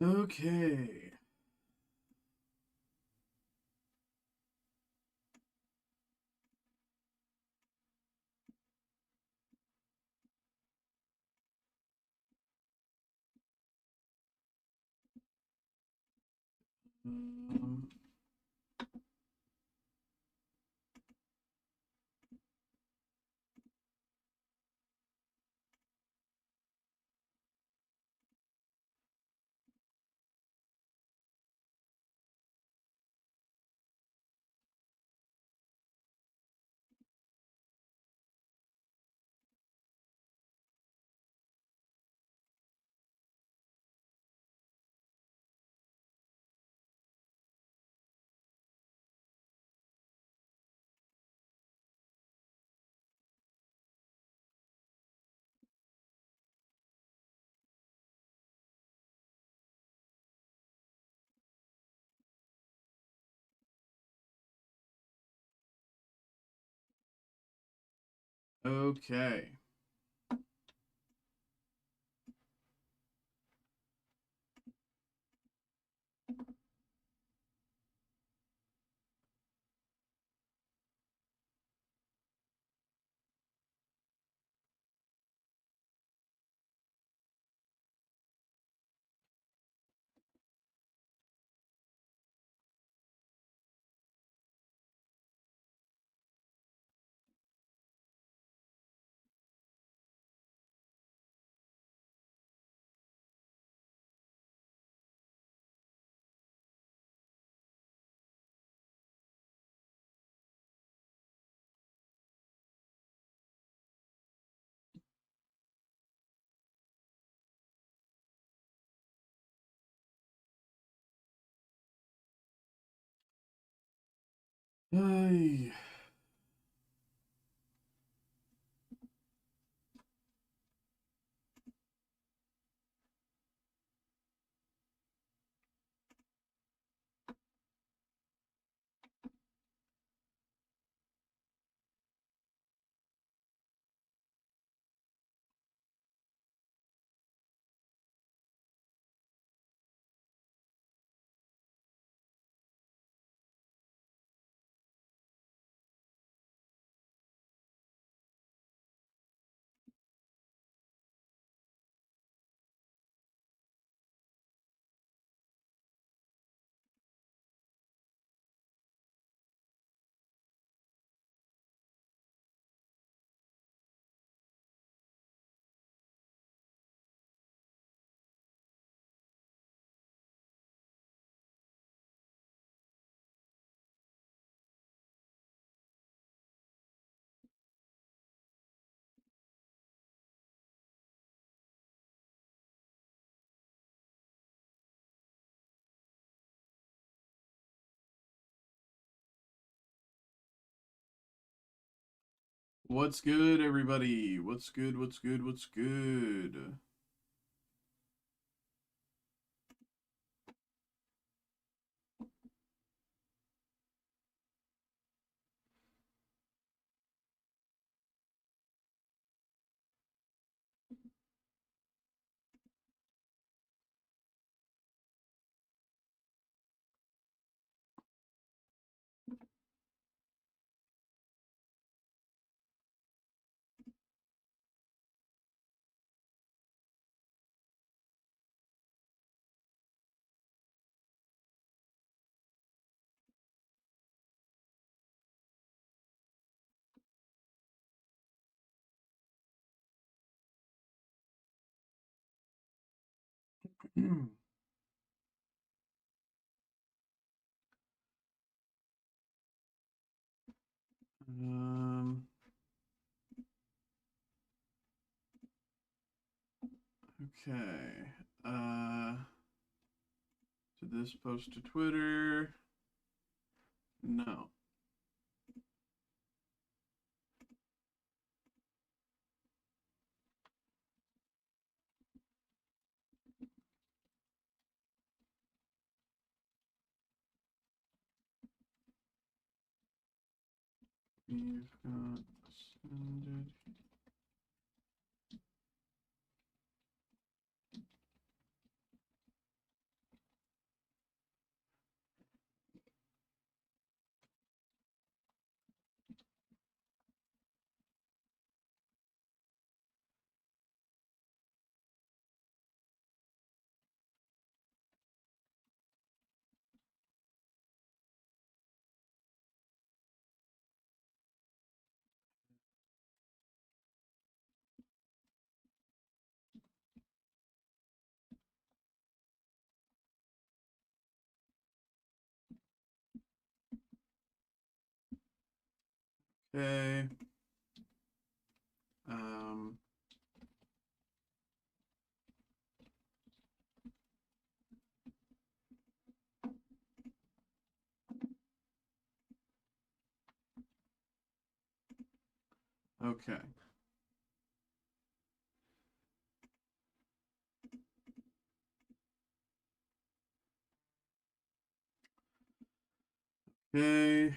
Okay. Um, okay. Ay. What's good, everybody? What's good? What's good? What's good? um. Okay. Did this post to Twitter? No. We've got ascended. Okay. Okay. Okay.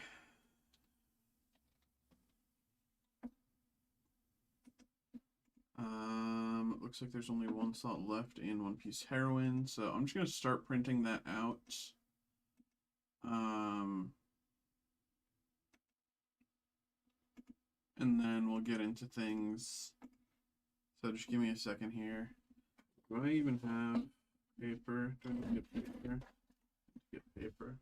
Looks like there's only one slot left in One Piece Heroine, so I'm just gonna start printing that out. And then we'll get into things. So just give me a second here. Do I even have paper? Do I need to get paper? Get paper.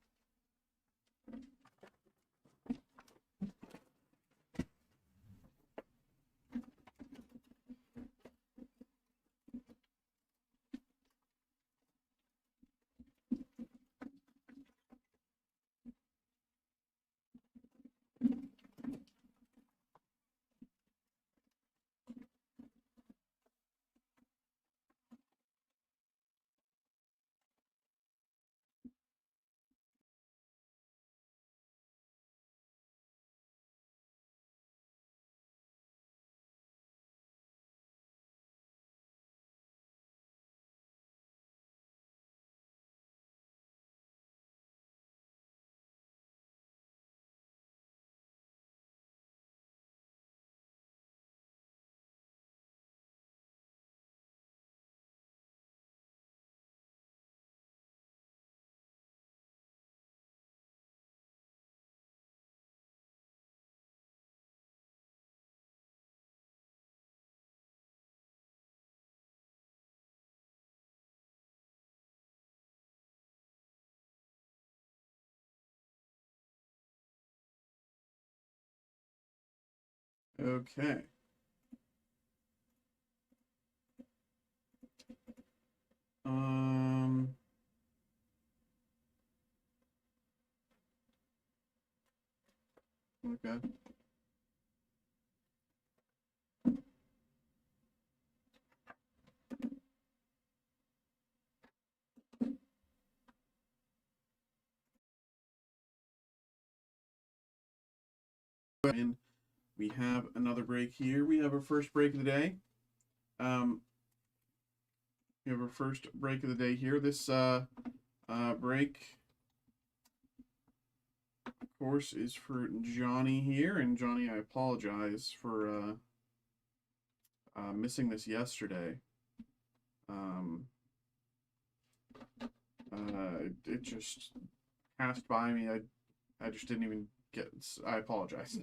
Okay. Okay. And we have another break here. We have our first break of the day. We have our first break of the day here. This break, of course, is for Johnny here. And Johnny, I apologize for missing this yesterday. It just passed by me. I just didn't even get. I apologize,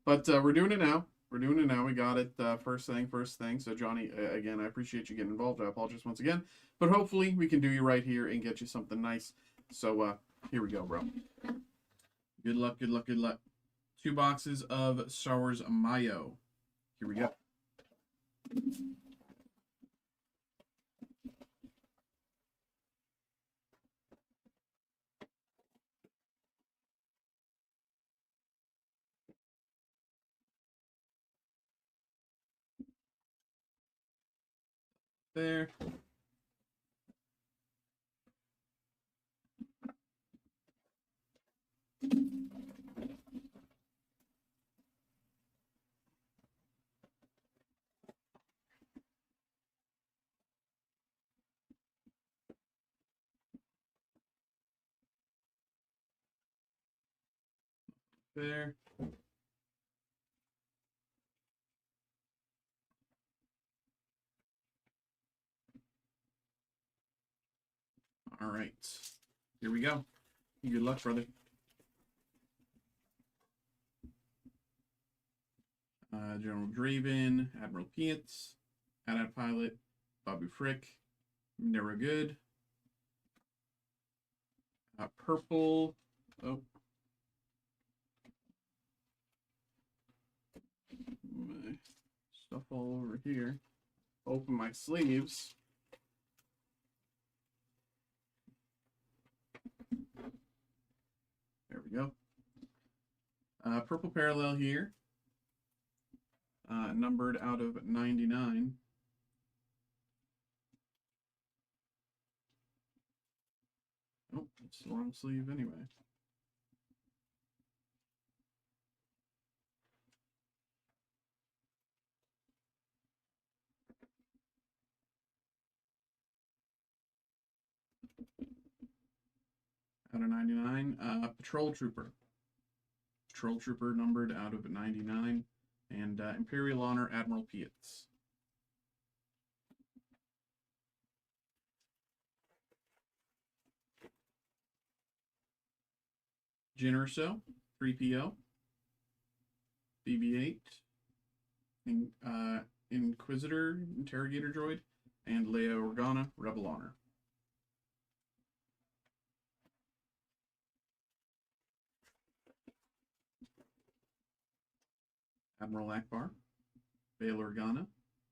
but we're doing it now. We're doing it now. We got it. First thing. So Johnny, again, I appreciate you getting involved. I apologize once again, but hopefully we can do you right here and get you something nice. So here we go, bro. Good luck. Good luck. Good luck. 2 boxes of Star Wars Mayo. Here we go. There. There. All right. Here we go. Good luck, brother. General Draven, Admiral Pietz, Haddad Pilot, Babu Frick, Nera Good. Purple. Oh. My stuff all over here. Open my sleeves. There we go. Purple Parallel here. Numbered out of 99. Oh, it's the wrong sleeve anyway. Out of 99, Patrol Trooper. Patrol Trooper numbered out of 99. And Imperial Honor, Admiral Pietz. Jyn Erso, 3PO. BB-8. Inquisitor, Interrogator Droid. And Leia Organa, Rebel Honor. Admiral Akbar, Bail Organa,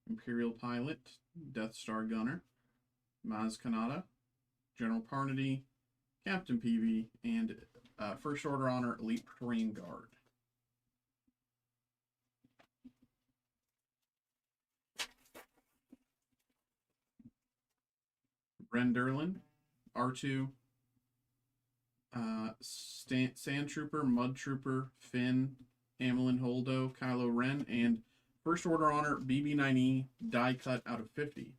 Imperial Pilot, Death Star Gunner, Maz Kanata, General Parnity, Captain PV, and First Order Honor, Elite Praetorian Guard. Ren Derlin, R2, Sand Trooper, Mud Trooper, Finn, Amilyn Holdo, Kylo Ren, and First Order Honor BB-9E die cut out of 50.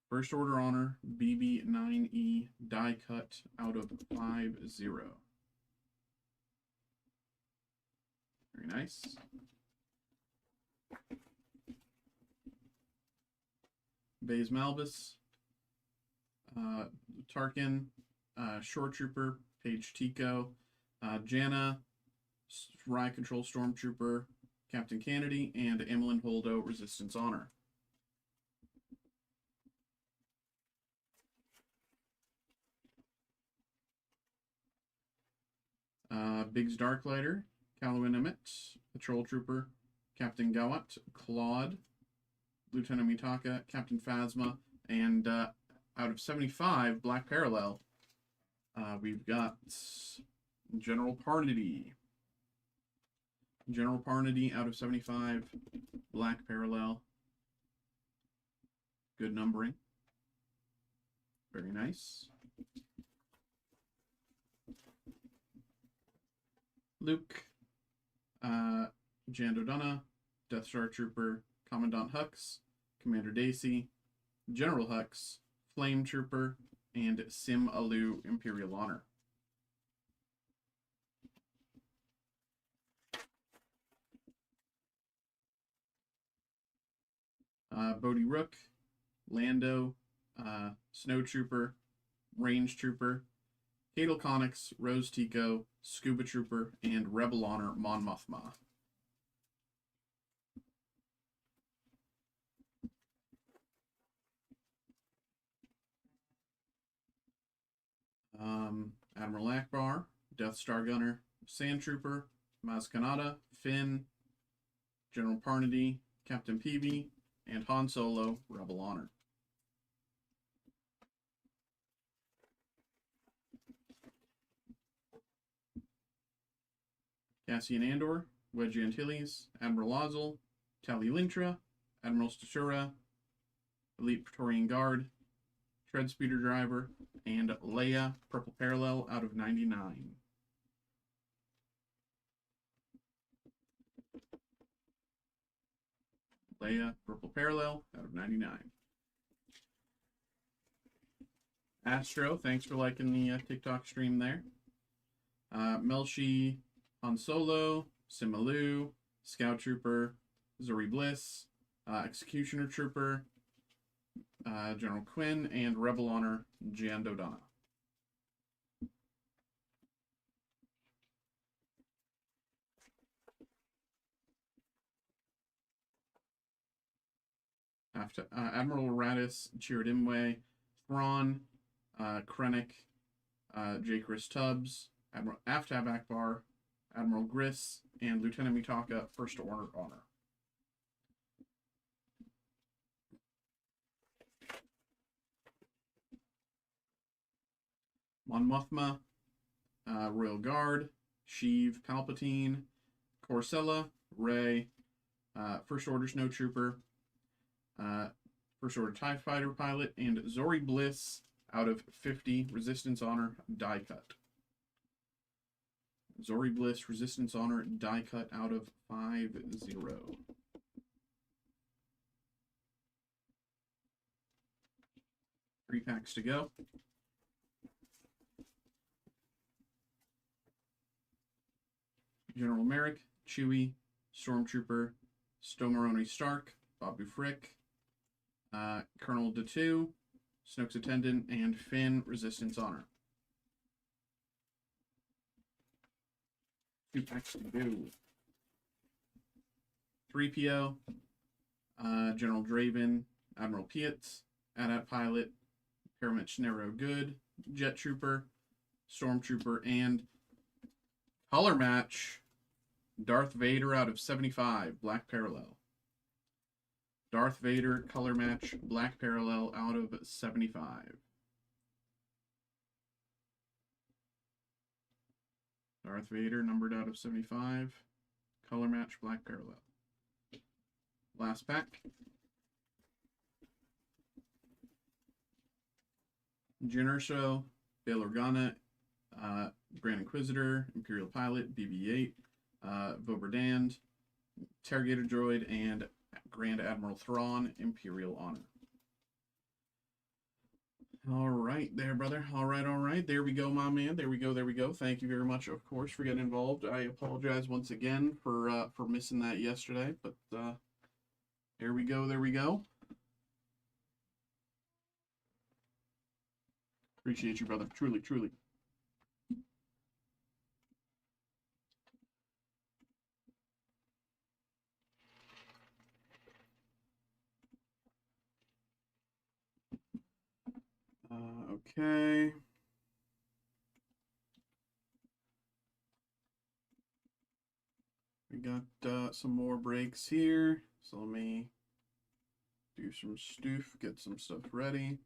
First Order Honor BB-9E die cut out of 50. Very nice. Baze Malbus, Tarkin, Shore Trooper, Paige Tico, Janna, Rye Control Stormtrooper, Captain Kennedy, and Amilyn Holdo, Resistance Honor. Biggs Darklighter, Callowin Emmett, Patrol Trooper, Captain Gawat, Claude, Lieutenant Mitaka, Captain Phasma, and out of 75, Black Parallel, we've got General Parnity. General Parnity out of 75, Black Parallel. Good numbering. Very nice. Luke, Jando Dunna, Death Star Trooper, Commandant Hux, Commander Dacey, General Hux, Flame Trooper, and Sim Alu, Imperial Honor. Bodhi Rook, Lando, Snow Trooper, Range Trooper, Cadel Connix, Rose Tico, Scuba Trooper, and Rebel Honor, Mon Mothma. Admiral Akbar, Death Star Gunner, Sand Trooper, Maz Kanata, Finn, General Parnity, Captain Peavy, and Han Solo, Rebel Honor. Cassian Andor, Wedge Antilles, Admiral Ozzel, Tali Lintra, Admiral Stashura, Elite Praetorian Guard, Tread Speeder Driver, and Leia, Purple Parallel out of 99. Leia, Purple Parallel out of 99. Astro, thanks for liking the TikTok stream there. Melshi, Han Solo, Simalu, Scout Trooper, Zuri Bliss, Executioner Trooper, General Quinn, and Rebel Honor, Jando Dunna. Admiral Radis, Chiridimwe, Thrawn, Krennic, J. Chris Tubbs, Admiral Aftab Akbar, Admiral Griss, and Lieutenant Mitaka, First Order Honor. Mon Mothma, Royal Guard, Sheev, Palpatine, Corsella, Rey, First Order Snow Trooper, First Order TIE Fighter Pilot, and Zori Bliss out of 50 Resistance Honor die cut. Zori Bliss Resistance Honor die cut out of 50. 3 packs to go. General Merrick, Chewie, Stormtrooper, Stomaroni Stark, Babu Frick, Colonel Datu, Snoke's Attendant, and Finn Resistance Honor. 2 packs to go. 3PO, General Draven, Admiral Pietz, AT-AT Pilot, Paramount Narrow Good, Jet Trooper, Stormtrooper, and color match Darth Vader out of 75, Black Parallel. Darth Vader color match Black Parallel out of 75. Darth Vader numbered out of 75, color match Black Parallel. Last pack. Jyn Erso, Bail Organa, Grand Inquisitor, Imperial Pilot, BB-8, Voberdand, Interrogator Droid, and Grand Admiral Thrawn, Imperial Honor. All right there, brother. All right. There we go, my man. There we go. Thank you very much, of course, for getting involved. I apologize once again for missing that yesterday, but there we go. Appreciate you, brother. Truly. Okay. We got some more breaks here, so let me do some stuff, get some stuff ready.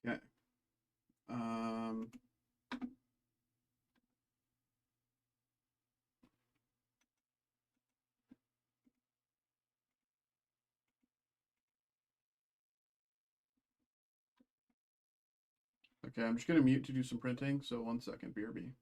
Okay. Okay, I'm just gonna mute to do some printing, so 1 second, BRB.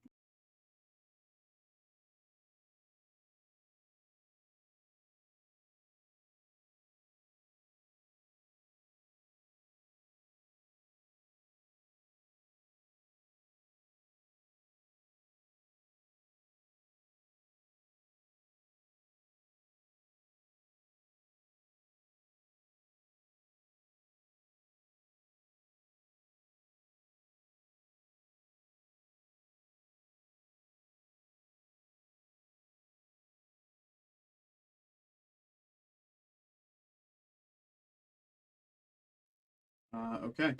Okay.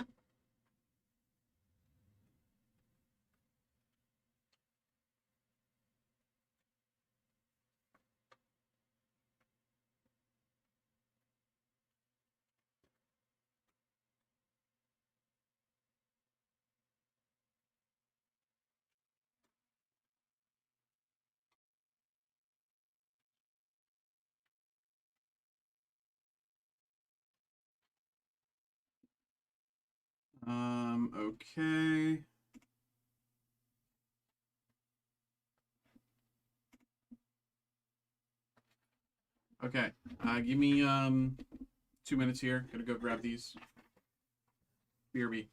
Okay. Okay. Give me 2 minutes here. Gonna go grab these. BRB.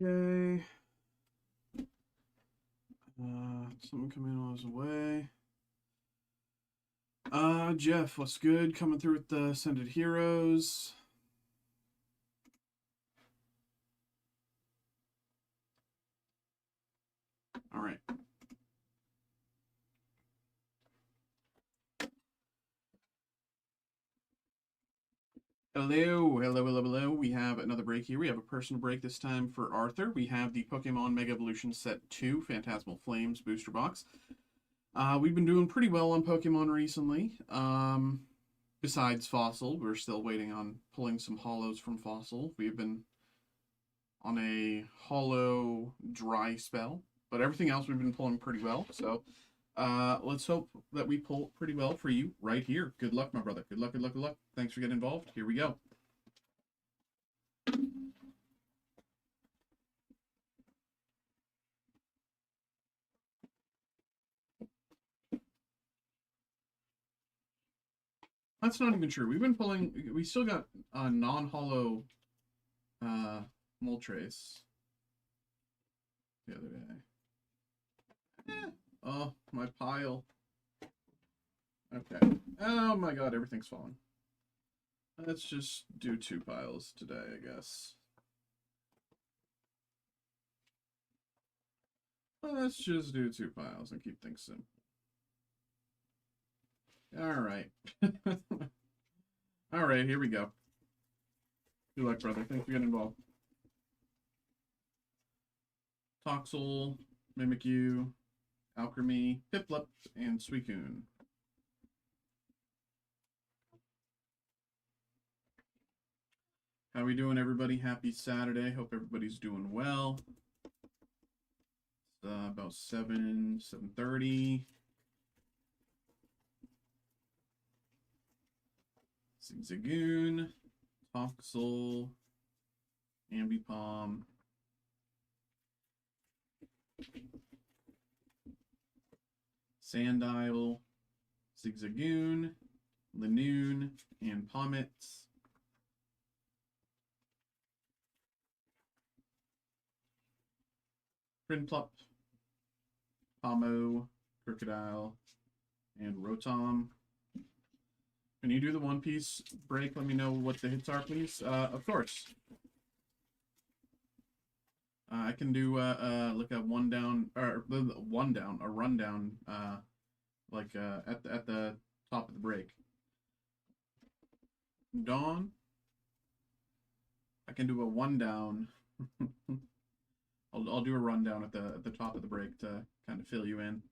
Okay. Something coming in while I was away. Jeff, what's good? Coming through with the Ascended Heroes. All right. Hello, hello, hello, hello. We have another break here. We have a personal break this time for Arthur. We have the Pokemon Mega Evolution Set 2 Phantasmal Flames booster box. We've been doing pretty well on Pokemon recently. Besides Fossil, we're still waiting on pulling some holos from Fossil. We've been on a holo dry spell, but everything else we've been pulling pretty well. So let's hope that we pull pretty well for you right here. Good luck, my brother. Good luck, good luck, good luck. Thanks for getting involved. Here we go. That's not even true. We've been pulling. We still got non-holo Moltres the other day. Oh, my pile. Okay. Oh my god, everything's falling. Let's just do 2 piles today, I guess. Let's just do 2 piles and keep things simple. Alright. Alright, here we go. Good luck, brother. Thanks for getting involved. Toxel, Mimikyu, Alchemy, Piplup, and Suicune. How we doing, everybody? Happy Saturday. Hope everybody's doing well. It's about 7:30. Zigzagoon, Toxel, Ambipom, Sandile, Zigzagoon, Linoon, and Pommet. Prinplup, Pomo, Crocodile, and Rotom. Can you do the One Piece break? Let me know what the hits are, please. Of course. I can do like a one down or a rundown like at the top of the break. Dawn. I can do a one down. I'll do a rundown at the top of the break to kind of fill you in.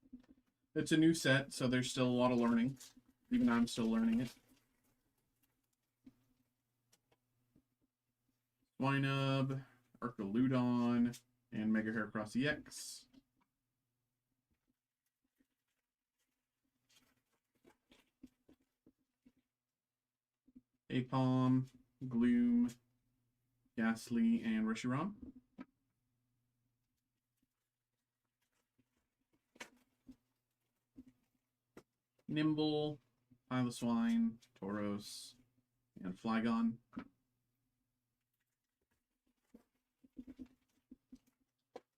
It's a new set, so there's still a lot of learning. Even I'm still learning it. Swinub, Archaludon, and Mega Heracross EX. Apom, Gloom, Ghastly, and Reshiram. Nimble, Piloswine, Tauros, and Flygon.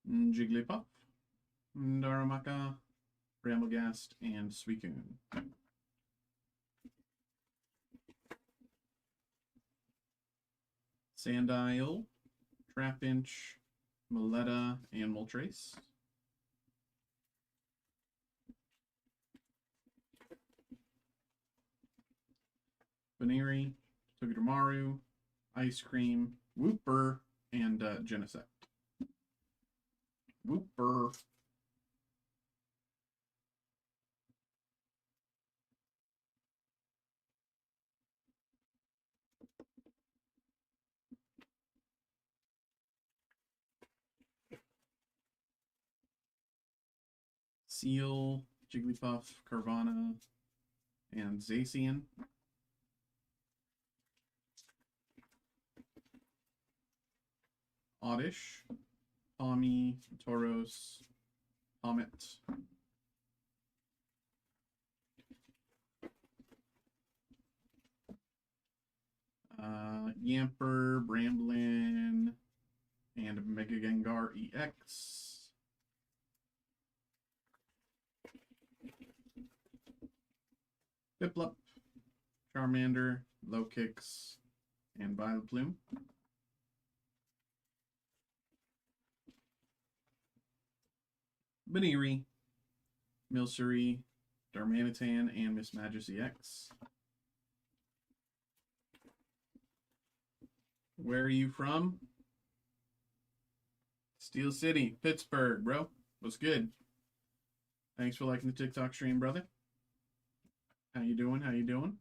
Jigglypuff, Darumaka, Bramblegast, and Suicune. Sandile, Trapinch, Moletta, and Moltres. Baneri, Togedemaru, Ice Cream, Wooper, and Genesect. Wooper. Seal, Jigglypuff, Carvana, and Zacian. Oddish, Tommy, Tauros, Comet. Yamper, Bramblin, and Mega Gengar EX. Piplup, Charmander, Low Kicks, and Violet Plume. Baniri, Milcery, Darmanitan, and Miss Magus EX. Where are you from? Steel City, Pittsburgh, bro. What's good? Thanks for liking the TikTok stream, brother. How you doing? How you doing?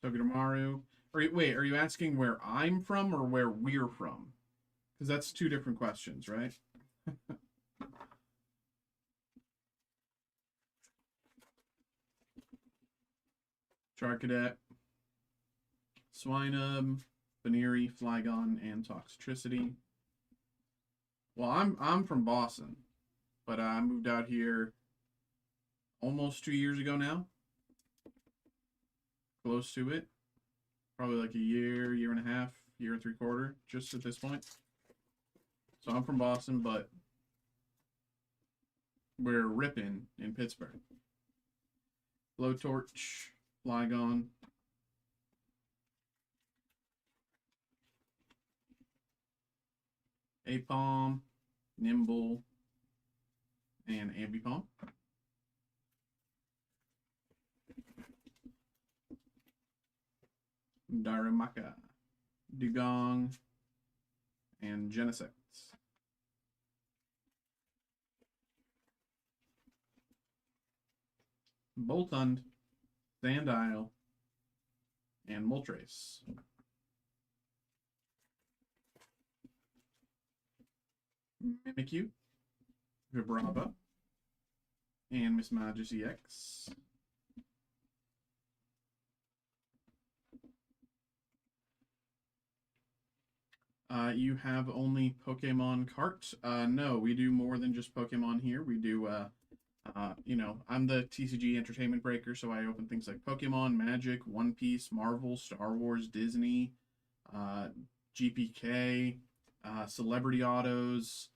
Togedemaru. Wait, are you asking where I'm from or where we're from? Because that's two different questions, right? Charcadet, Swinub, Baniri, Flygon, and Toxtricity. Well, I'm from Boston, but I moved out here almost 2 years ago now. Close to it. Probably like a year, year and a half, year and 3/4, just at this point. So I'm from Boston, but we're ripping in Pittsburgh. Blowtorch, Flygon. Apom, Nimble, and Ambipom. Darumaka, Dugong, and Genesect. Boltund, Sandile, and Moltres. Mimikyu, Vibrava, and Miss Magus EX. You have only Pokemon carts? No, we do more than just Pokemon here. We do, you know, I'm the TCG entertainment breaker, so I open things like Pokemon, Magic, One Piece, Marvel, Star Wars, Disney, GPK, celebrity autos,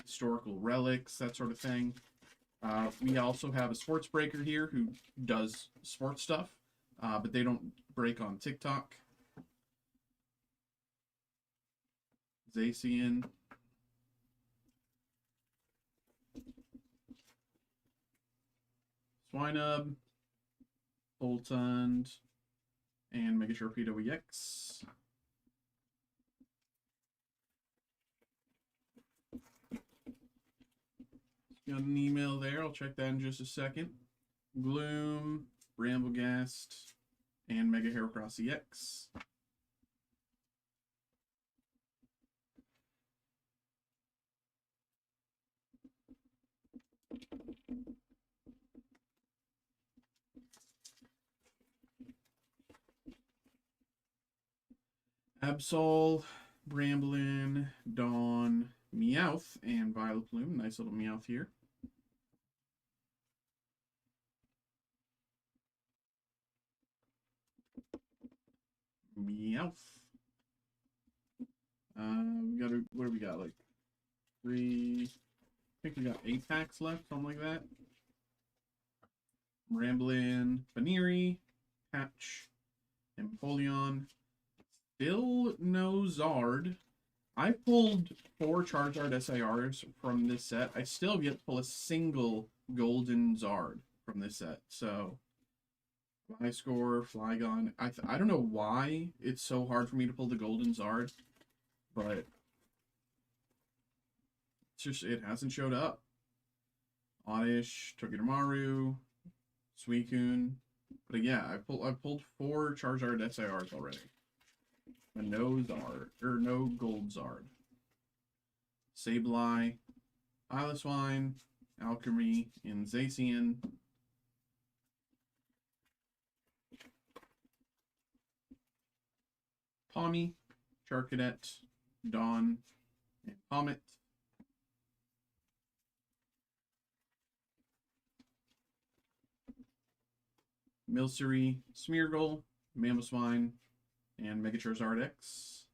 historical relics, that sort of thing. We also have a sports breaker here who does sports stuff, but they don't break on TikTok. Zacian. Swinub, Boltund, and Mega Sharpedo EX. Got an email there. I'll check that in just a second. Gloom, Bramblegast, and Mega Heracross EX. Absol, Bramblin, Dawn, Meowth, and Violet Plume. Nice little Meowth here. Meowth. We got what do we got? Like 3. I think we got 8 packs left, something like that. Ramblin, Baniri, Patch, Empoleon. Still no Zard. I pulled 4 Charizard SIRs from this set. I still have yet to pull a single golden Zard from this set. So, Flyscore, Flygon. I don't know why it's so hard for me to pull the golden Zard, but it's just, it hasn't showed up. Oddish, Togedemaru, Suicune. But yeah, I pulled 4 Charizard SIRs already. But no Zard, or no gold Zard. Sableye, Piloswine, Alchemy, and Zacian. Pawmi, Charcadet, Dawn, and Comet. Milcery, Smeargle, Mamoswine, And Mega Charizard X.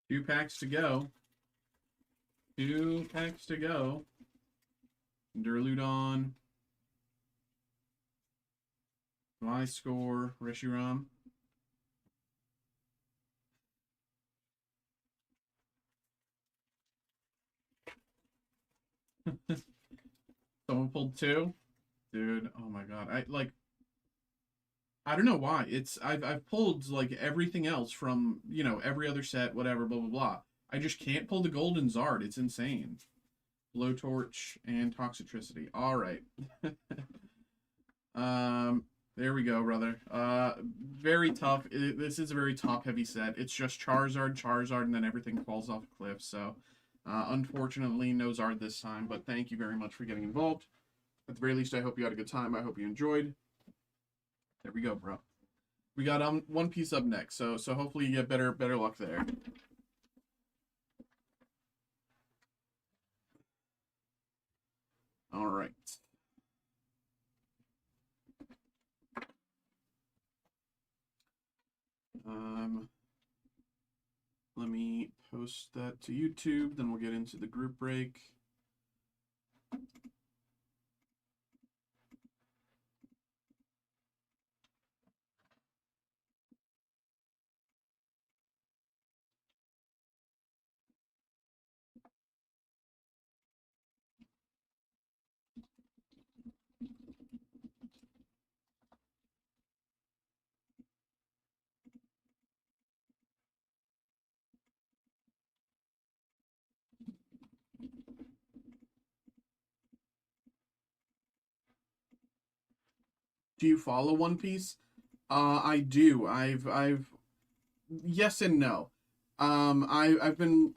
Two packs to go. Two packs to go. Duraludon. Score. Reshiram. Someone pulled two? Dude, oh my god. I don't know why. I've pulled like everything else from, you know, every other set, whatever, blah blah blah. I just can't pull the Golden Zard. It's insane. Blowtorch and Toxicity. Alright. There we go, brother. Very tough. This is a very top-heavy set. It's just Charizard, and then everything falls off a cliff. So, unfortunately, no Zard this time. But thank you very much for getting involved. At the very least, I hope you had a good time. I hope you enjoyed. There we go, bro. We got One Piece up next. So hopefully you get better luck there. All right. Let me post that to YouTube, then we'll get into the group break. Do you follow One Piece? I do. I've yes and no. I've been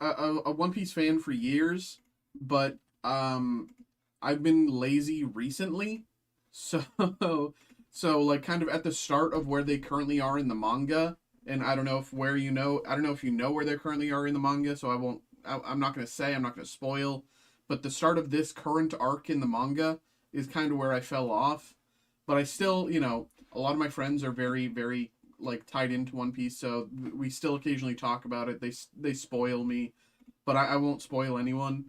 a One Piece fan for years, but I've been lazy recently. So so like kind of at the start of where they currently are in the manga, and I don't know if I don't know if you know where they currently are in the manga, so I'm not going to say, I'm not going to spoil, but the start of this current arc in the manga is kind of where I fell off. But I still, you know, a lot of my friends are very like tied into One Piece, so we still occasionally talk about it. They spoil me, but I won't spoil anyone,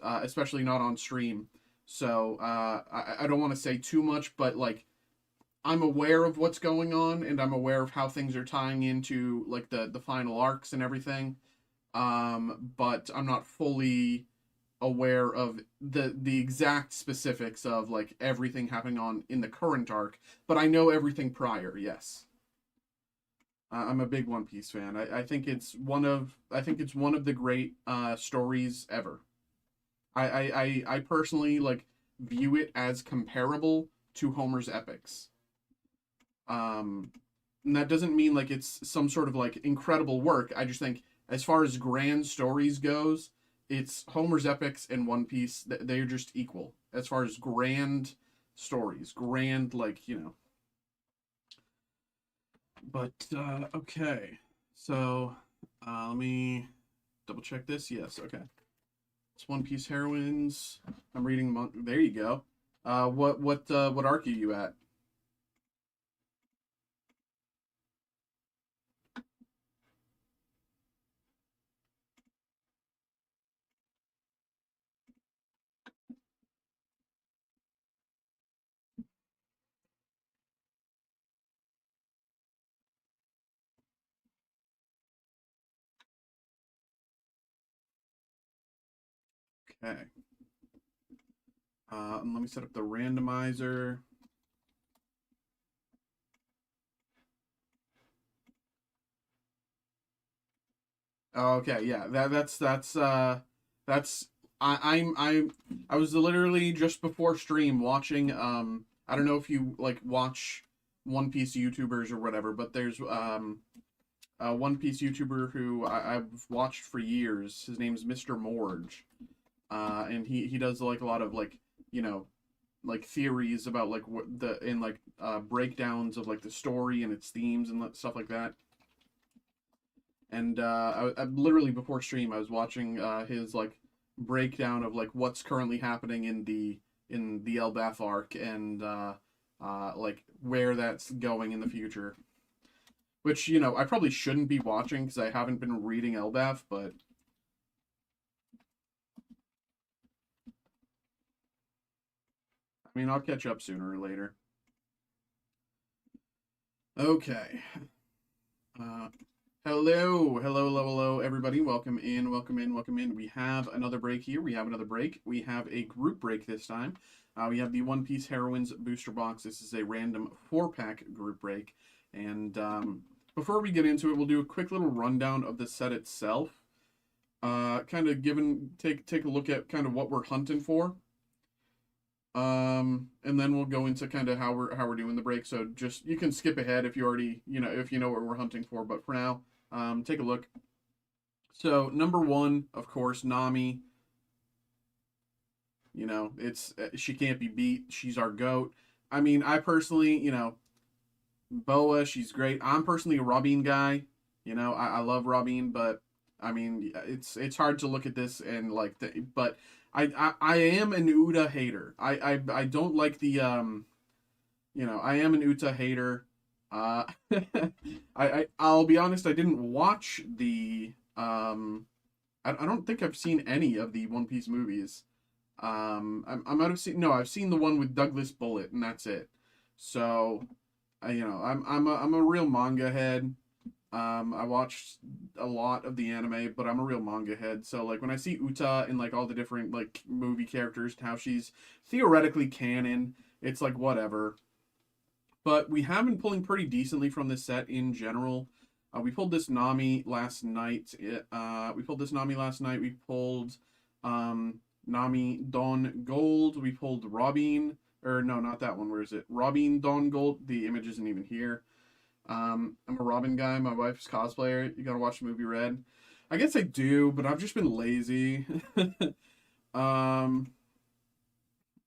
especially not on stream. So I don't want to say too much, but like I'm aware of what's going on, and I'm aware of how things are tying into like the final arcs and everything. But I'm not fully aware of the exact specifics of like everything happening on in the current arc, but I know everything prior. Yes, I'm a big One Piece fan. I think it's one of the great stories ever. I personally like view it as comparable to Homer's epics. Um, and that doesn't mean like it's some sort of like incredible work. I just think as far as grand stories goes, it's Homer's epics and One Piece. They're just equal as far as grand stories, grand like you know. But okay, so let me double check this. Yes, okay. It's One Piece heroines. I'm reading. There you go. What arc are you at? Okay. And let me set up the randomizer. Okay, yeah, that's I was literally just before stream watching I don't know if you like watch One Piece YouTubers or whatever, but there's a One Piece YouTuber who I've watched for years. His name's Mr. Morge. And he does like a lot of like, you know, like theories about like what the and like breakdowns of like the story and its themes and stuff like that. And I literally before stream I was watching his like breakdown of like what's currently happening in the Elbaf arc and like where that's going in the future. Which, you know, I probably shouldn't be watching because I haven't been reading Elbaf, but I mean, I'll catch up sooner or later. Okay. Uh, hello, everybody. Welcome in, welcome in, welcome in. We have another break here. We have another break. We have a group break this time. We have the One Piece Heroines booster box. This is a random 4-pack group break. And before we get into it, we'll do a quick little rundown of the set itself. Kind of take a look at kind of what we're hunting for. And then we'll go into kind of how we're doing the break. So just you can skip ahead if you already if you know what we're hunting for. But for now, take a look. So number one, of course, Nami. You know, it's she can't be beat. She's our goat. I mean, I personally, Boa, she's great. I'm personally a Robin guy. You know, I love Robin, but I mean, it's hard to look at this and like, but I am an Uta hater. I don't like the I am an Uta hater. I'll be honest. I didn't watch the I don't think I've seen any of the One Piece movies. I might have seen no. I've seen the one with Douglas Bullet, and that's it. So, I'm a real manga head. I watched a lot of the anime, but I'm a real manga head. So like when I see Uta and like all the different like movie characters and how she's theoretically canon, it's like whatever. But we have been pulling pretty decently from this set in general. We pulled this Nami last night. We pulled Nami Dawn Gold. We pulled Robin. Or no, not that one. Where is it? Robin Dawn Gold. The image isn't even here. I'm a Robin guy. My wife's cosplayer. You gotta watch the movie Red. I guess I do, but I've just been lazy.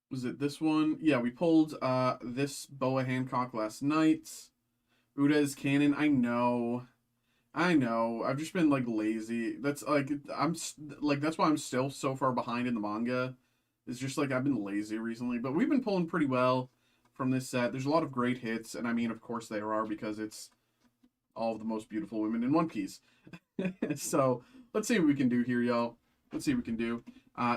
Was it this one? Yeah, we pulled this Boa Hancock last night. Uda is canon. I know. I've just been like lazy. That's like that's why I'm still so far behind in the manga. It's just like I've been lazy recently, but we've been pulling pretty well from this set. There's a lot of great hits, and I mean, of course there are because it's all of the most beautiful women in One Piece. So let's see what we can do here, y'all. Let's see what we can do.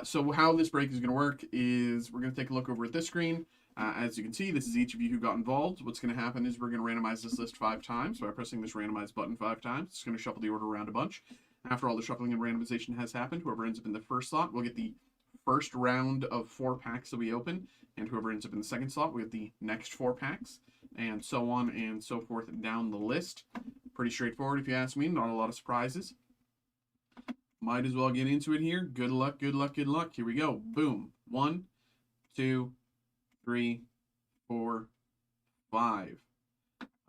So how this break is going to work is we're going to take a look over at this screen. As you can see, this is each of you who got involved. What's going to happen is we're going to randomize this list 5 times. So by pressing this randomize button 5 times, it's going to shuffle the order around a bunch. After all the shuffling and randomization has happened, whoever ends up in the first slot will get the first round of 4 packs that we open, and whoever ends up in the second slot will get the next 4 packs, and so on and so forth down the list. Pretty straightforward if you ask me, not a lot of surprises. Might as well get into it here. Good luck, good luck, good luck. Here we go. Boom. 1, 2, 3, 4, 5.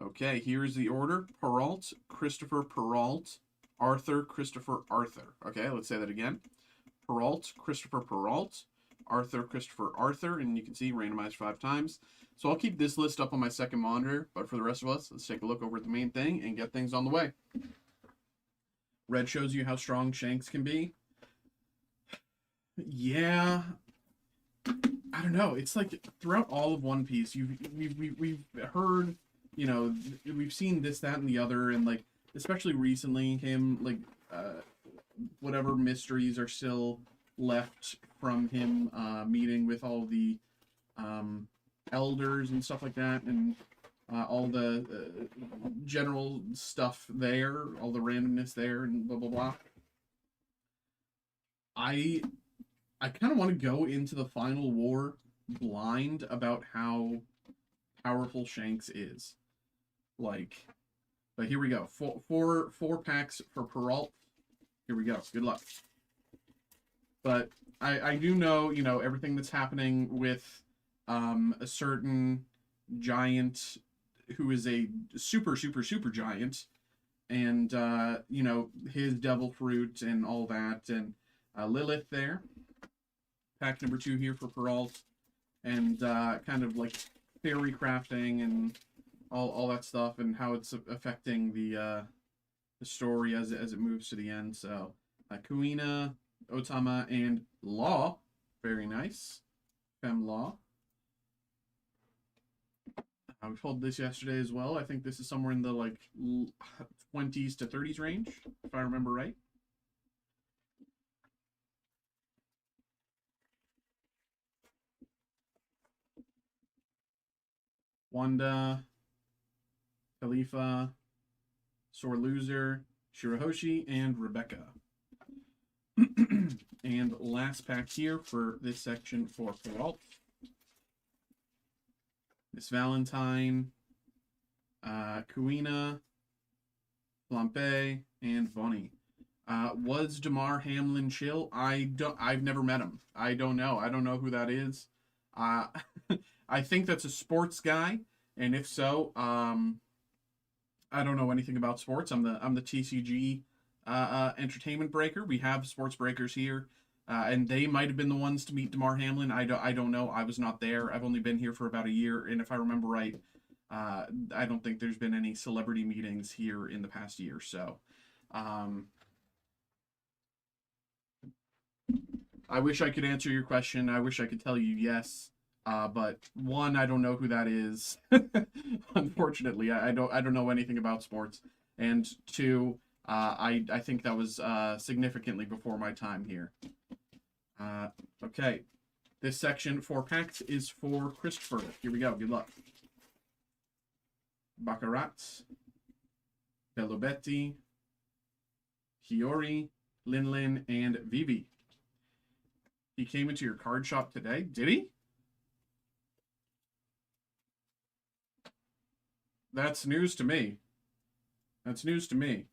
Okay, here's the order. Perrault, Christopher Perrault, Arthur, Christopher Arthur. Okay, let's say that again. Perrault, Christopher Perrault, Arthur, Christopher Arthur, and you can see randomized 5 times. So I'll keep this list up on my second monitor, but for the rest of us, let's take a look over at the main thing and get things on the way. Red shows you how strong Shanks can be. Yeah, I don't know. It's like throughout all of One Piece, we've heard, we've seen this, that, and the other, and like especially recently, him like whatever mysteries are still left from him meeting with all the elders and stuff like that, and all the general stuff there, all the randomness there, and blah blah blah. I kind of want to go into the final war blind about how powerful Shanks is. Like, but here we go. Four packs for Perrault. Here we go. Good luck. But I do know, everything that's happening with a certain giant who is a super, super, super giant, and, his devil fruit and all that, and Lilith there. Pack number 2 here for Perrault, and kind of like fairy crafting and all that stuff, and how it's affecting the the story as it moves to the end. So, Kuina, Otama, and Law. Very nice. Fem Law. We pulled this yesterday as well. I think this is somewhere in the like 20s to 30s range, if I remember right. Wanda, Khalifa, Sore Loser, Shirahoshi, and Rebecca. And last pack here for this section for Peralt. Miss Valentine, Kuina, Flampe, and Bonnie. Was Damar Hamlin chill? I've never met him. I don't know. I don't know who that is. I think that's a sports guy, and if so, I don't know anything about sports. I'm the TCG entertainment breaker. We have sports breakers here, and they might have been the ones to meet Damar Hamlin. I don't know. I was not there. I've only been here for about a year, and if I remember right, I don't think there's been any celebrity meetings here in the past year. So, I wish I could answer your question. I wish I could tell you yes. But one, I don't know who that is. Unfortunately, I don't know anything about sports. And two, I think that was significantly before my time here. Okay, this section 4 packs is for Christopher. Here we go. Good luck. Baccarat, Belobetti, Hiyori, Linlin, and Vivi. He came into your card shop today. Did he? That's news to me. That's news to me.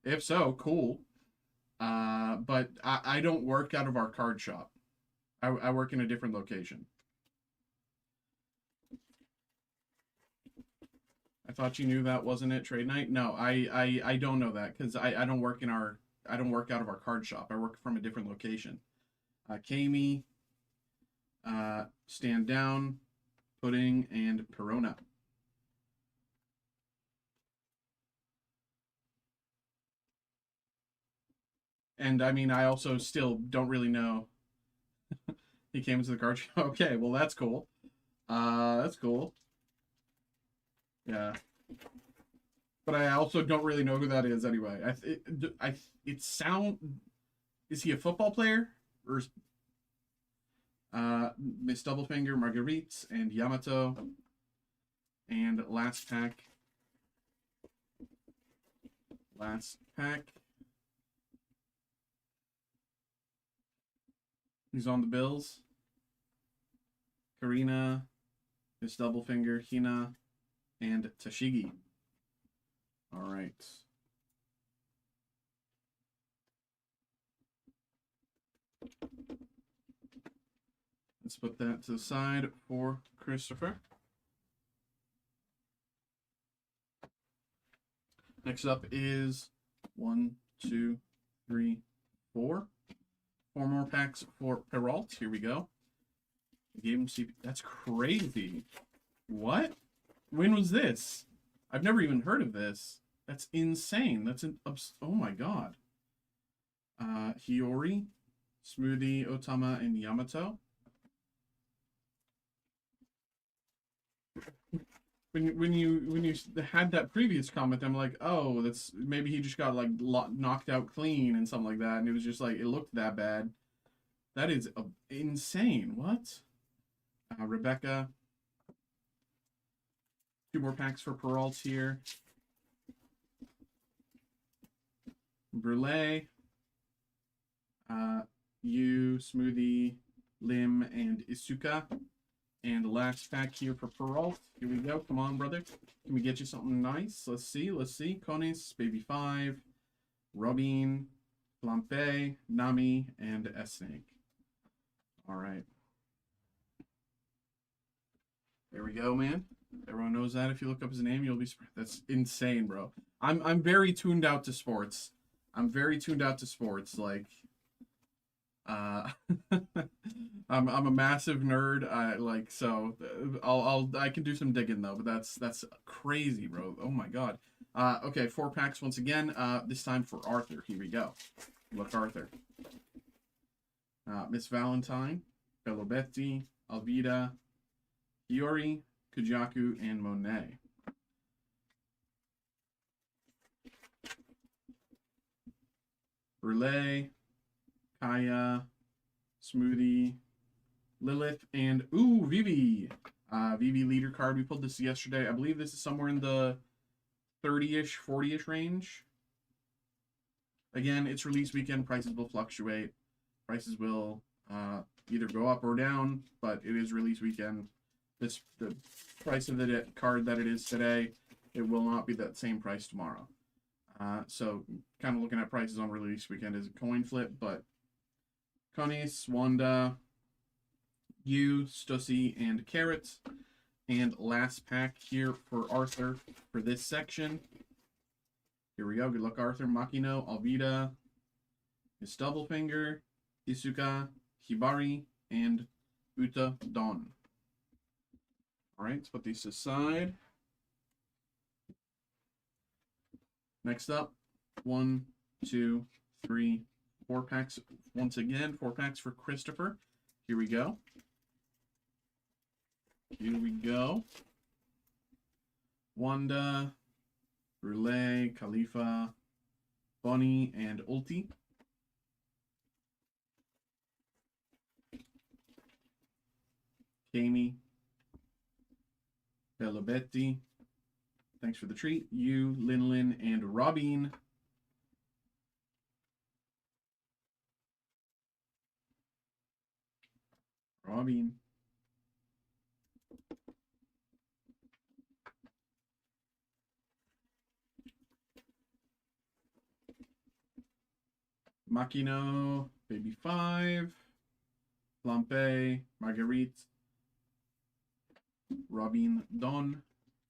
If so, cool. But I don't work out of our card shop. I work in a different location. I thought you knew that wasn't it, trade night? No, I don't know that because I don't work out of our card shop. I work from a different location. Kami, Stand Down, Pudding, and Perona. And I mean, I also still don't really know. He came into the card shop. Okay, well that's cool. That's cool. Yeah. But I also don't really know who that is anyway. It sound. Is he a football player or? Miss Doublefinger, Marguerite, and Yamato. And last pack. Last pack. He's on the Bills. Karina, Miss Doublefinger, Hina, and Tashigi. All right. Let's put that to the side for Christopher. Next up is 1, 2, 3, 4. 4 more packs for Peralt. Here we go. Gave him CP. That's crazy. What? When was this? I've never even heard of this. That's insane. That's an oh my god. Hiyori, Smoothie, Otama, and Yamato. When you had that previous comment, I'm like, oh, that's maybe he just got like knocked out clean and something like that, and it was just like it looked that bad. That is insane. What? Rebecca. 2 more packs for Peralt here. Brule. Yu, Smoothie, Lim, and Isuka. And last pack here for Peralt. Here we go. Come on, brother. Can we get you something nice? Let's see. Let's see. Konis, Baby 5, Robin, Flampe, Nami, and S-Snake. All right. There we go, man. Everyone knows that. If you look up his name, you'll be surprised. That's insane, bro. I'm very tuned out to sports. I'm very tuned out to sports. Like, I'm a massive nerd. I can do some digging though, but that's crazy, bro. Oh my god. Okay, 4 packs once again. This time for Arthur. Here we go. Look, Arthur. Miss Valentine, Belobetti, Alvida, Fiori, Kujaku, and Monet. Brule, Kaya, Smoothie, Lilith, and ooh, Vivi. Vivi leader card. We pulled this yesterday. I believe this is somewhere in the 30-ish, 40-ish range. Again, it's release weekend. Prices will fluctuate. Prices will either go up or down, but it is release weekend. The price of the card that it is today, it will not be that same price tomorrow. So kind of looking at prices on release weekend is a coin flip, but Conis, Wanda, Yu, Stussy, and Carrot. And last pack here for Arthur for this section. Here we go. Good luck, Arthur. Makino, Alvida, Miss Doublefinger, Isuka, Hibari, and Uta Don. All right, let's put these aside. Next up, 1, 2, 3, 4 packs. Once again, 4 packs for Christopher. Here we go. Here we go. Wanda, Brule, Khalifa, Bunny, and Ulti. Kami, Belobetti. Thanks for the treat. You, Linlin, and Robin. Robin. Makino, Baby 5, Lampe, Marguerite, Robin Don,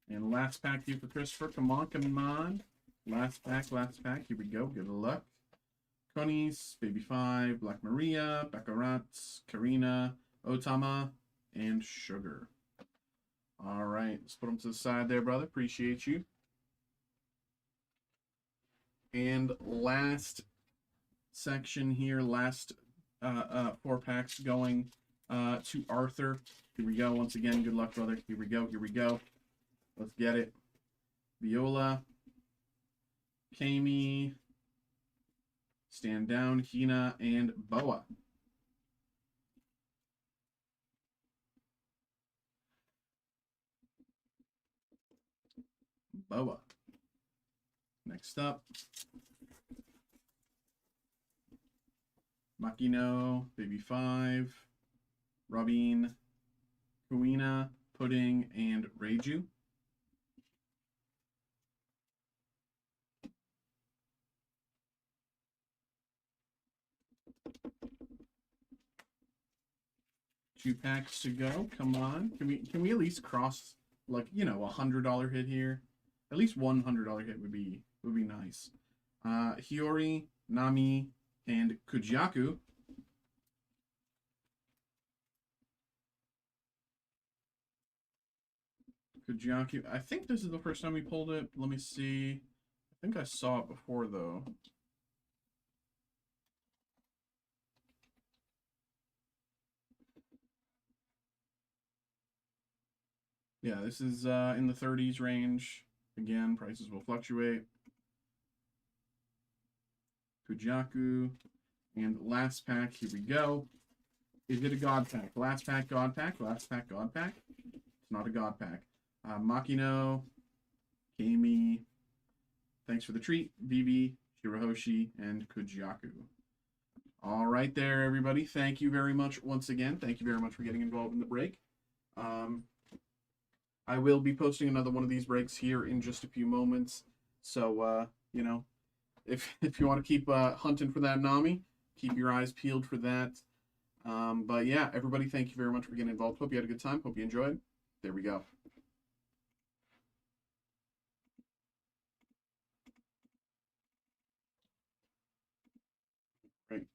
and last pack here for Christopher. Come on, come on. Last pack. Here we go. Good luck. Conis, Baby 5, Black Maria, Baccarat, Karina, Otama, and Sugar. All right, let's put them to the side there, brother. Appreciate you. And last section here, last 4 packs going to Arthur. Here we go. Once again, good luck, brother. Here we go. Let's get it. Viola, Kami, Stand Down, Hina, and Boa. Boa. Next up, Makino, Baby 5, Robin, Kuina, Pudding, and Reiju. Two packs to go. Come on. Can we at least cross, like, you know, $100 hit here? At least $100 hit would be nice. Hiyori, Nami, and Kujaku. Kujaku. I think this is the first time we pulled it. Let me see. I think I saw it before, though. Yeah, this is in the 30s range. Again, prices will fluctuate. Kujaku. And last pack, here we go. Is it a God pack? Last pack, God pack. Last pack, God pack. It's not a God pack. Makino, Kami. Thanks for the treat. Vivi, Shirahoshi, and Kujaku. All right there, everybody. Thank you very much once again. Thank you very much for getting involved in the break. I will be posting another one of these breaks here in just a few moments. So, you know, if you want to keep hunting for that Nami, keep your eyes peeled for that. But yeah, everybody, thank you very much for getting involved. Hope you had a good time. Hope you enjoyed. There we go. Right.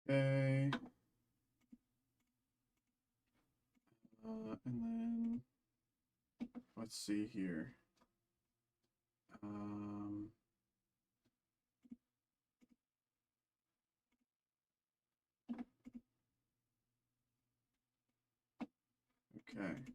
Okay. And then let's see here. Okay.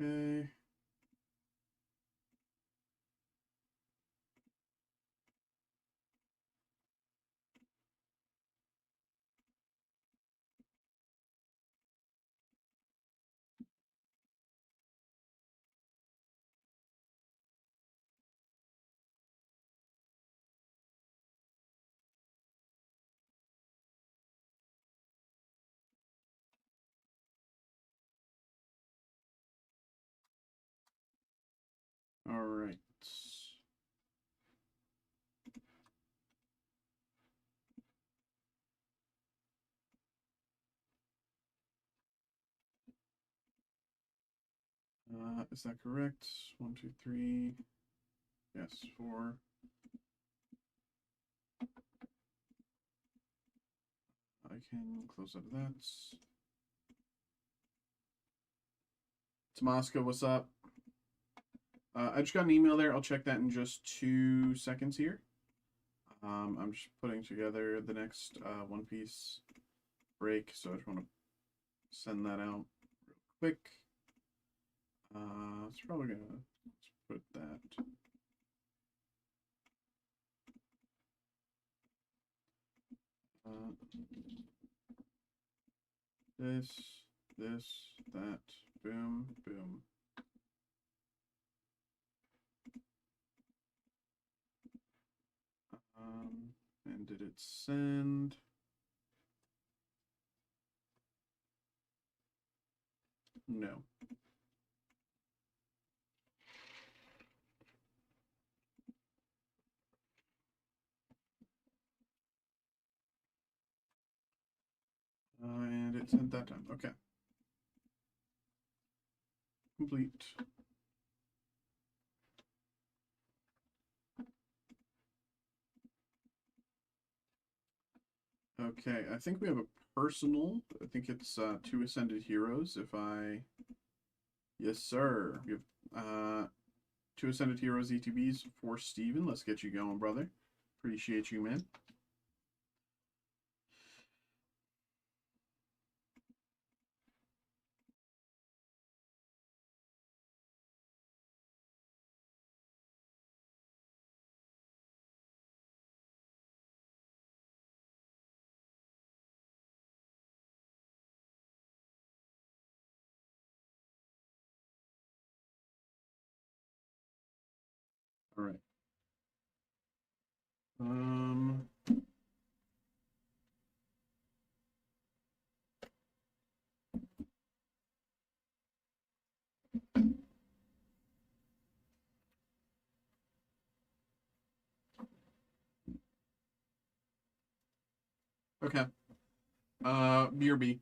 Okay. All right. Is that correct? 1, 2, 3. Yes, 4. I can close out of that. Tomaska, what's up? I just got an email there. I'll check that in just 2 seconds here. I'm just putting together the next One Piece break, so I just want to send that out real quick. It's probably gonna let's put that. This, that, boom, boom. And did it send? No. And it sent that time. Okay. Complete. Okay, I think we have a personal. I think it's 2 Ascended Heroes. If I... Yes, sir. We have 2 Ascended Heroes ETBs for Steven. Let's get you going, brother. Appreciate you, man. All right. Okay. BRB.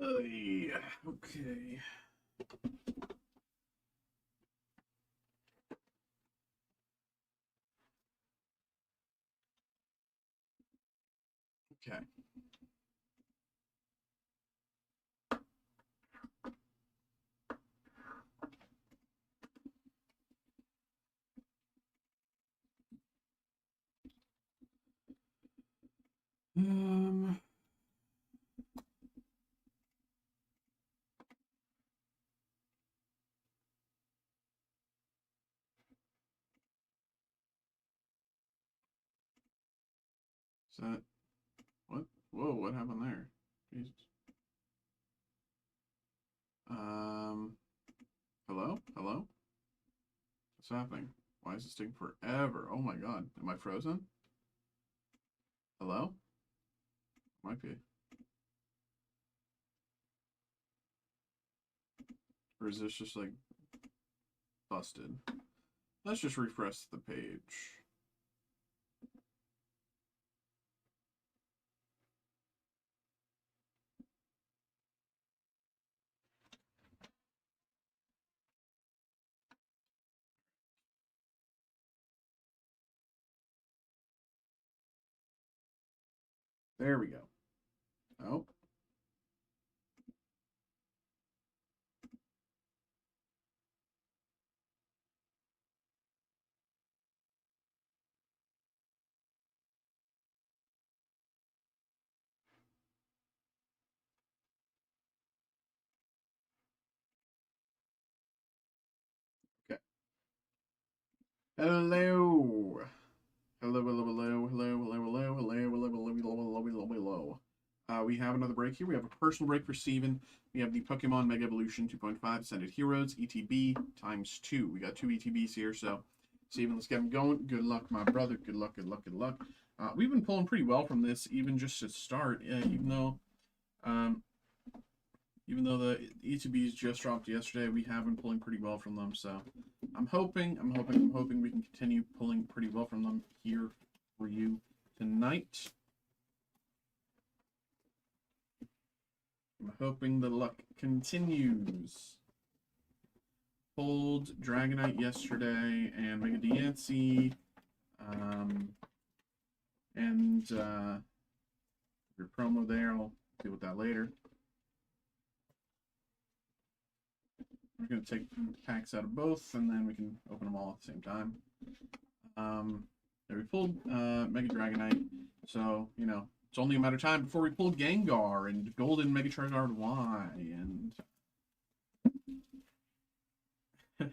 Yeah, okay. Okay. Um, is that what? Whoa, what happened there? Jesus. Um, hello? Hello? What's happening? Why is this taking forever? Oh my god. Am I frozen? Hello? Might be. Or is this just like busted? Let's just refresh the page. There we go. Oh, okay. Hello. Hello, hello, hello, hello, hello, hello, hello, hello, hello, hello, hello, hello. We have another break here. We have a personal break for Steven. We have the Pokemon Mega Evolution 2.5 Ascended Heroes ETB times 2. We got 2 ETBs here, so Steven, let's get them going. Good luck, my brother. Good luck, good luck, good luck. We've been pulling pretty well from this, even just to start, um, even though the ETBs just dropped yesterday, we have been pulling pretty well from them, so I'm hoping we can continue pulling pretty well from them here for you tonight. I'm hoping the luck continues. Pulled Dragonite yesterday and Mega Diancie, and your promo there. I'll deal with that later. We're going to take packs out of both, and then we can open them all at the same time. We pulled Mega Dragonite, so, you know, it's only a matter of time before we pull Gengar and Golden Mega Charizard Y, and... No,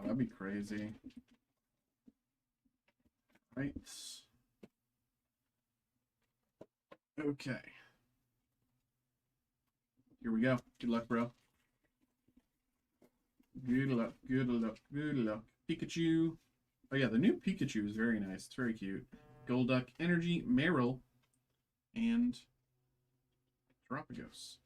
that'd be crazy. Right. Okay. Here we go. Good luck, bro. Good luck, good luck, good luck. Pikachu. Oh yeah, the new Pikachu is very nice. It's very cute. Golduck, Energy, Meryl, and Terapagos.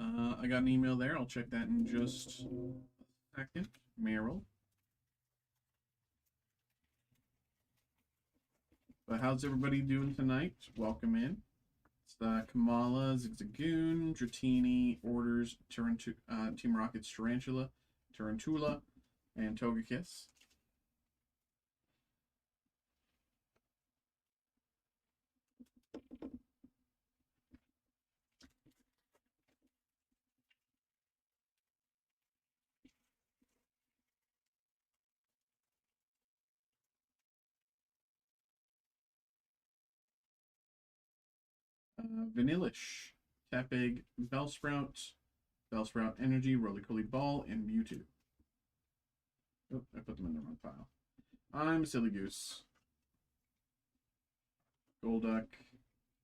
I got an email there. I'll check that in just a second. Meryl. But how's everybody doing tonight? Welcome in. It's Kamala, Zigzagoon, Dratini, Orders, Team Rocket's Tarantula, Tarantula, and Togekiss. Vanillish, Tepig, Bellsprout, Bellsprout Energy, Roly-Poly Ball, and Mewtwo. Oh, I put them in the wrong pile. I'm a silly goose. Golduck.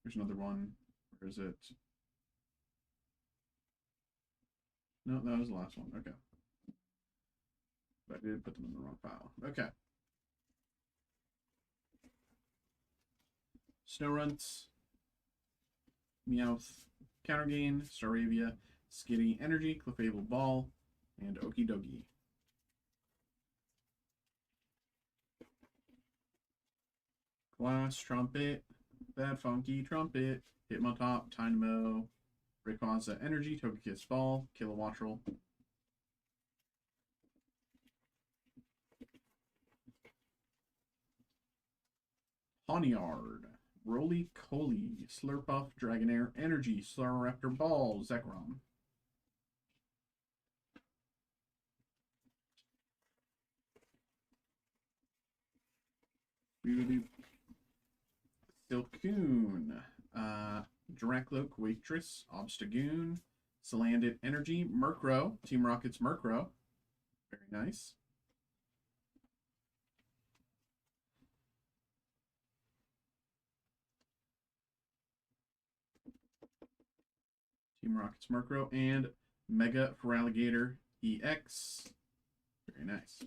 There's another one. Where is it? No, that was the last one. Okay. But I did put them in the wrong pile. Okay. Snorunt, Meowth, Countergain, Staravia, Skitty Energy, Clefable Ball, and Okie Dokie. Blast Trumpet. That funky trumpet. Hitmontop. Dynamo. Rayquaza Energy. Togekiss Ball. Kilowattrel. Pawniard. Roly-Coly. Slurpuff. Dragonair Energy. Staraptor Ball. Zekrom. Silcoon, Dracloak, Waitress, Obstagoon, Salandit Energy, Murkrow, Team Rocket's Murkrow. Very nice. Team Rocket's Murkrow, and Mega Feraligatr EX. Very nice.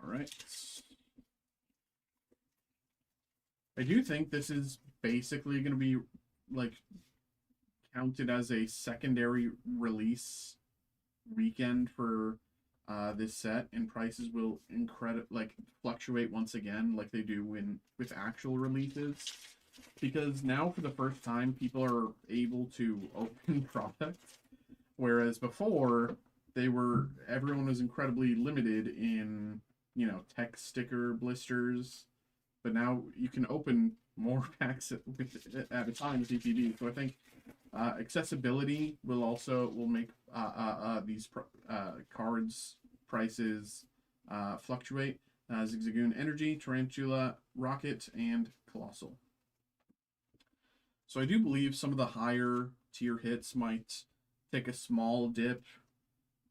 All right. I do think this is basically going to be like counted as a secondary release weekend for this set, and prices will fluctuate once again like they do with actual releases, because now for the first time people are able to open products, whereas before everyone was incredibly limited in, you know, text sticker blisters. But now you can open more packs at a time with TCG. So I think accessibility will make these cards prices fluctuate. Zigzagoon Energy, Tarantula, Rocket, and Colossal. So I do believe some of the higher tier hits might take a small dip,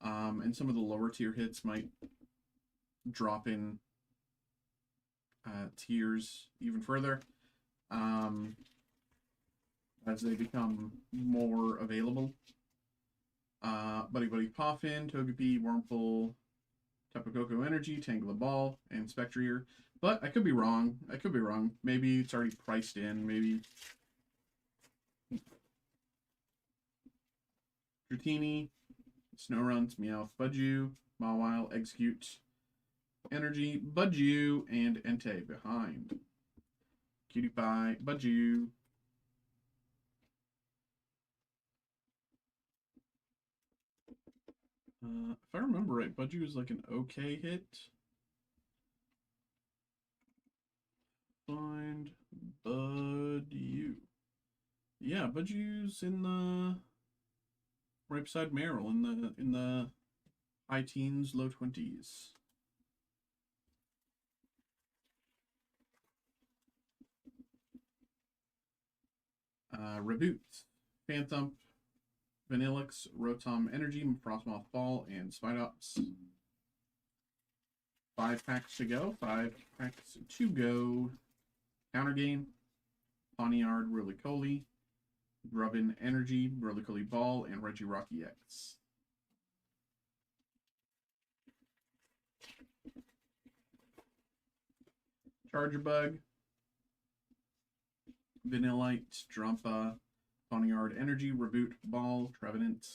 and some of the lower tier hits might drop in tiers even further as they become more available. Buddy Buddy Poffin, Togepi, Wurmple, Tapu Koko Energy, Tangela Ball, and Spectrier. But I could be wrong. Maybe it's already priced in. Maybe Dratini, Snorunt, Meowth, Budju, Mawile, Execute, Energy, Budju, and Entei behind. Cutie Pie, Budju. If I remember right, Budju is like an okay hit. Find Budju. Yeah, Budju's in the right beside Meryl in the high teens, low 20s. Reboot, Phantom, Vanillix, Rotom Energy, Frostmoth Ball, and Spidops. 5 packs to go. Counter Game, Pawniard, Roly-Coly, Grubbin Energy, Roly-Coly Ball, and Regirock EX. Charger Bug, Vanillite, Drampa, Pawniard Energy, Reboot Ball, Trevenant.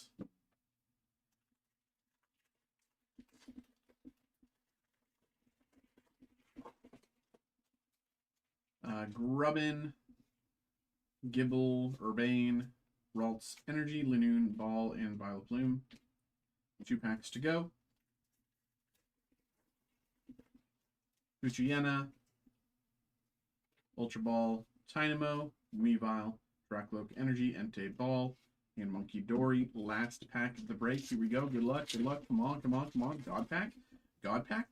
Grubbin, Gibble, Urbane, Ralts Energy, Linoon Ball, and Violet Bloom. 2 packs to go. Fuchiyena, Ultra Ball, Tynamo, Weavile, Dracloak Energy, Entei Ball, and Monkey Dory. Last pack of the break. Here we go. Good luck. Come on. God pack. God pack.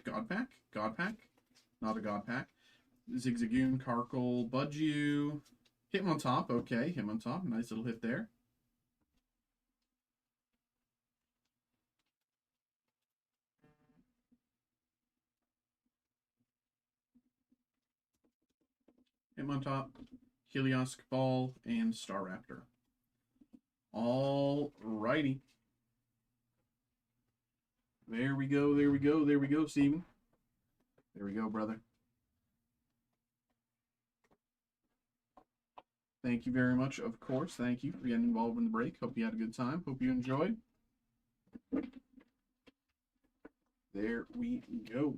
Not a God pack. Zigzagoon, Karkle, Budju. Hitmontop. Okay, Hitmontop. Nice little hit there. Hitmontop, Helios Ball, and Staraptor. All righty. There we go, Steven. There we go, brother. Thank you very much, of course. Thank you for getting involved in the break. Hope you had a good time. Hope you enjoyed. There we go.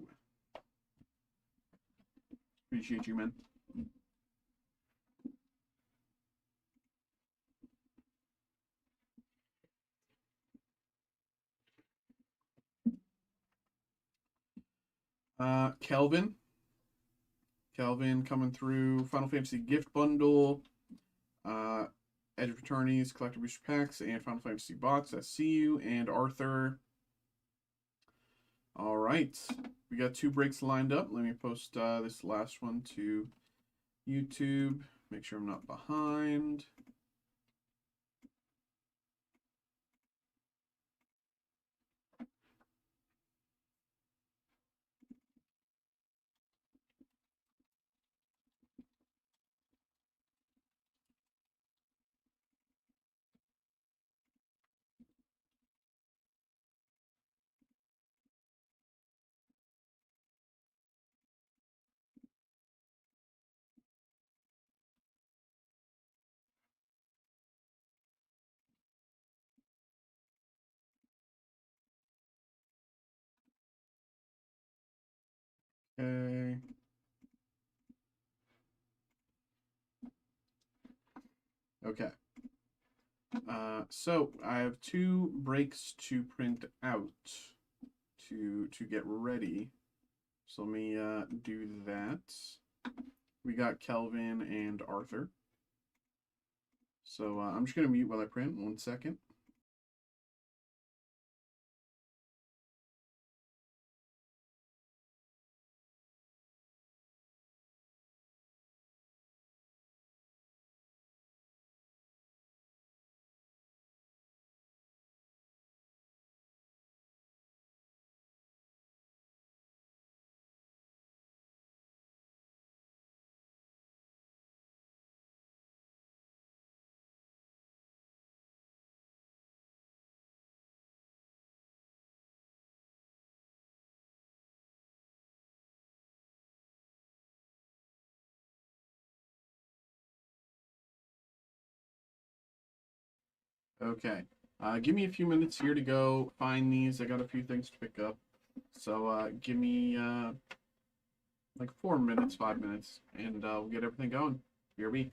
Appreciate you, man. Kelvin. Kelvin coming through. Final Fantasy Gift Bundle. Edge of Eternities, Collector Booster Packs, and Final Fantasy Box. I see you. And Arthur. All right. We got 2 breaks lined up. Let me post this last one to YouTube. Make sure I'm not behind. Okay. Okay. So I have 2 breaks to print out to get ready. So let me do that. We got Kelvin and Arthur. So I'm just gonna mute while I print. 1 second. Okay. Give me a few minutes here to go find these. I got a few things to pick up. So give me like 4 minutes, 5 minutes, and we'll get everything going. BRB.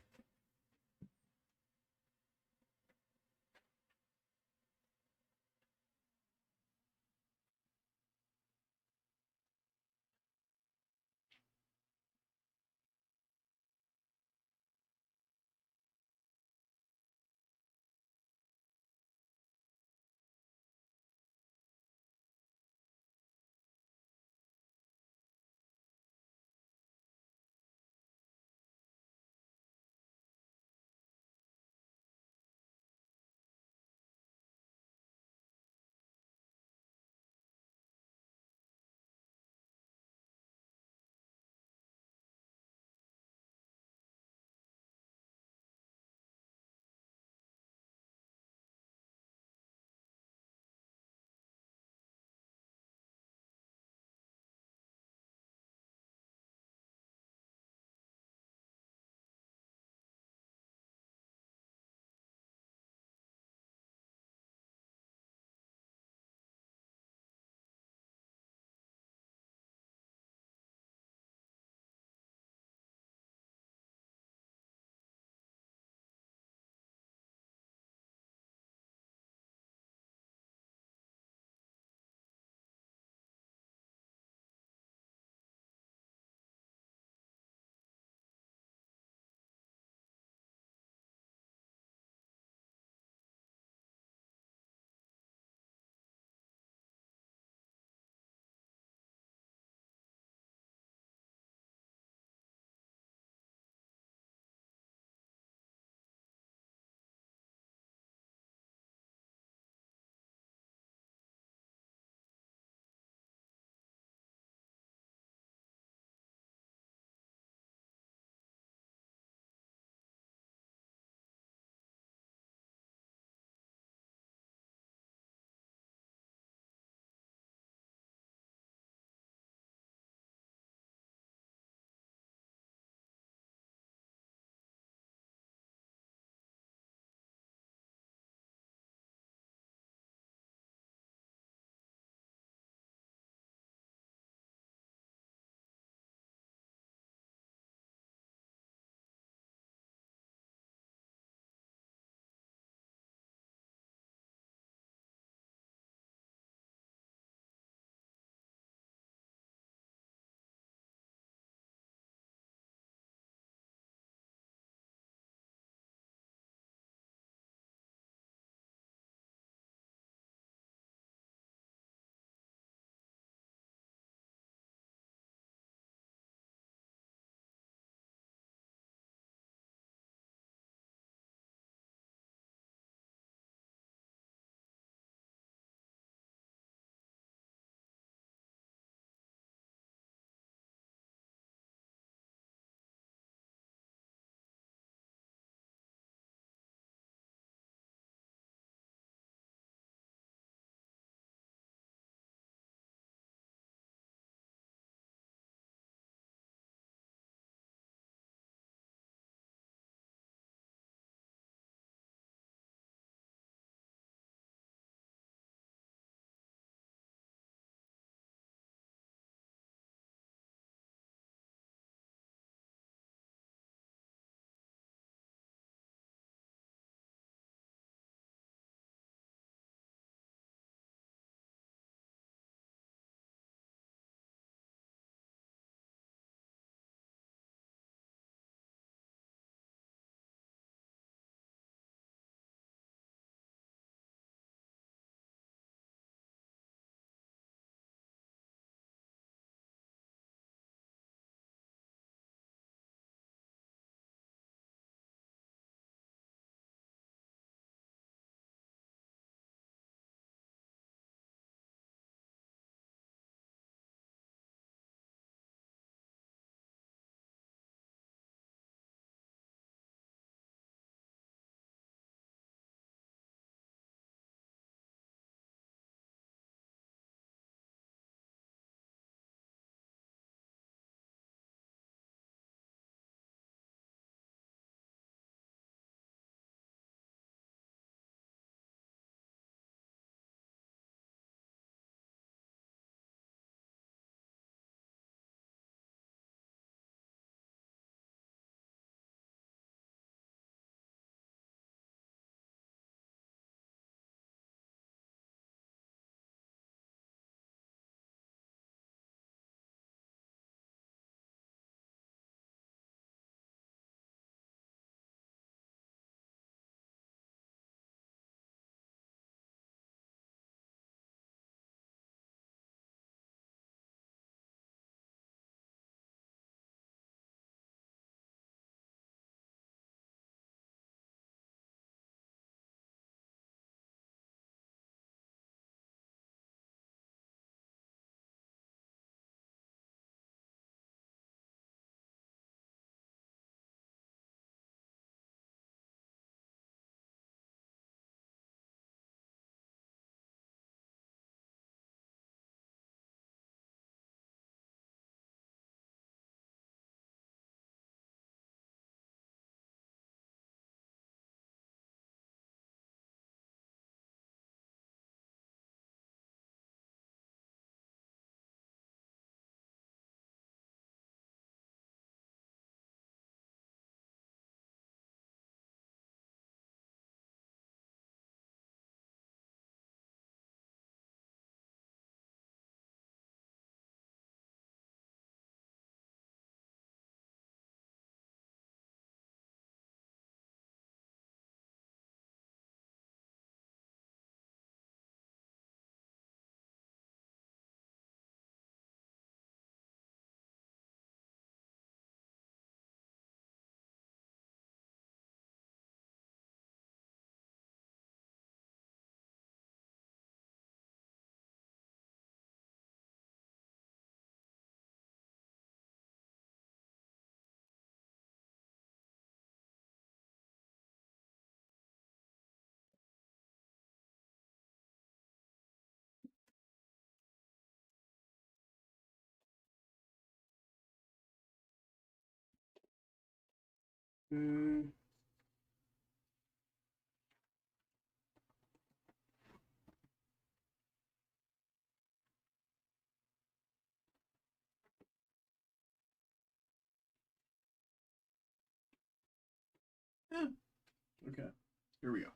Okay. Yeah. Okay. Here we go.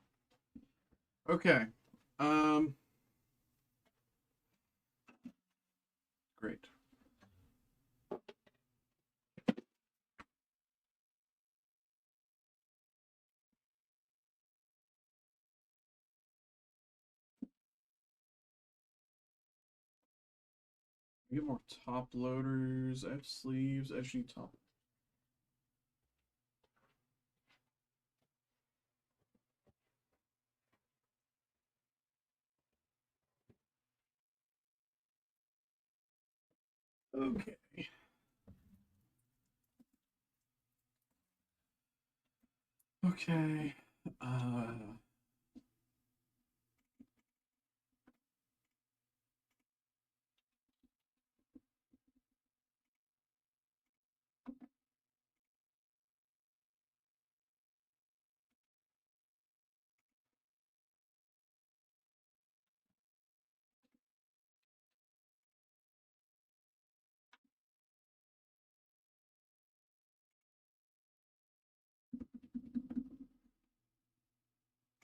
Okay. Um. Great. Get more top loaders, edge sleeves, edge top. Okay. Okay.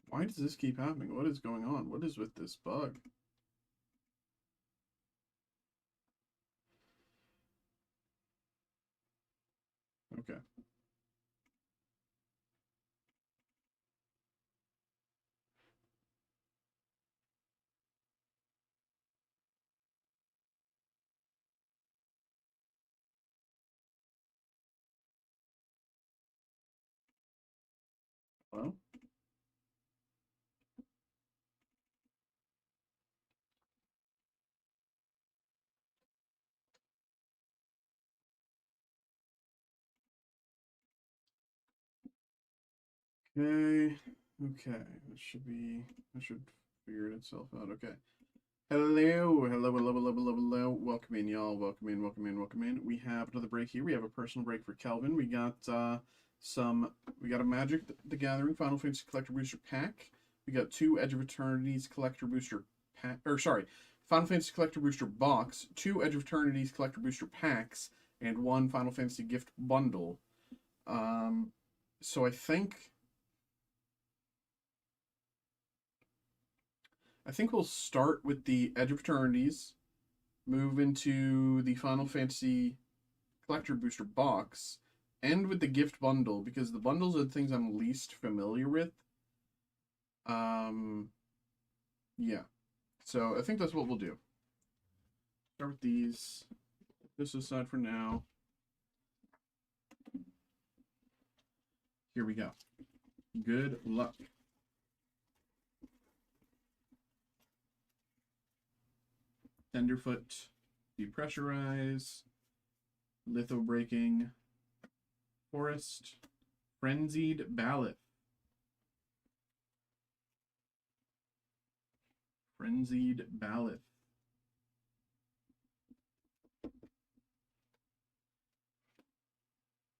Why does this keep happening? What is going on? What is with this bug? Okay. Well. Okay. Okay. That should figure itself out. Okay. Hello. Hello. Hello. Hello. Hello. Hello. Welcome in, y'all. Welcome in. Welcome in. Welcome in. We have another break here. We have a personal break for Kelvin. We got we got a Magic the Gathering Final Fantasy Collector Booster Pack. We got two Edge of Eternity's Collector Booster Pack, or sorry, Final Fantasy Collector Booster Box, two Edge of Eternity's Collector Booster Packs, and one Final Fantasy Gift Bundle. So I think we'll start with the Edge of Eternities, move into the Final Fantasy Collector Booster Box, end with the Gift Bundle, because the bundles are the things I'm least familiar with. Yeah. So I think that's what we'll do. Start with these. Put this aside for now. Here we go. Good luck. Tenderfoot, Depressurize, Litho Breaking, Forest, Frenzied Ballot. Frenzied Ballot.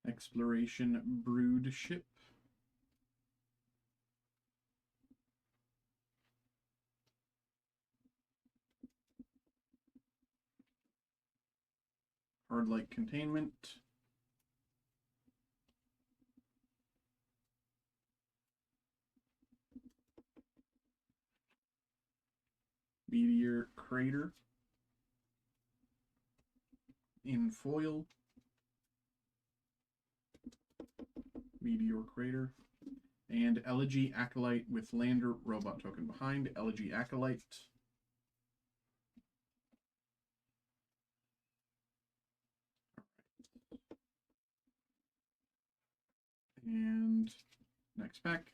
Exploration Brood Ship. Hardlight Containment. Meteor Crater. In foil. Meteor Crater. And Elegy Acolyte with Lander Robot Token behind. Elegy Acolyte. And next pack.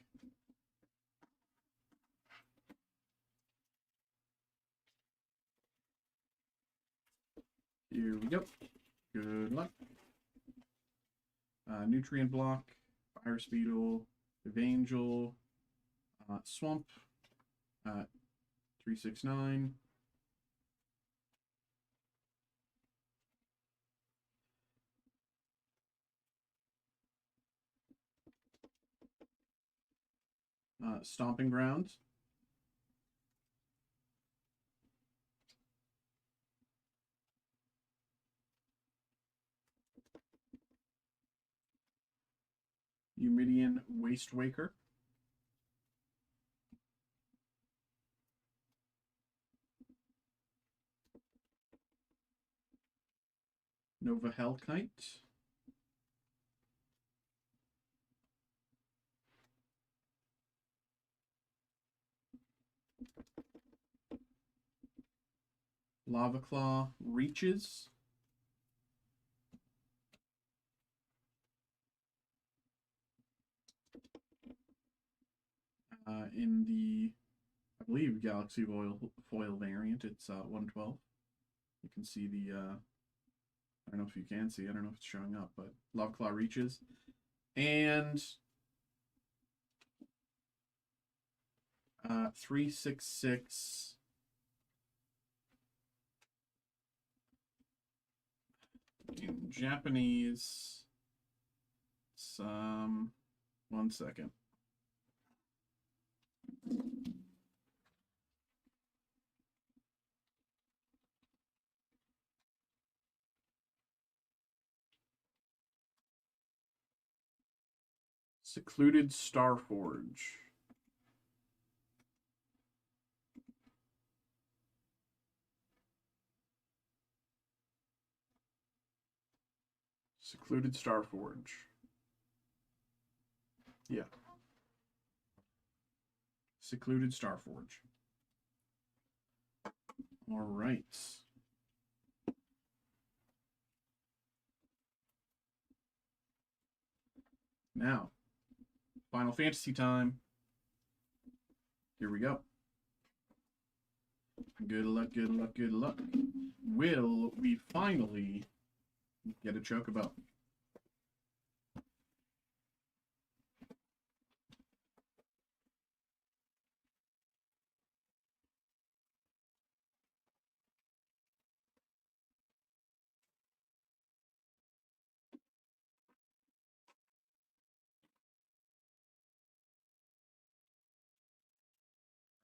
Here we go. Good luck. Nutrient Block, Fire Speedle, Evangel, Swamp, 369. Stomping Grounds. Eumidian Waste Waker. Nova Hellkite. Lava Claw Reaches. In the, I believe, Galaxy Foil variant, it's 112. You can see the, I don't know if you can see, I don't know if it's showing up, but Lava Claw Reaches. And 366. In Japanese, some, 1 second. Secluded Starforge. Secluded Starforge. Yeah. Secluded Starforge. All right. Now, Final Fantasy time. Here we go. Good luck, good luck, good luck. Will we finally get a Chocobo?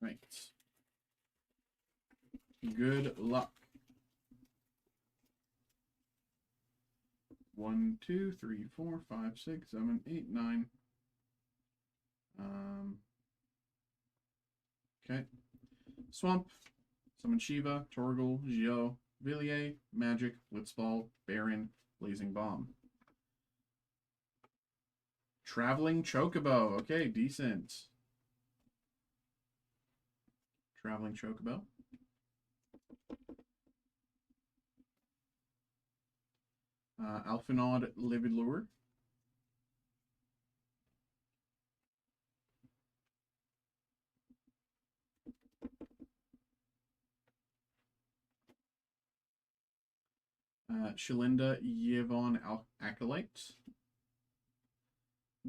Right. Good luck. 1, 2, 3, 4, 5, 6, 7, 8, 9. Okay. Swamp. Summon Shiva, Torgal, Gio, Villiers, Magic, Blitzball, Baron, Blazing Bomb. Traveling Chocobo. Okay, decent. Traveling Chocobo. Alphinaud Livid Lure. Shalinda Yevon Acolyte.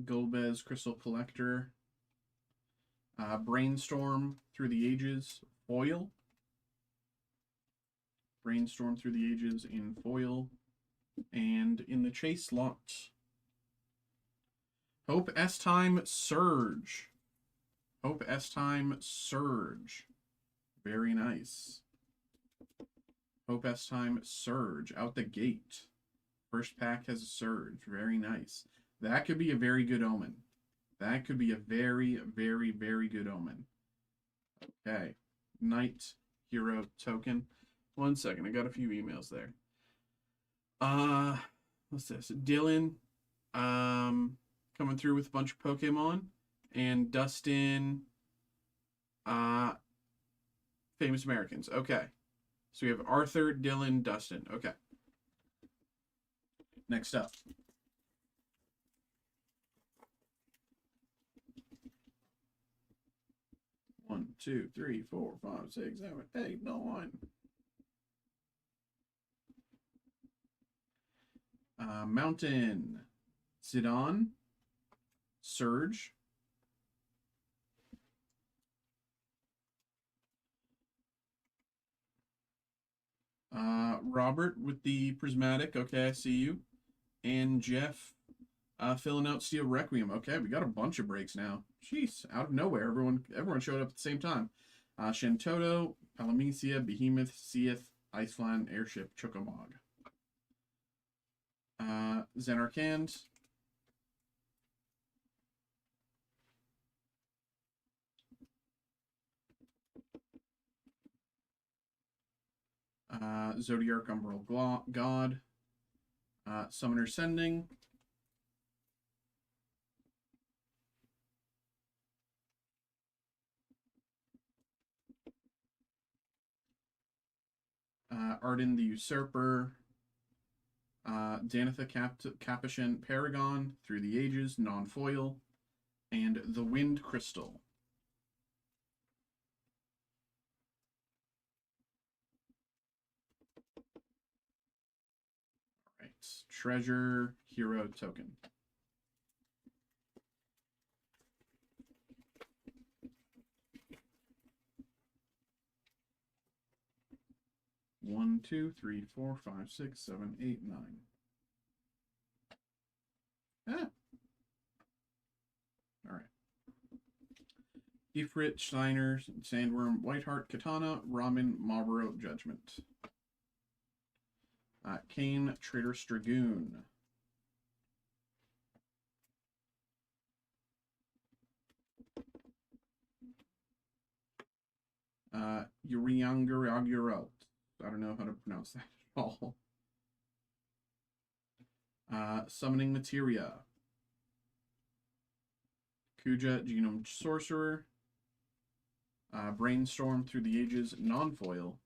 Golbez Crystal Collector. Brainstorm Through the Ages foil. Brainstorm Through the Ages in foil. And in the chase lot, Hope S-Time Surge. Hope S-Time Surge. Very nice. Hope S-Time Surge out the gate. First pack has a Surge. Very nice. That could be a very good omen. That could be a very, very, very good omen. Okay. Knight Hero Token. 1 second. I got a few emails there. What's this? Dylan coming through with a bunch of Pokemon. And Dustin Famous Americans. Okay. So we have Arthur, Dylan, Dustin. Okay. Next up. One, two, three, 4, 5, 6, 7, 8, 9. Mountain, Zidane, Surge, Robert with the prismatic. Okay, I see you. And Jeff Filling out Steel Requiem. Okay, we got a bunch of breaks now. Jeez, out of nowhere, everyone showed up at the same time. Shintoto, Palamecia, Behemoth, Seath, Iceland, Airship, Chocomog. Xenarcand. Zodiark Umbral God. Summoner Sending. Arden the Usurper. Danitha Capuchin Paragon, Through the Ages, non-foil, and the Wind Crystal. Right, Treasure Hero Token. One, two, three, four, five, six, seven, 8, 9. Ah. All right. Ifrit, Steiner, Sandworm, Whiteheart, Katana, Ramen, Marlboro, Judgment. Kane, Traitorous Dragoon. Uriangaragurot. I don't know how to pronounce that at all. Summoning Materia. Kuja, Genome Sorcerer. Brainstorm Through the Ages, non-foil.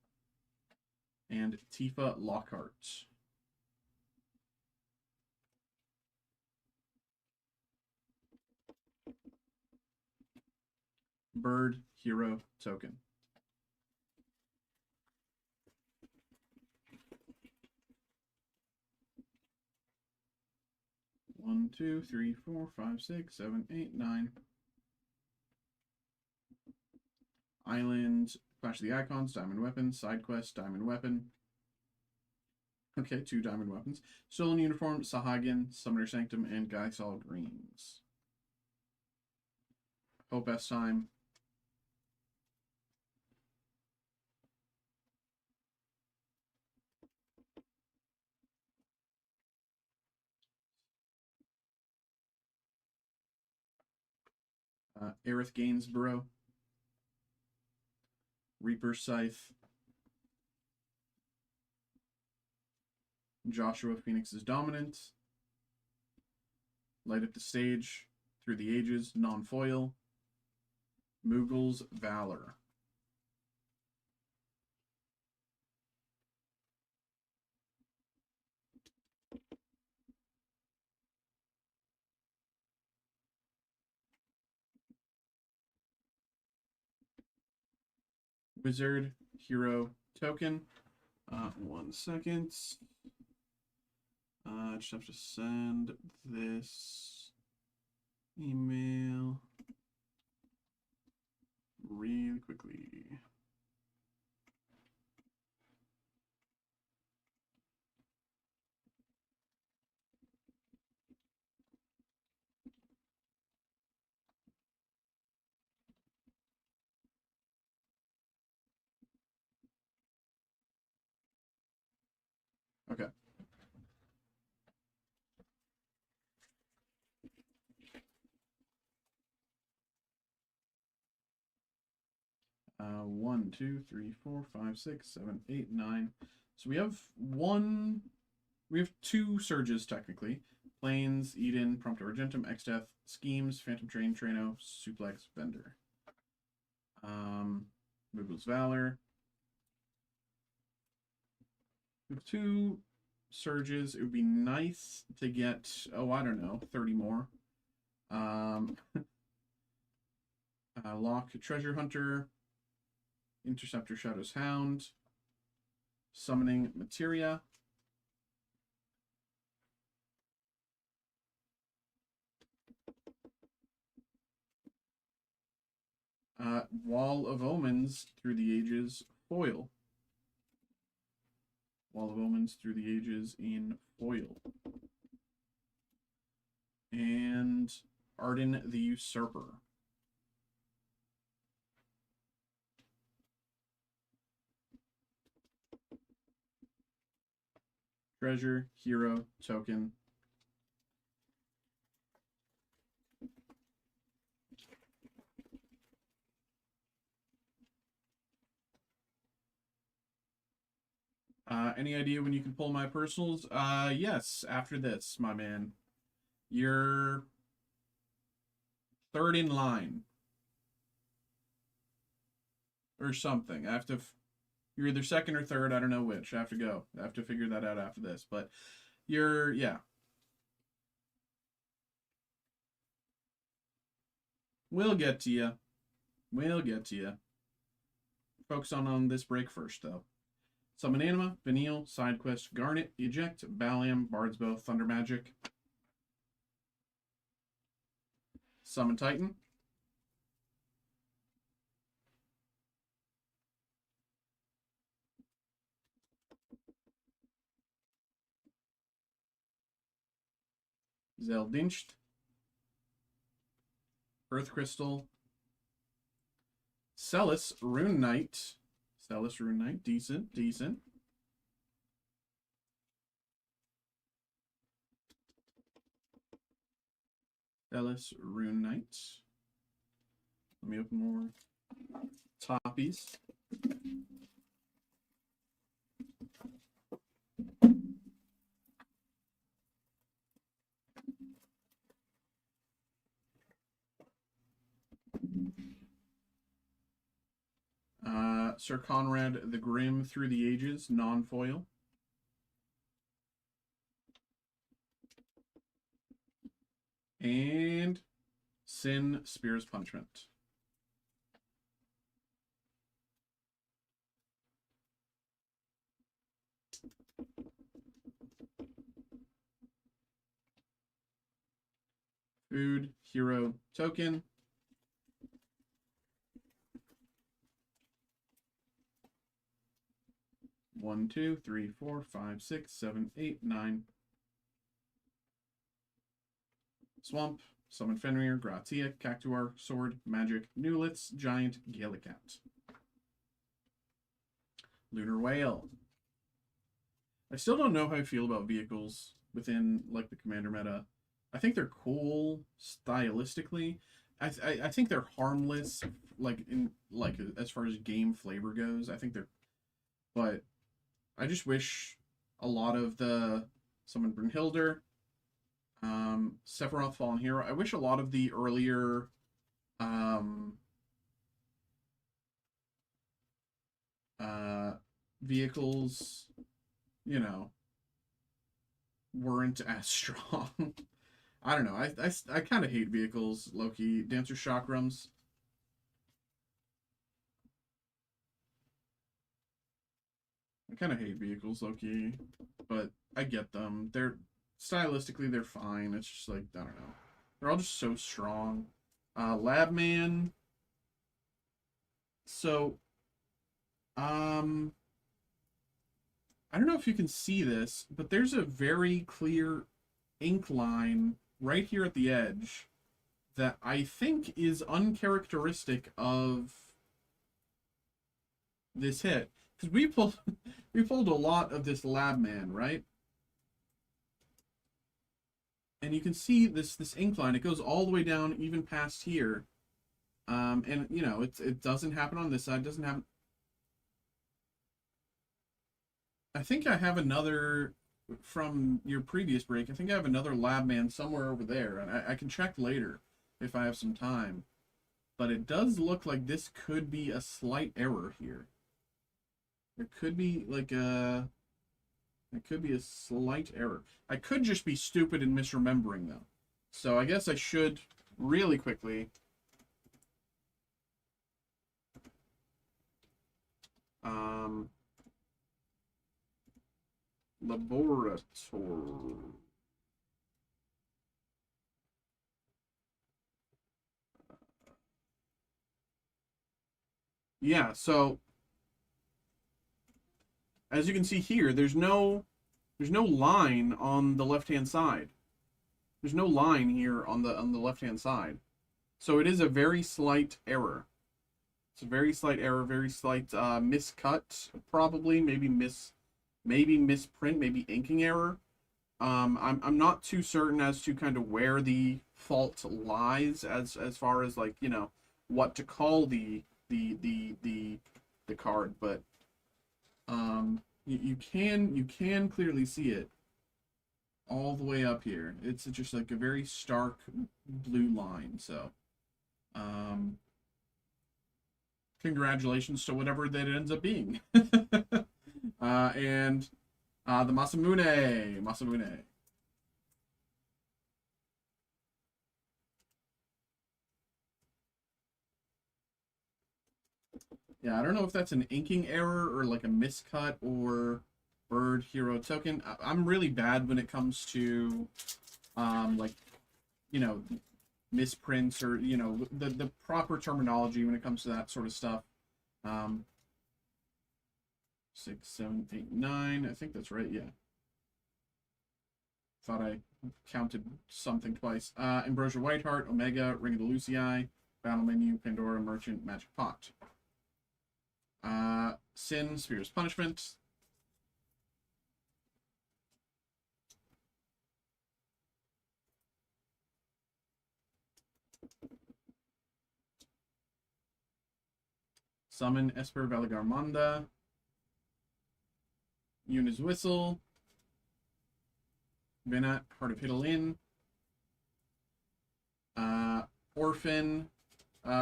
And Tifa Lockhart. Bird Hero Token. One, two, three, four, five, six, seven, 8, 9. Island, Clash of the Icons, Diamond Weapon, Side Quest, Diamond Weapon. Okay, 2 Diamond Weapons. Stolen Uniform, Sahagin, Summoner Sanctum, and Geisal Greens. Hope S time. Aerith Gainsborough. Reaper Scythe. Joshua Phoenix's Dominant. Light Up the Stage. Through the Ages, non-foil. Moogle's Valor. Wizard Hero Token. 1 second. I just have to send this email really quickly. Okay. One, two, three, four, five, six, seven, 8, 9. So we have two surges technically. Planes, Eden, Prompto Argentum, X-Death, Schemes, Phantom Train, Trano, Suplex, Bender. Moogle's Valor. We have 2 surges. It would be nice to get, I don't know, 30 more. Lock Treasure Hunter, Interceptor Shadow's Hound, Summoning Materia, Wall of Omens Through the Ages foil. Wall of Omens Through the Ages in foil. And Arden the Usurper. Treasure, hero, token. Any idea when you can pull my personals? Yes, after this, my man. You're third in line. Or something. I have to... You're either second or third, I don't know which. I have to go. I have to figure that out after this. But you're... Yeah. We'll get to you. We'll get to you. Focus on this break first, though. Summon Anima, Vanille, Side Quest, Garnet, Eject, Baliam, Bard's Bow, Thunder Magic. Summon Titan. Zeldinched. Earth Crystal. Celis, Rune Knight. Celis, Rune Knight. Decent, decent. Celis, Rune Knight. Let me open more toppies. Sir Conrad the Grim Through the Ages, non-foil. And Sin, Spear's Punishment. Food, hero, token. One, two, three, four, five, six, seven, eight, nine. Swamp, Summon Fenrir, Gratia, Cactuar, Sword, Magic, Newlitz, Giant, Gallicat. Lunar Whale. I still don't know how I feel about vehicles within, like, the Commander meta. I think they're cool stylistically. I think they're harmless, as far as game flavor goes. I think they're, but I just wish a lot of the Summon Brunhilde, Sephiroth Fallen Hero. I wish a lot of the earlier vehicles, you know, weren't as strong. I don't know. I kind of hate vehicles, low-key. Dancer Chakrams. I kind of hate vehicles, low-key. But I get them. They're stylistically, they're fine. It's just like, I don't know. They're all just so strong. Labman. So, I don't know if you can see this, but there's a very clear ink line right here at the edge that I think is uncharacteristic of this hit. Because we pulled a lot of this Labman, right? And you can see this ink line. It goes all the way down, even past here. And you know, it doesn't happen on this side. It doesn't happen. I think I have another from your previous break. I think I have another Labman somewhere over there, and I can check later if I have some time. But it does look like this could be a slight error here. There could be like a... It could be a slight error. I could just be stupid and misremembering, though. So I guess I should really quickly... Laboratory. Yeah, so as you can see here, there's no line on the left-hand side. There's no line here on the left-hand side. So it is a very slight error. It's a very slight error, very slight miscut, probably, maybe misprint, maybe inking error. I'm not too certain as to kind of where the fault lies as far as, like, you know, what to call the card, but you can clearly see it all the way up here. It's just like a very stark blue line. So congratulations to whatever that ends up being. And the Masamune. Yeah, I don't know if that's an inking error or like a miscut or bird hero token. I'm really bad when it comes to like, you know, misprints or, you know, the proper terminology when it comes to that sort of stuff. 6, 7, 8, 9. I think that's right. Yeah. Thought I counted something twice. Ambrosia Whiteheart, Omega, Ring of the Lucii, Battle Menu, Pandora, Merchant, Magic Pot. Sin, Spear's Punishment. Summon Esper Valigarmanda. Yuna's Whistle. Venat, Heart of Hidalin. Orphan.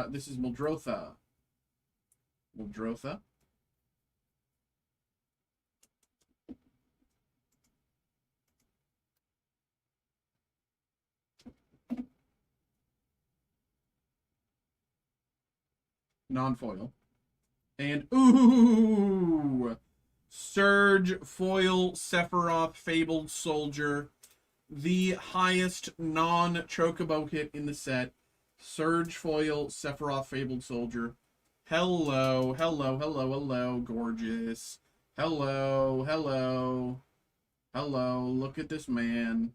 This is Muldrotha. Non-foil. And, ooh! Surge Foil Sephiroth Fabled Soldier. The highest non-Chocobo hit in the set. Surge Foil Sephiroth Fabled Soldier. Hello, hello, hello, hello, gorgeous. Hello, hello. Hello, look at this man.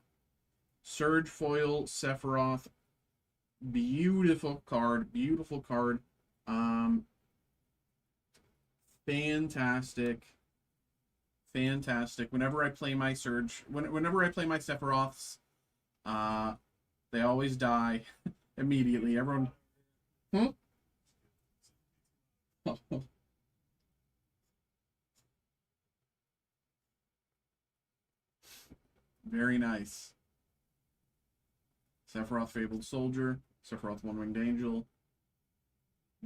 Surge Foil Sephiroth. Beautiful card, beautiful card. Fantastic. Fantastic. Whenever I play my Surge, whenever I play my Sephiroths, they always die immediately. Everyone. Hmm? Very nice. Sephiroth Fabled Soldier, Sephiroth One-Winged Angel.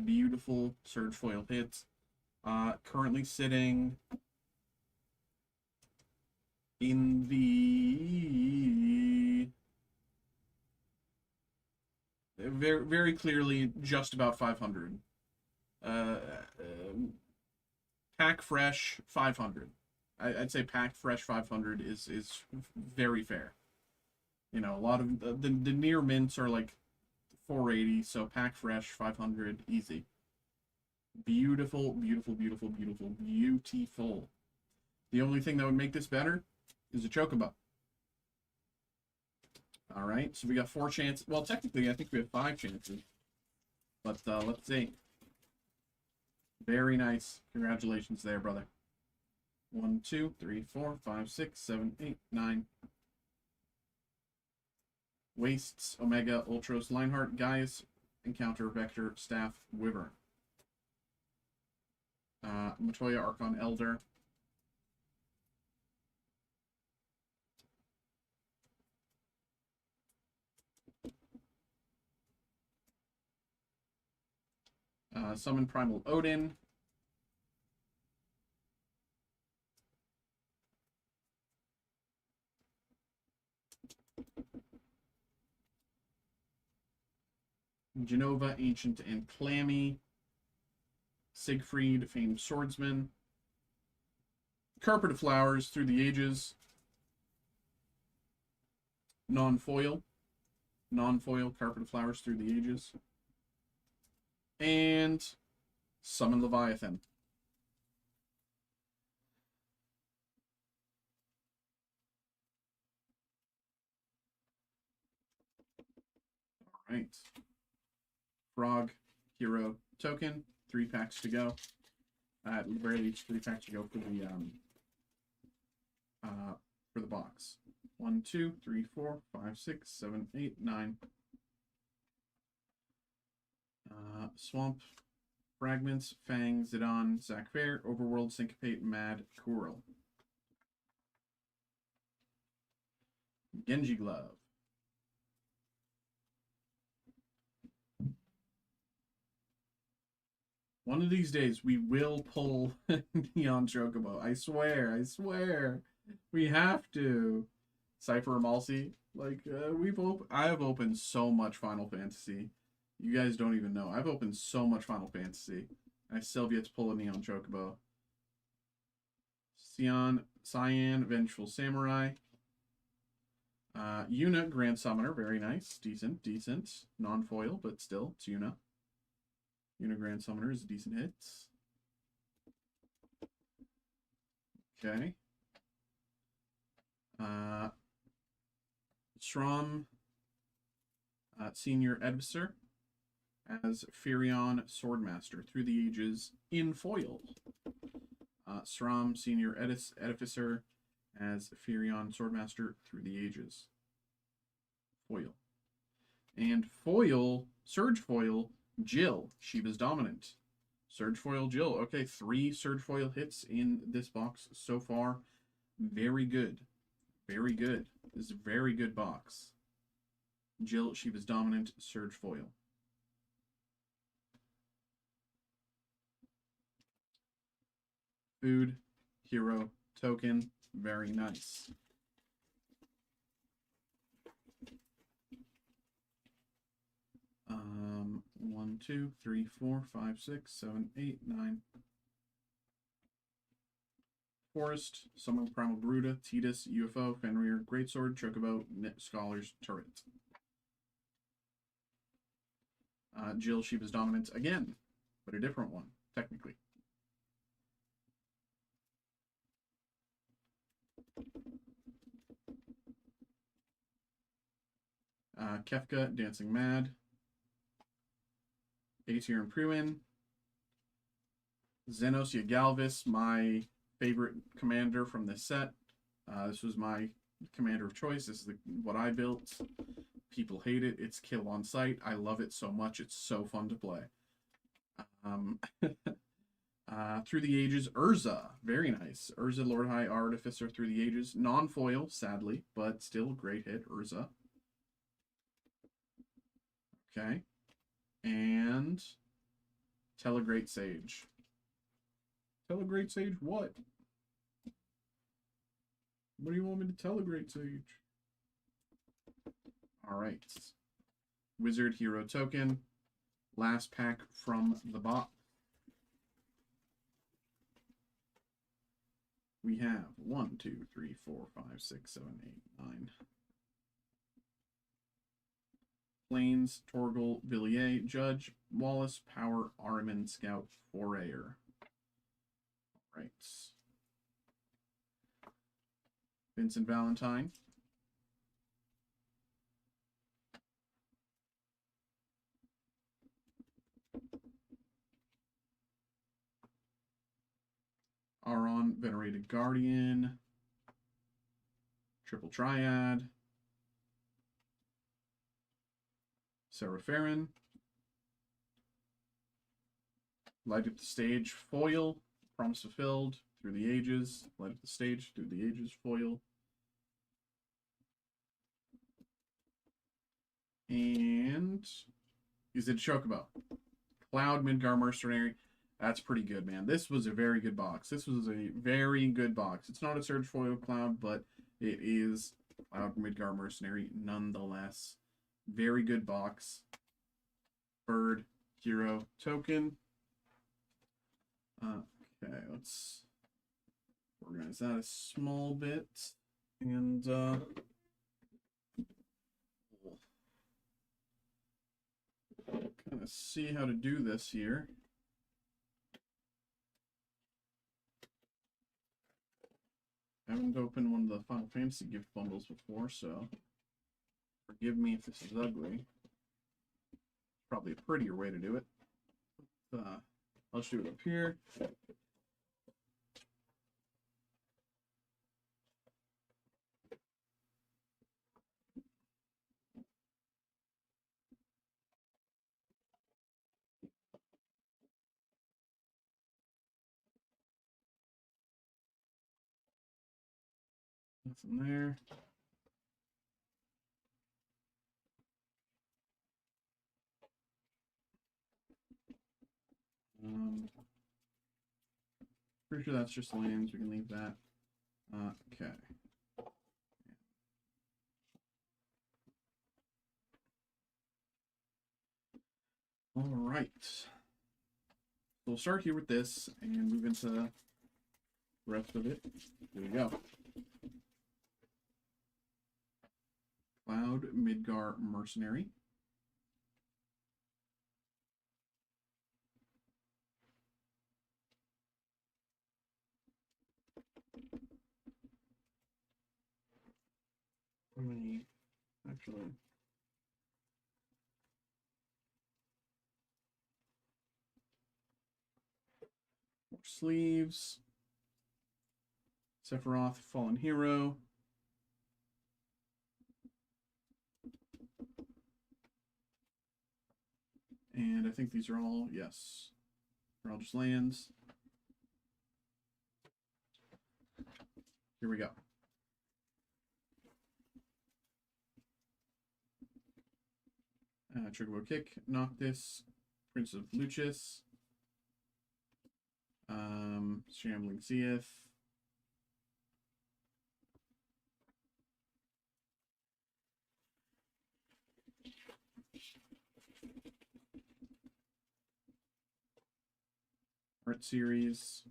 Beautiful Surge Foil hits. Currently sitting in the very, very clearly just about 500. Pack Fresh 500. I'd say Pack Fresh 500 is very fair. You know, a lot of the near mints are like 480, so Pack Fresh 500 easy. Beautiful, beautiful, beautiful, beautiful, beautiful. The only thing that would make this better is a Chocobo. All right, so we got 4 chances. Well, technically, I think we have 5 chances. But let's see. Very nice. Congratulations there, brother. 1, 2, 3, 4, 5, 6, 7, 8, 9. Wastes, Omega, Ultros, Lionheart, Gaius, Encounter, Vector, Staff, Wyvern. Matoya, Archon, Elder. Summon Primal Odin. Genova, Ancient and Clammy. Siegfried, Famed Swordsman. Carpet of Flowers, Through the Ages. Non-foil. Non-foil, Carpet of Flowers, Through the Ages. And Summon Leviathan. Right. Frog Hero token. 3 packs to go. At the very least, 3 packs to go for the box. 1, 2, 3, 4, 5, 6, 7, 8, 9. Swamp, Fragments, Fang, Zidane, Zac Fair, Overworld, Syncopate, Mad, Coral. Genji Glove. One of these days, we will pull Neon Chocobo. I swear, I swear. We have to. Cypher Amalsi. Like, I have opened so much Final Fantasy. You guys don't even know. I've opened so much Final Fantasy. I still have yet to pull a Neon Chocobo. Cyan, Vengeful Samurai. Yuna, Grand Summoner. Very nice. Decent. Non-foil, but still, it's Yuna. Yuna Grand Summoner is a decent hit. Okay. Shram, Senior Edificer as Firion Swordmaster through the ages in foil. Shram, Senior Edificer as Firion Swordmaster through the ages. Foil. And foil, Surge Foil, Jill, Shiva's Dominant. Surge Foil Jill. Okay, 3 Surge Foil hits in this box so far. Very good. Very good. This is a very good box. Jill, Shiva's Dominant, Surge Foil. Food, Hero, Token. Very nice. One, 2, 3, 4, 5, 6, 7, 8, 9. Forest, Summon Primal Garuda, Tidus, UFO, Fenrir, Greatsword, Chocobo, Scholars, Turret. Jill, Shiva's Dominant again, but a different one, technically. Kefka, Dancing Mad. Aether and Pruin. Xenos Yagalvis, my favorite commander from this set. This was my commander of choice. This is what I built. People hate it. It's kill on sight. I love it so much. It's so fun to play. Through the Ages, Urza. Very nice. Urza, Lord High Artificer through the ages. Non-foil, sadly, but still great hit. Urza. Okay. And Telegreat Sage. Telegreat Sage what? What do you want me to Telegreat Sage? Alright. Wizard Hero Token. Last pack from the box. We have 1, 2, 3, 4, 5, 6, 7, 8, 9. Plains, Torgal, Villiers, Judge, Wallace, Power, Armin, Scout, Forayer. Right. Vincent Valentine. Aron, Venerated Guardian. Triple Triad. Serapharin. Light Up the Stage, Foil. Promise Fulfilled, Through the Ages. Light Up the Stage, Through the Ages, Foil. And is it Chocobo? Cloud, Midgar Mercenary. That's pretty good, man. This was a very good box. This was a very good box. It's not a Surge Foil Cloud, but it is Cloud, Midgar Mercenary nonetheless. Very good box. Bird, Hero, Token. Okay, let's organize that a small bit. And, kind of see how to do this here. I haven't opened one of the Final Fantasy gift bundles before, so forgive me if this is ugly. Probably a prettier way to do it. I'll just do it up here. Nothing there. Pretty sure that's just lands. We can leave that. Okay. All right. So we'll start here with this and move into the rest of it. Here we go. Cloud Midgar Mercenary. How many? Actually. More sleeves. Sephiroth, Fallen Hero. And I think these are all, yes, they're all just lands. Here we go. Chocobo Kick, Noctis, Prince of Lucis, Shambling Seath, Art Series,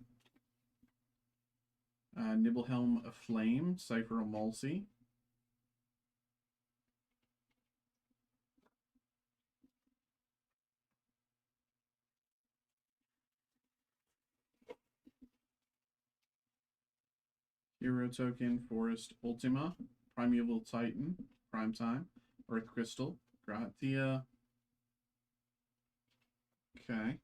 Nibelhelm Aflame, Cypher Emulsi, Hero Token, Forest Ultima, Primeval Titan, Primetime, Earth Crystal, Gratia. Okay.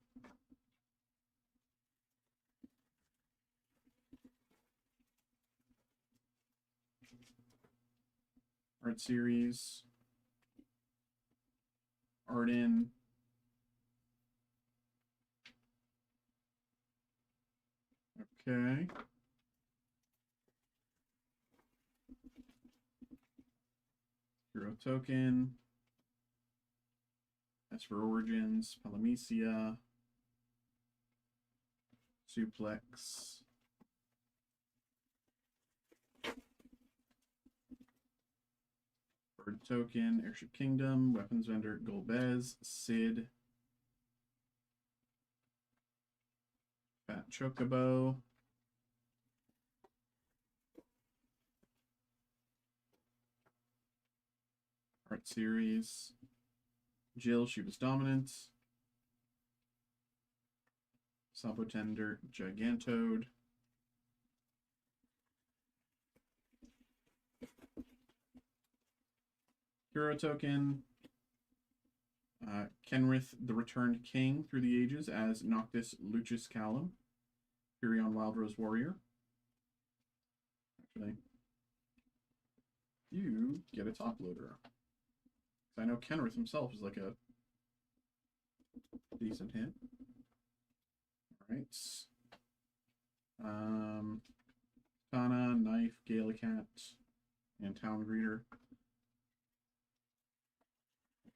Art Series, Arden, okay. Hero Token, Esper Origins, Palamecia, Suplex, Bird Token, Airship Kingdom, Weapons Vendor, Golbez, Sid, Fat Chocobo, Art Series, Jill, she was dominant, Sabotender, Gigantode, Hero Token, Kenrith, the Returned King through the ages as Noctis Lucis Callum, Furion Wildrose Warrior. Actually, you get a top loader. I know Kenrith himself is like a decent hit. Alright. Kana, Knife, Galicat, and Town Greeter.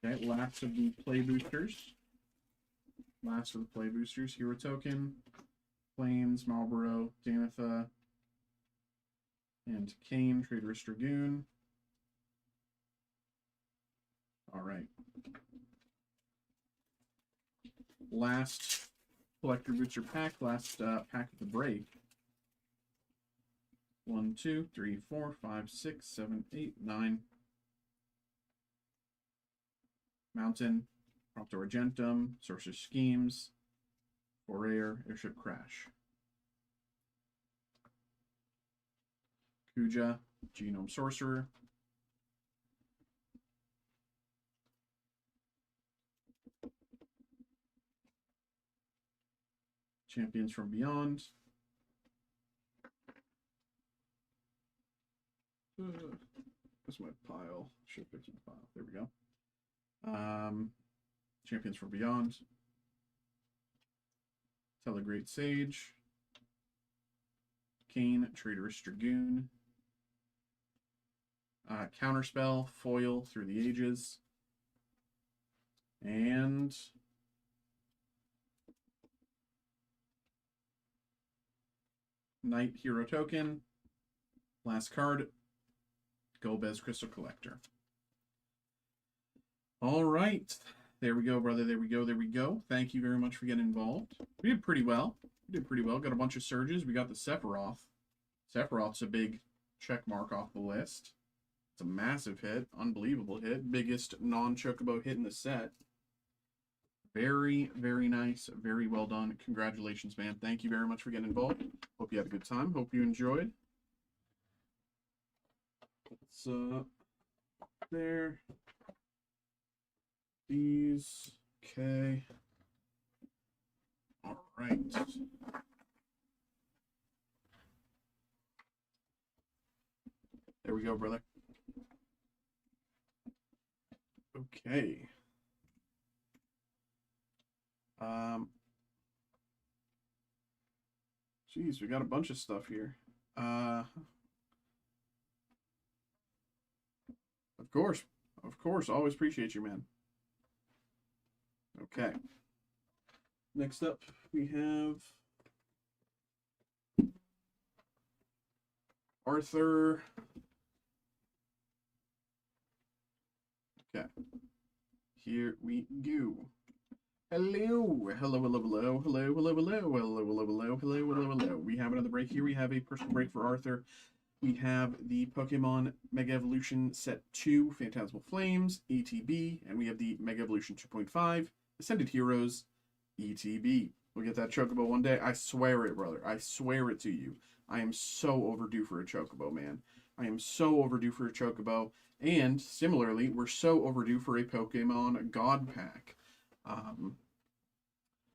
Okay, last of the play boosters. Last of the play boosters. Hero Token, Plains, Marlboro, Danitha, and Kane, Traitorous Dragoon. Alright. Last collector booster pack, last pack of the break. 1, 2, 3, 4, 5, 6, 7, 8, 9. Mountain, Prompto Argentum, Sorcerer's Schemes, Forayer, Airship Crash. Kuja, Genome Sorcerer. Champions from Beyond. Where's my pile? Should have picked the pile. There we go. Champions from Beyond. Telegreat Sage. Kane, Traitorous Dragoon. Counterspell, Foil Through the Ages. And Knight Hero Token. Last card, Golbez Crystal Collector. All right. There we go, brother. There we go. There we go. Thank you very much for getting involved. We did pretty well. We did pretty well. Got a bunch of surges. We got the Sephiroth. Sephiroth's a big check mark off the list. It's a massive hit. Unbelievable hit. Biggest non-Chocobo hit in the set. Very, very nice. Very well done. Congratulations, man. Thank you very much for getting involved. Hope you had a good time. Hope you enjoyed. Let's, there. These. Okay. All right. There we go, brother. Okay. Geez, we got a bunch of stuff here. Of course, always appreciate you, man. Okay. Next up, we have Arthur. Okay. Here we go. Hello. Hello, hello, hello, hello, hello, hello, hello, hello, hello, hello, hello, hello. We have another break here. We have a personal break for Arthur. We have the Pokemon Mega Evolution Set 2, Phantasmal Flames, ETB, and we have the Mega Evolution 2.5, Ascended Heroes, ETB. We'll get that Chocobo one day. I swear it, brother. I swear it to you. I am so overdue for a Chocobo, man. I am so overdue for a Chocobo. And, similarly, we're so overdue for a Pokemon God Pack.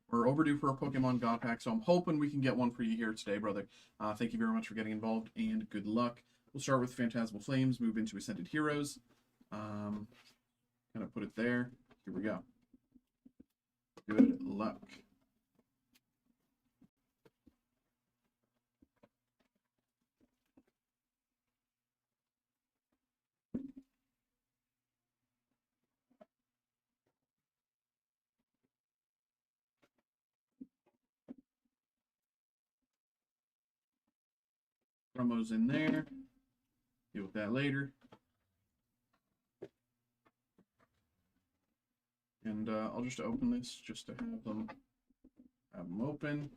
We're overdue for a Pokemon God Pack, so I'm hoping we can get one for you here today, brother. Thank you very much for getting involved, and good luck. We'll start with Phantasmal Flames, move into Ascended Heroes. Kind of put it there. Here we go. Good luck. Promos in there. Deal with that later. And I'll just open this just to have them open.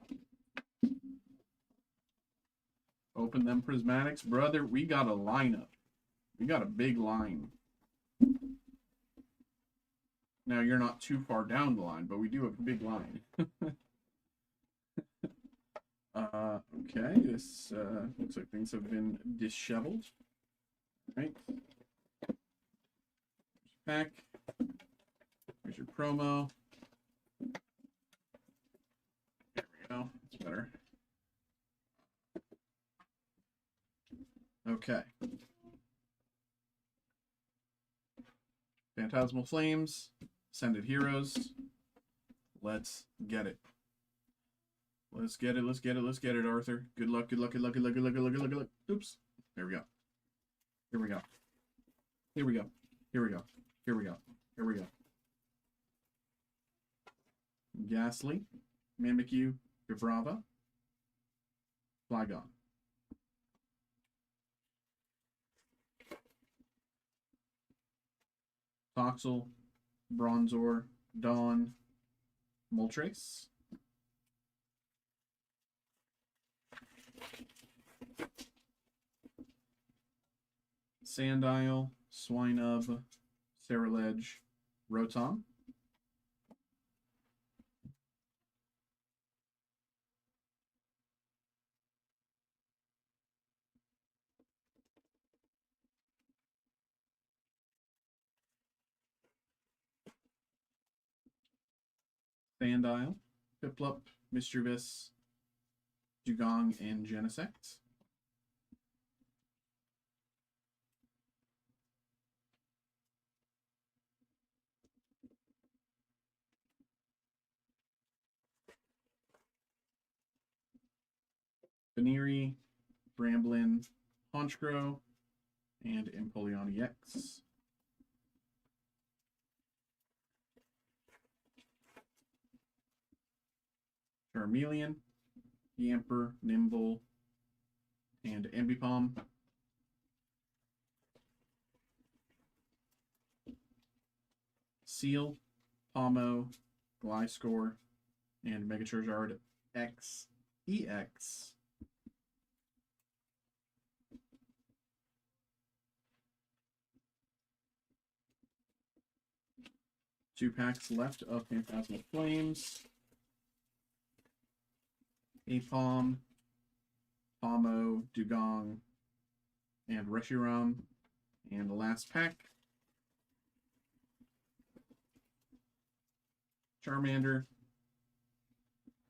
Open them prismatics. Brother, we got a lineup. We got a big line. Now, you're not too far down the line, but we do have a big line. Okay, this looks like things have been disheveled. All right. Pack. Here's your promo. There we go. That's better. Okay. Phantasmal Flames. Ascended Heroes. Let's get it. Let's get it, let's get it, let's get it, Arthur. Good luck, good luck, good luck, good luck, good luck, good luck, good luck, good luck. Oops. There we go. Here we go. Here we go. Here we go. Here we go. Here we go. Ghastly. Mimikyu. Vibrava. Flygon. Toxel. Bronzor. Dawn. Moltres. Sandile, Swinub, Ceruledge, Rotom. Sandile, Piplup, Mischievous, Dugong, and Genesect. Baneri, Bramblin, Honchkrow, and Empoleon EX. Charmeleon, Yamper, Nimble, and Ambipom. Seal, Pomo, Gliscor, and Mega Charizard X EX. Two packs left of Phantasmal Flames. Apom, Pomo, Dugong, and Reshiram. And the last pack. Charmander,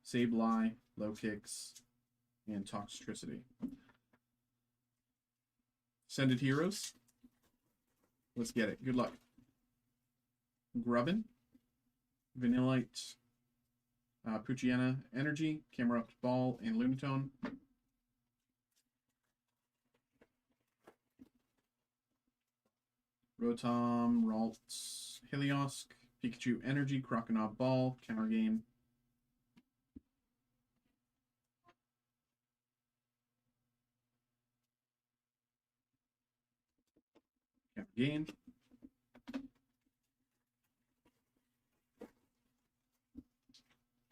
Sableye, Low Kicks, and Toxtricity. Ascended Heroes. Let's get it. Good luck. Grubbin, Vanillite, Poochyena Energy, Camerupt Ball, and Lunatone. Rotom, Ralts, Helios, Pikachu Energy, Croconaw Ball, Counter Game. Counter Game.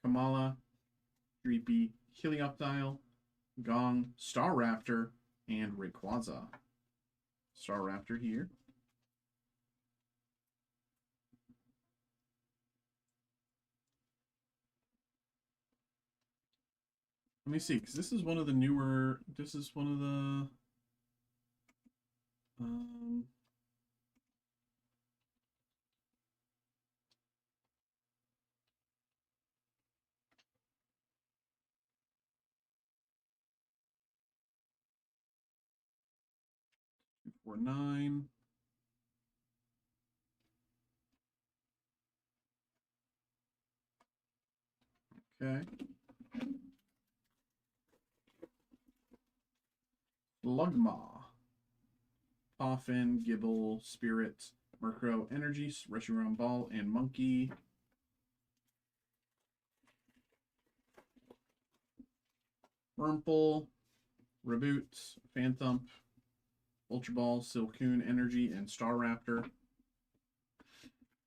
Kamala, Dreepy, Helioptile, Gong, Staraptor, and Rayquaza. Staraptor here. Let me see, because this is one of the newer. This is one of the. Or 9. Okay. Lugma. Poffin, Gibble, Spirit, Murkrow Energy, Reshiram Ball, and Monkey. Wurmple, Reboot, Phantump, Ultra Ball, Silcoon Energy, and Staraptor.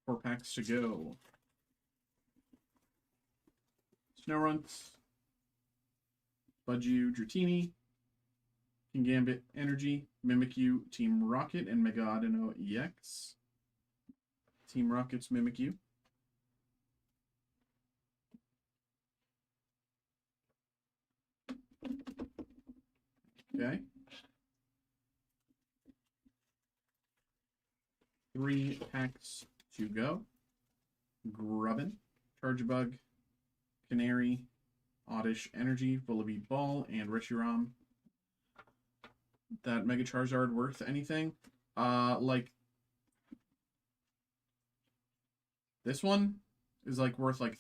4 packs to go. Snorunt, Budgew, Dratini, Kingambit Energy, Mimikyu, Team Rocket, and Megalodon EX. Team Rocket's Mimikyu. Okay. 3 packs to go. Grubbin, Chargebug, Canary, Oddish Energy, Vullaby Ball, and Reshiram. That Mega Charizard worth anything? Like this one is like worth like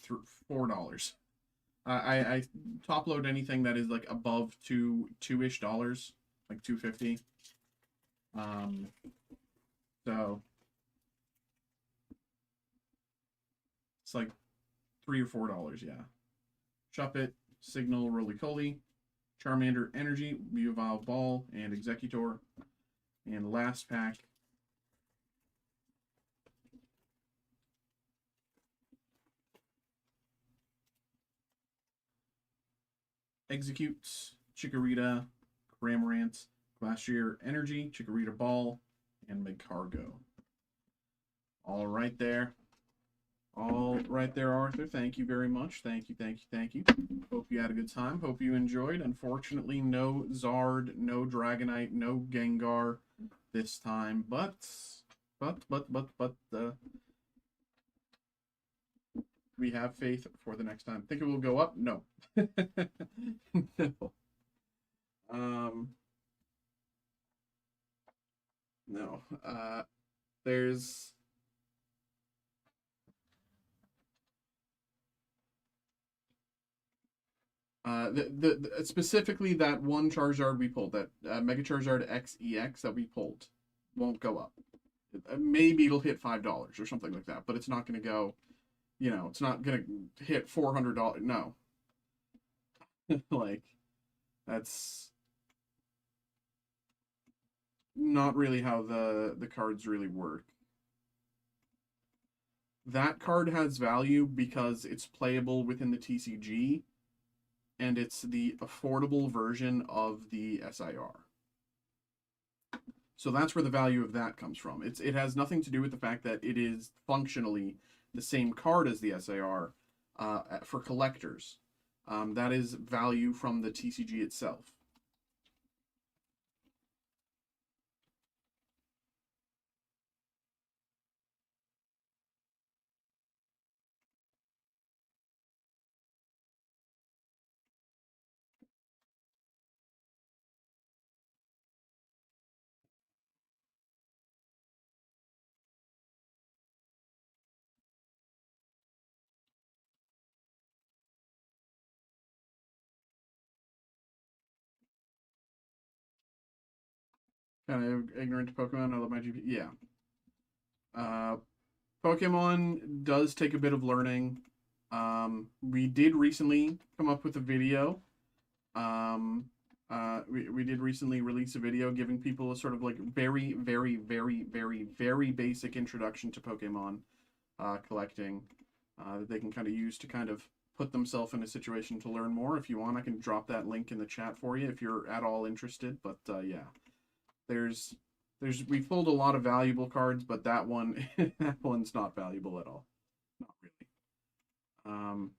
$4. I top load anything that is like above $2-ish, like $2.50. So it's like $3 or $4, yeah. Shuppet, Signal, Roly-Poly, Charmander Energy, Weavile Ball, and Executor. And last pack. Execute, Chikorita, Cramorant, Glacier Energy, Chikorita Ball, and Magcargo. All right there. All right there, Arthur. Thank you very much. Thank you, thank you, thank you. Hope you had a good time. Hope you enjoyed. Unfortunately, no Zard, no Dragonite, no Gengar this time. But we have faith for the next time. Think it will go up? No. No. No. There's specifically that one Charizard we pulled, that Mega Charizard XEX that we pulled, won't go up. Maybe it'll hit $5 or something like that, but it's not going to go. You know, it's not going to hit $400. No. Like, that's not really how the cards really work. That card has value because it's playable within the TCG, and it's the affordable version of the SIR. So that's where the value of that comes from. It has nothing to do with the fact that it is functionally the same card as the SIR for collectors. That is value from the TCG itself. Kind of ignorant to Pokemon. I love my GP. Yeah. Pokemon does take a bit of learning. We did recently come up with a video. We did recently release a video giving people a sort of like very, very, very, very, very basic introduction to Pokemon collecting that they can kind of use to kind of put themselves in a situation to learn more. If you want, I can drop that link in the chat for you if you're at all interested. But yeah, we pulled a lot of valuable cards, but that one that one's not valuable at all. Not really.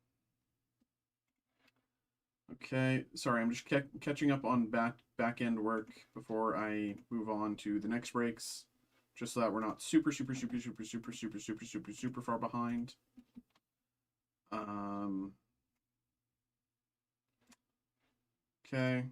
Okay, sorry, I'm just catching up on back end work before I move on to the next breaks, just so that we're not super far behind. Okay.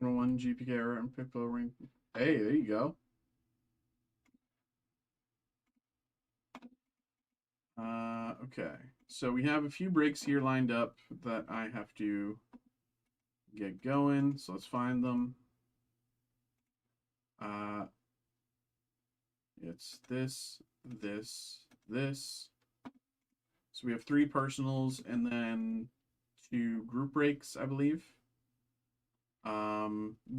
One GPK error and Piccolo ring. Hey, there you go. Okay, so we have a few breaks here lined up that I have to get going. So let's find them. It's this. So we have 3 personals and then 2 group breaks, I believe.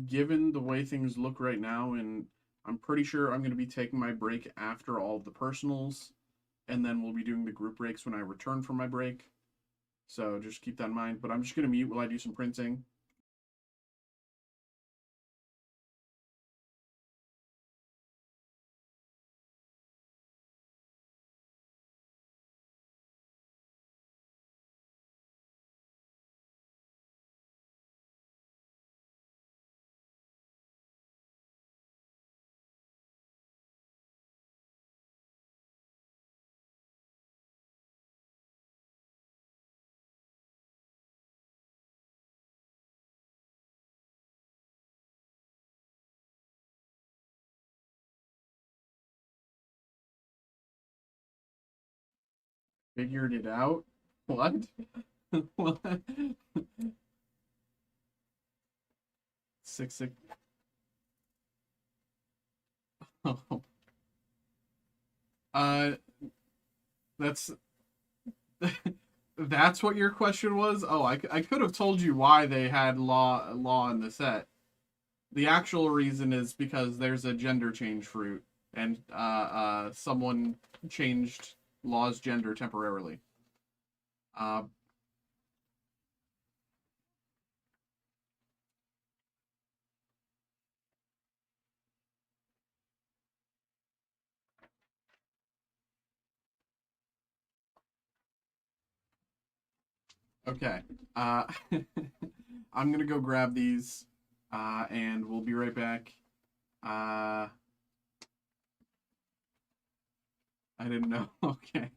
Given the way things look right now, and I'm pretty sure I'm going to be taking my break after all of the personals, and then we'll be doing the group breaks when I return from my break. So just keep that in mind. But I'm just going to mute while I do some printing. Figured it out. What? What? 6. Oh. Uh, that's that's what your question was. Oh, I could have told you why they had law in the set. The actual reason is because there's a gender change fruit, and someone changed Law's gender temporarily. Uh, okay. Uh, I'm gonna go grab these, and we'll be right back. Uh, I didn't know. Okay.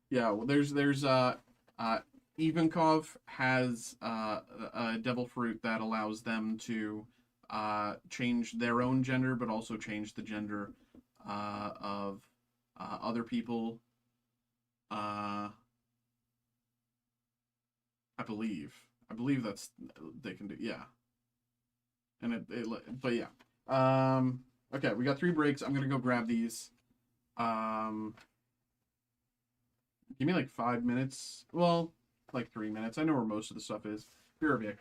Yeah. Well, uh, Ivankov has a devil fruit that allows them to change their own gender, but also change the gender of other people. Uh, I believe. I believe that's they can do. Yeah, and but yeah. Okay, we got 3 breaks. I'm gonna go grab these. Um, Give me like 5 minutes. Well, like 3 minutes. I know where most of the stuff is. Be right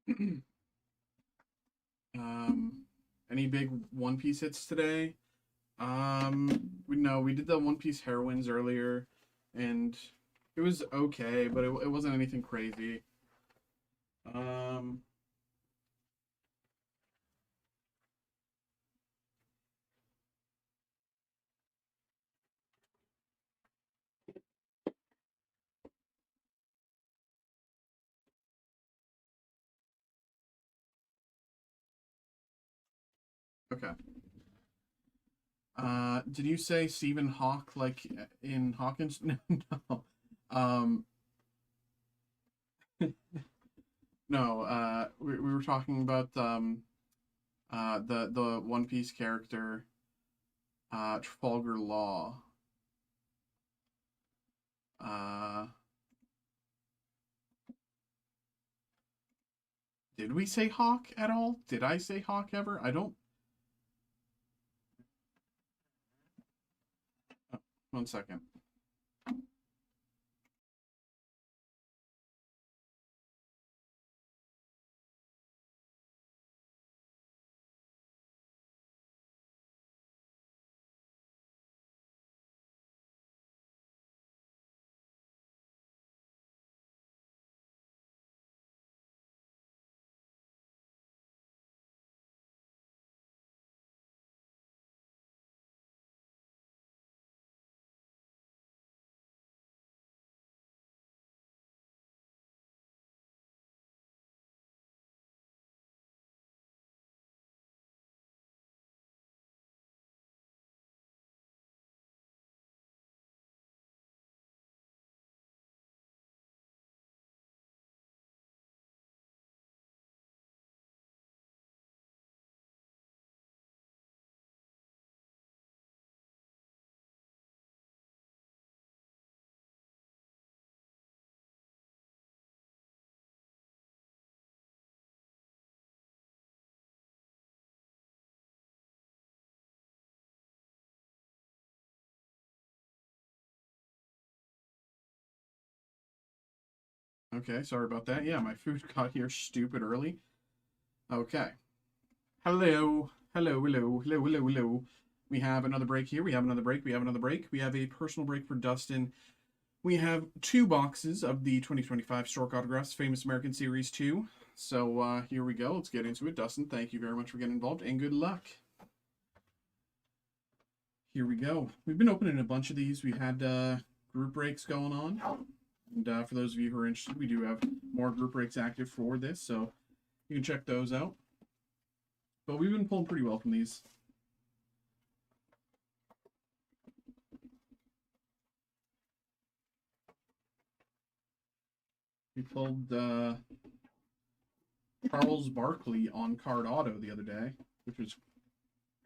back. um, any big One Piece hits today? No, we did the One Piece heroines earlier, and it was okay, but it wasn't anything crazy. Um, okay. Did you say Stephen Hawk like in Hawkins? No. Um, no. We were talking about the One Piece character, Trafalgar Law. Uh, Did we say Hawk at all? Did I say Hawk ever? I don't... Oh, 1 second. Okay, sorry about that. Yeah, my food got here stupid early. Okay. Hello. Hello, hello, hello, hello, hello. We have another break here. We have another break. We have another break. We have a personal break for Dustin. We have 2 boxes of the 2025 Stork Autographs Famous American Series 2. So here we go. Let's get into it. Dustin, thank you very much for getting involved, and good luck. Here we go. We've been opening a bunch of these. We've had group breaks going on. And for those of you who are interested, we do have more group breaks active for this, so you can check those out. But we've been pulling pretty well from these. We pulled Charles Barkley on card auto the other day, which was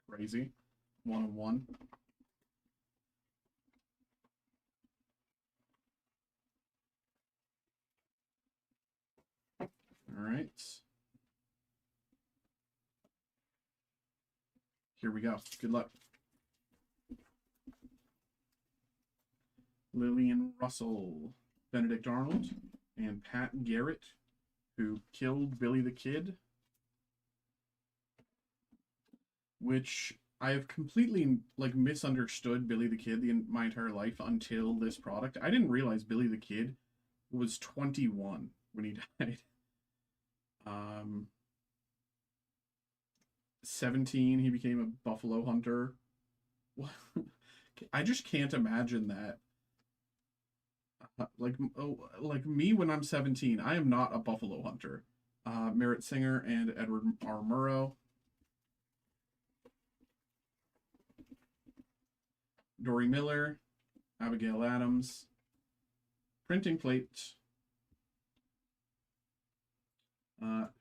crazy. 1 of 1. All right. Here we go. Good luck. Lillian Russell, Benedict Arnold, and Pat Garrett, who killed Billy the Kid, which I have completely misunderstood Billy the Kid my entire life until this product. I didn't realize Billy the Kid was 21 when he died. 17, he became a buffalo hunter. I just can't imagine that. Like me when I'm 17, I am not a buffalo hunter. Merritt Singer and Edward R. Murrow. Dory Miller, Abigail Adams. Printing plate.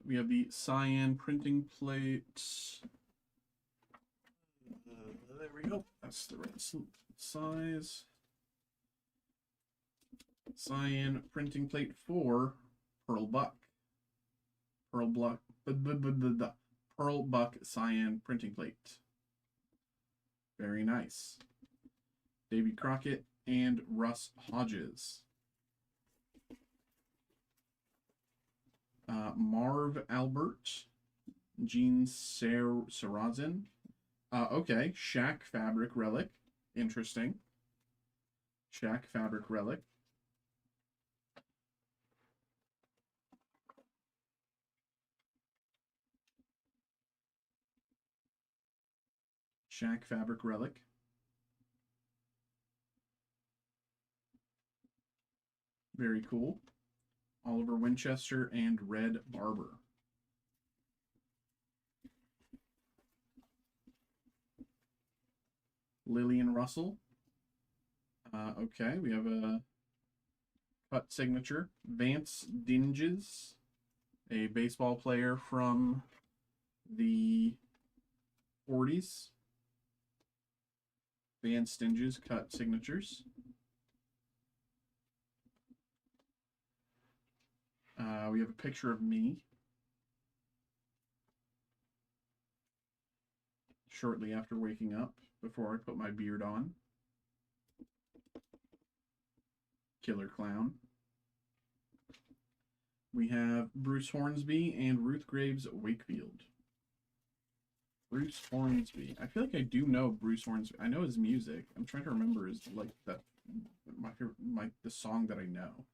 We have the cyan printing plate. There we go. That's the right size. Cyan printing plate for Pearl Buck. Pearl Buck cyan printing plate. Very nice. Davy Crockett and Russ Hodges. Marv Albert, Gene Sarazen. Okay, Shaq Fabric Relic. Interesting. Shaq Fabric Relic. Shaq Fabric Relic. Very cool. Oliver Winchester and Red Barber. Lillian Russell. Okay, we have a cut signature. Vance Dinges, a baseball player from the 40s. Vance Dinges cut signatures. We have a picture of me. shortly after waking up before I put my beard on. Killer Clown. We have Bruce Hornsby and Ruth Graves Wakefield. Bruce Hornsby. I feel like I do know Bruce Hornsby. I know his music. I'm trying to remember his the song that I know.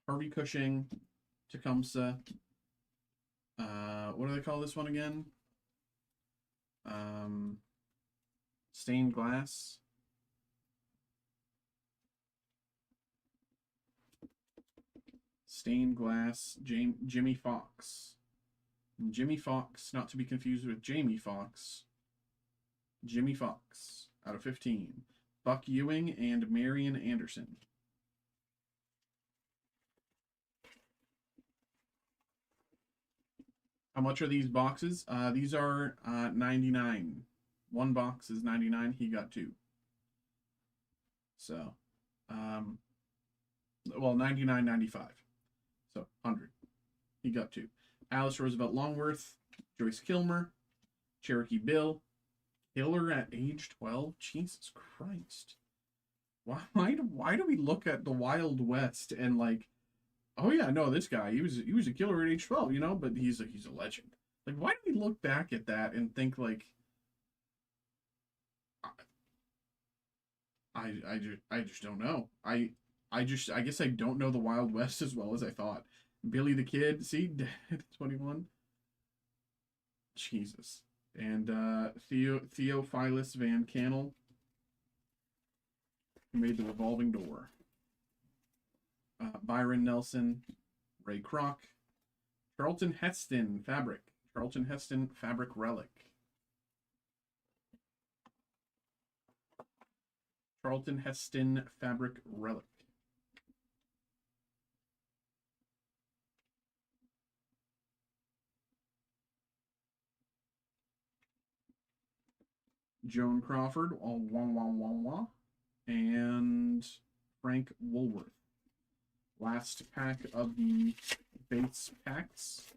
Harvey Cushing, Tecumseh. What do they call this one again? Stained Glass. Stained Glass. Jimmy Fox. Jimmy Fox, not to be confused with Jamie Foxx. Jimmy Fox, out of 15. Buck Ewing and Marian Anderson. How much are these boxes? These are 99. One box is 99. He got two. So, well, 99.95. So, 100. He got two. Alice Roosevelt Longworth, Joyce Kilmer, Cherokee Bill, Killer at age 12. Jesus Christ. Why do we look at the Wild West and like, oh yeah, no, this guy, he was a killer at age 12, you know, but he's a legend. Like, why do we look back at that and think like, I just don't know. I guess I don't know the Wild West as well as I thought. Billy the Kid, see, dead at 21. Jesus. And Theophilus Van Cannel, who made the revolving door. Byron Nelson, Ray Kroc, Charlton Heston Fabric. Charlton Heston Fabric Relic. Charlton Heston Fabric Relic. Joan Crawford, and Frank Woolworth. Last pack of the base packs.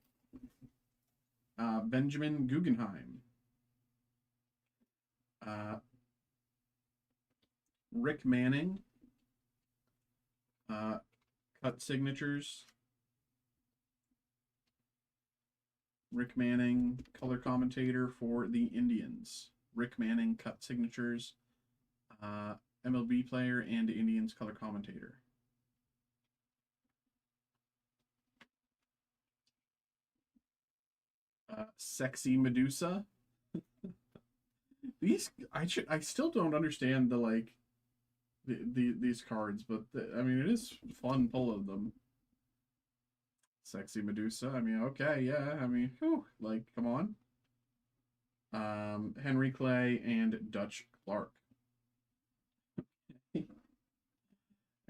Benjamin Guggenheim. Rick Manning. Cut signatures. Rick Manning, color commentator for the Indians. Rick Manning, cut signatures. MLB player and Indians color commentator. Sexy Medusa. These I still don't understand the like these cards, but I mean it is fun pulling them. Sexy Medusa. I mean, okay, yeah. I mean, whew, like, come on. Henry Clay and Dutch Clark.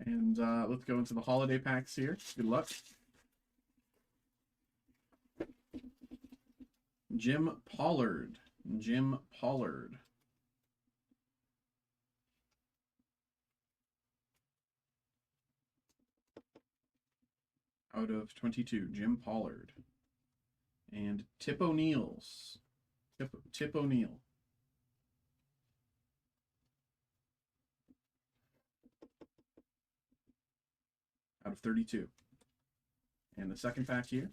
And let's go into the holiday packs here. Good luck. Jim Pollard. Jim Pollard. Out of 22, Jim Pollard. And Tip O'Neill's. Tip O'Neill. Out of 32. And the second pack here.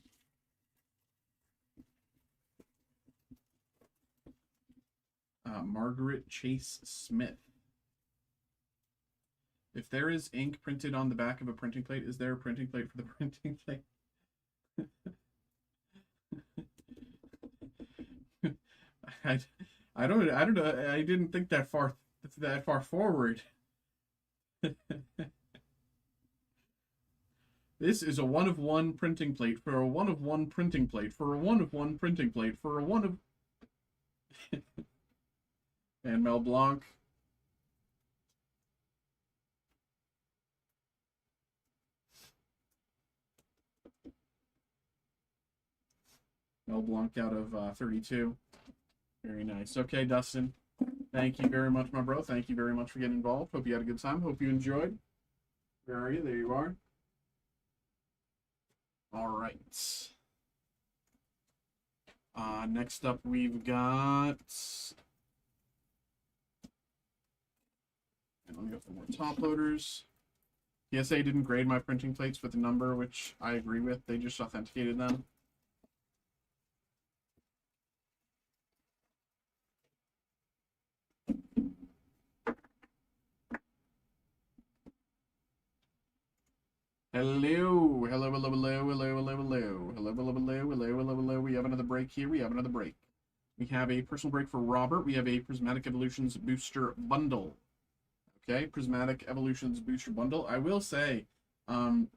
Margaret Chase Smith. If there is ink printed on the back of a printing plate, is there a printing plate for the printing plate? I don't know. I didn't think that far forward. This is a 1-of-1 printing plate for a 1-of-1 printing plate for a 1-of-1 printing plate for a 1 of and Mel Blanc. Mel Blanc out of 32. Very nice. Okay, Dustin. Thank you very much, my bro. Thank you very much for getting involved. Hope you had a good time. Hope you enjoyed. Where are you? There you are. All right. Next up, we've got Let me go for more top loaders. PSA didn't grade my printing plates with a number, which I agree with. They just authenticated them. Hello, hello, hello, hello, hello, hello, hello, hello, hello, hello, hello, hello, hello. We have another break here. We have another break. We have a personal break for Robert. We have a Prismatic Evolutions booster bundle. Okay, Prismatic Evolutions booster bundle. I will say,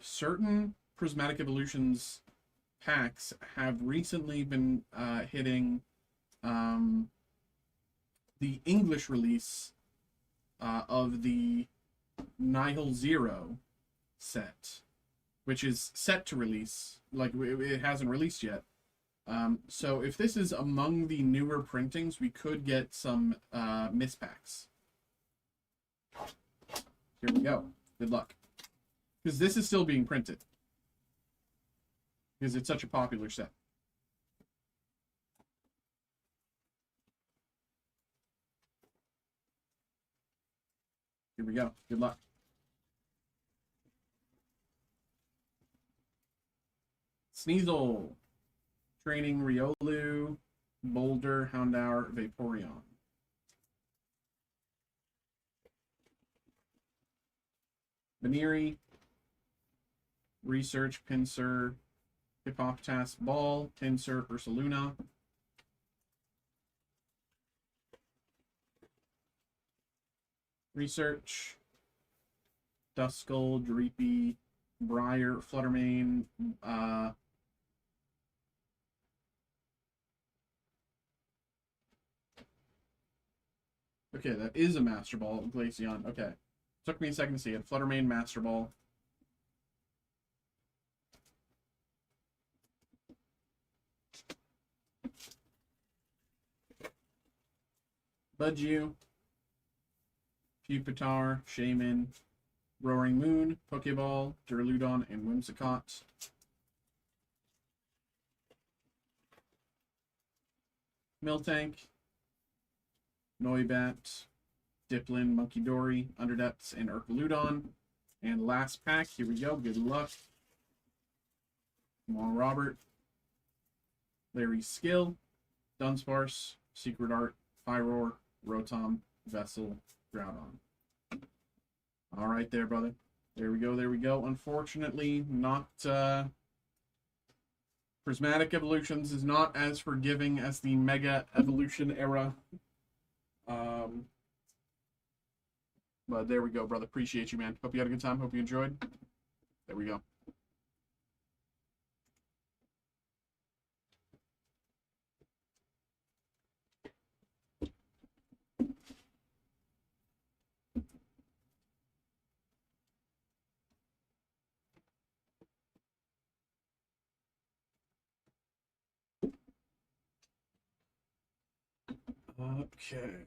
certain Prismatic Evolutions packs have recently been hitting the English release of the Nihil Zero set, which is set to release. Like, it hasn't released yet. So if this is among the newer printings, we could get some mispacks. Here we go. Good luck. Because this is still being printed. Because it's such a popular set. Here we go. Good luck. Sneasel. Training Riolu. Boulder. Houndour. Vaporeon. Baneri. Research. Pinsir. Hippoptas. Ball. Pinsir. Ursaluna. Research. Duskull. Dreepy. Briar. Fluttermane. Okay, that is a Master Ball. Glaceon. Okay. Took me a second to see it. Fluttermane, Master Ball. Budgew. Pupitar, Shaman, Roaring Moon, Pokeball, Duraludon, and Whimsicott. Miltank, Noibat, Diplin, Munkidori, Underdepths, and Urkaludon. And last pack, here we go. Good luck. Come on, Robert. Larry Skill, Dunsparce, Secret Art, Pyroar, Rotom, Vessel, Groudon. All right there, brother. There we go, there we go. Unfortunately, not... Prismatic Evolutions is not as forgiving as the Mega Evolution era. But there we go, brother. Appreciate you, man. Hope you had a good time. Hope you enjoyed. There we go. Okay.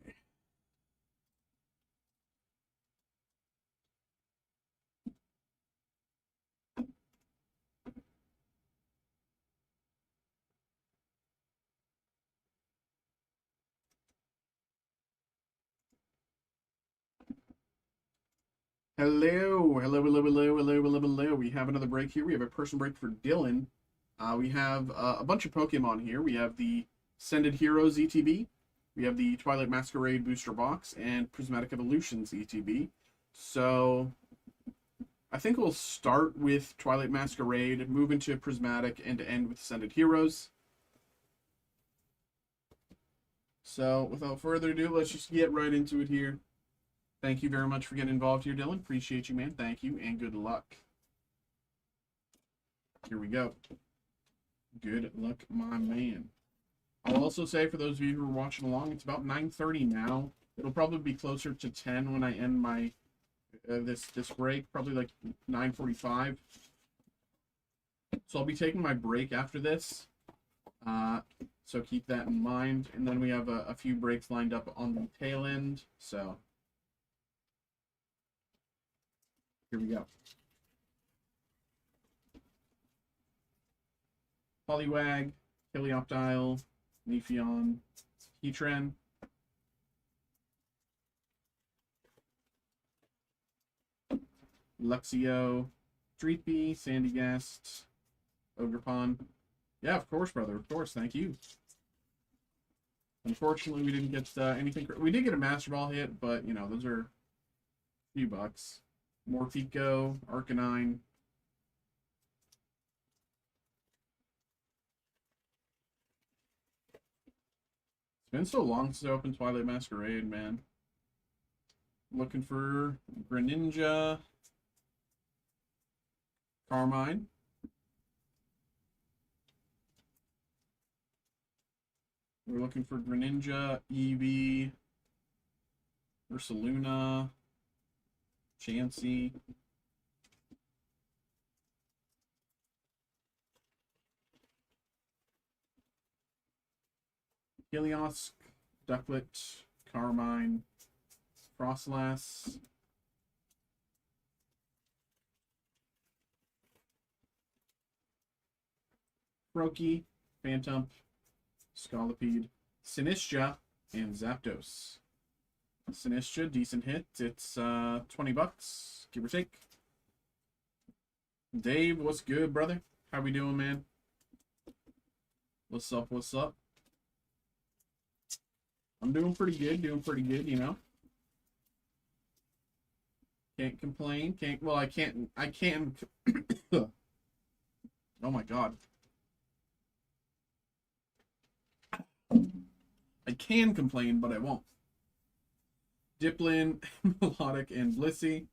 Hello, hello, hello, hello, hello, hello, hello. We have another break here. We have a person break for Dylan. We have a bunch of Pokemon here. We have the Sended Heroes ETB. We have the Twilight Masquerade Booster Box and Prismatic Evolutions ETB. So I think we'll start with Twilight Masquerade, move into Prismatic, and end with Sended Heroes. So without further ado, let's just get right into it here. Thank you very much for getting involved here, Dylan. Appreciate you, man. Thank you, and good luck. Here we go. Good luck, my man. I'll also say, for those of you who are watching along, it's about 9:30 now. It'll probably be closer to 10 when I end my this break, probably like 9:45. So I'll be taking my break after this. So keep that in mind. And then we have a few breaks lined up on the tail end. So here we go. Poliwag, Helioptile, Leafeon, Heatran, Luxio, Streetbee, Sandy Gast, Ogerpon. Yeah, of course, brother. Of course. Thank you. Unfortunately, we didn't get anything. We did get a Master Ball hit, but, you know, those are a few bucks. Morpeko, Arcanine. It's been so long since I opened Twilight Masquerade, man. Looking for Greninja, Carmine. We're looking for Greninja, Eevee, Ursaluna, Chansey. Helios, Ducklet, Carmine, Frostlass, Froakie, Phantump, Scolipede, Sinistcha, and Zapdos. Sinistcha, decent hit. It's 20 bucks, give or take. Dave, what's good, brother? How we doing, man? What's up, what's up? I'm doing pretty good, you know. Can't complain. I can. Oh my god. I can complain, but I won't. Diplin, Melodic, and Blissey.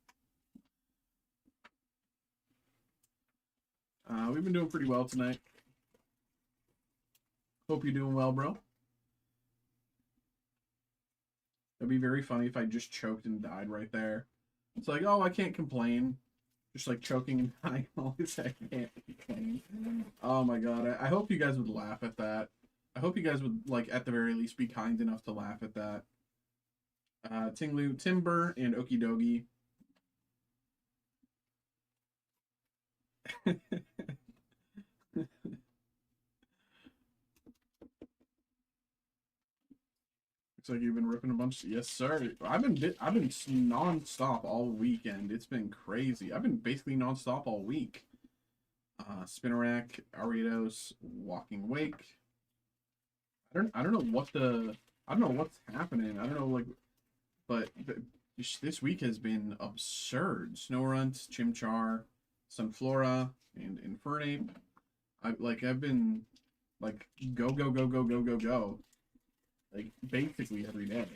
We've been doing pretty well tonight. Hope you're doing well, bro. It'd be very funny if I just choked and died right there. It's like, oh, I can't complain. Just like choking and dying. Always I can't complain. Oh my god. I hope you guys would laugh at that. I hope you guys would, like, at the very least, be kind enough to laugh at that. Tinglu, Timber, and Okidogi. Looks like you've been ripping a bunch. Yes, sir. I've been non-stop all weekend. It's been crazy. I've been basically non-stop all week. Spinarak, Ariados, Walking Wake. I don't know what's happening. I don't know, like, but this week has been absurd. Snorunt, Chimchar, Sunflora, and Infernape. I've been like go, like basically every day.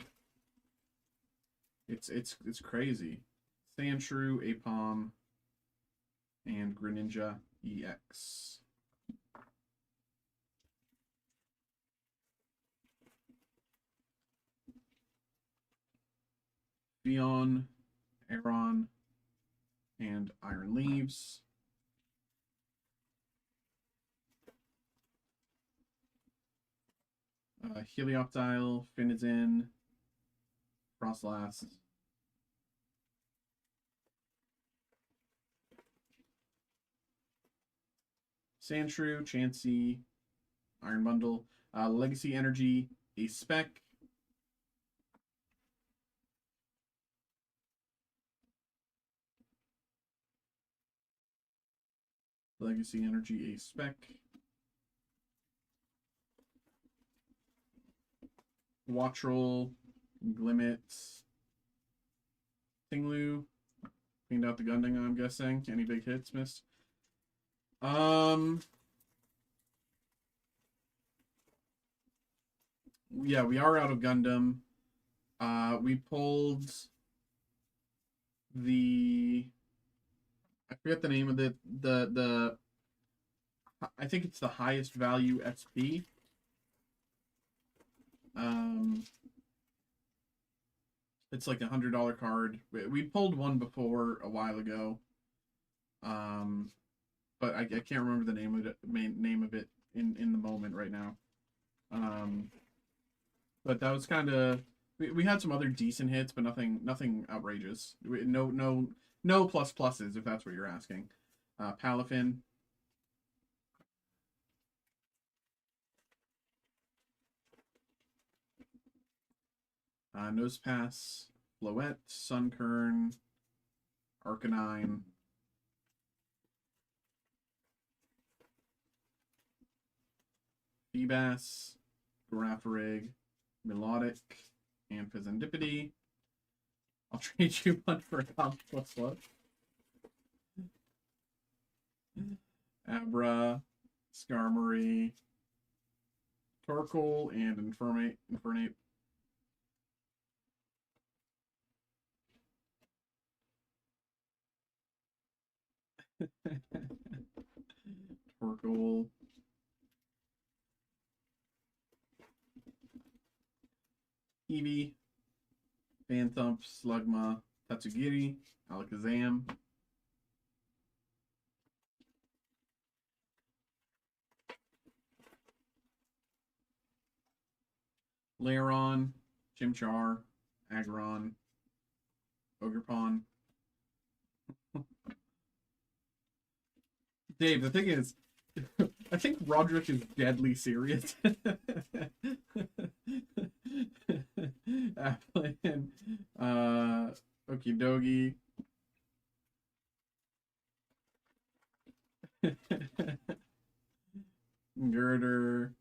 It's crazy. Sandshrew, Apom, and Greninja EX. Fion, Aeron, and Iron Leaves. Helioptile, Finizen, Frostlass. Sandshrew, Chansey, Iron Bundle, Legacy Energy, a Spec. Legacy Energy, a Spec. Wattrel, Glimmet, Tinglu. Cleaned out the Gundam, I'm guessing. Any big hits missed? Yeah, we are out of Gundam. We pulled the, I forget the name of the I think it's the highest value SP. It's like $100 card. We pulled one before a while ago. But I can't remember the name of it in the moment right now. But that was kind of, we had some other decent hits, but nothing outrageous. No plus pluses, if that's what you're asking. Palafin. Nosepass, Floette, Sunkern, Arcanine, Feebas, Girafarig, Melodic, and Fizandipity. I'll trade you one for a comp plus what? Abra, Skarmory, Torkoal, and Infernape. Torkoal. Eevee, Phantump, Slugma, Tatsugiri, Alakazam. Lairon, Chimchar, Aggron, Ogerpon. Dave, the thing is, I think Roderick is deadly serious. Applin, Okidogi. Girder,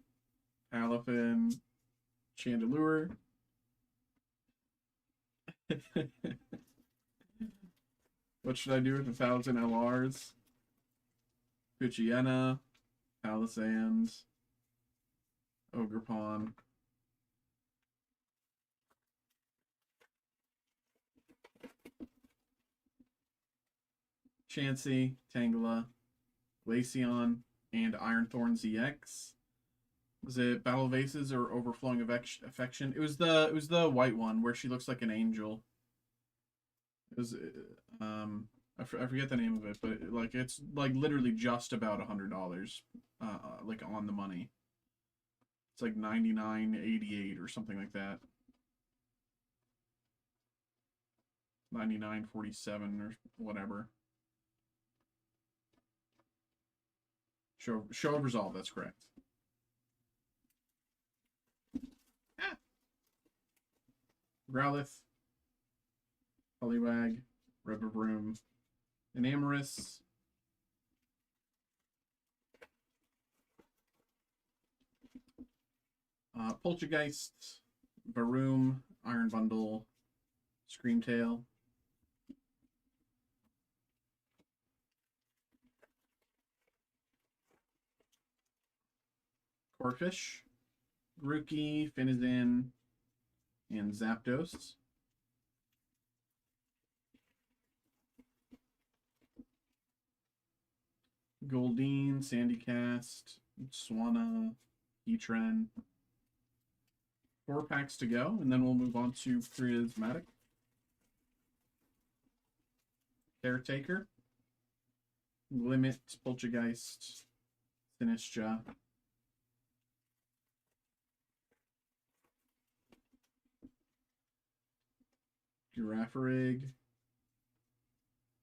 Palafin, Chandelure. What should I do with 1,000 LRs? Pidgeotto, Palisand, Ogerpon. Chansey, Tangela, Glaceon, and Ironthorn ZX. Was it Battle of Aces or Overflowing Affection? It was the white one where she looks like an angel. It was I forget the name of it, but like it's like literally just about $100, like on the money. It's like $99.88 or something like that. $99.47 or whatever. Show of Resolve, that's correct. Ah. Growlithe, Poliwag, Riverbroom, Enamorus, Poltergeist, Varoom, Iron Bundle, Screamtail, Corphish, Grookey, Finizen, and Zapdos. Goldeen, Sandycast, Swanna, Heatran. 4 packs to go, and then we'll move on to Prismatic. Caretaker, Limit, Poltergeist, Sinistra, Girafarig,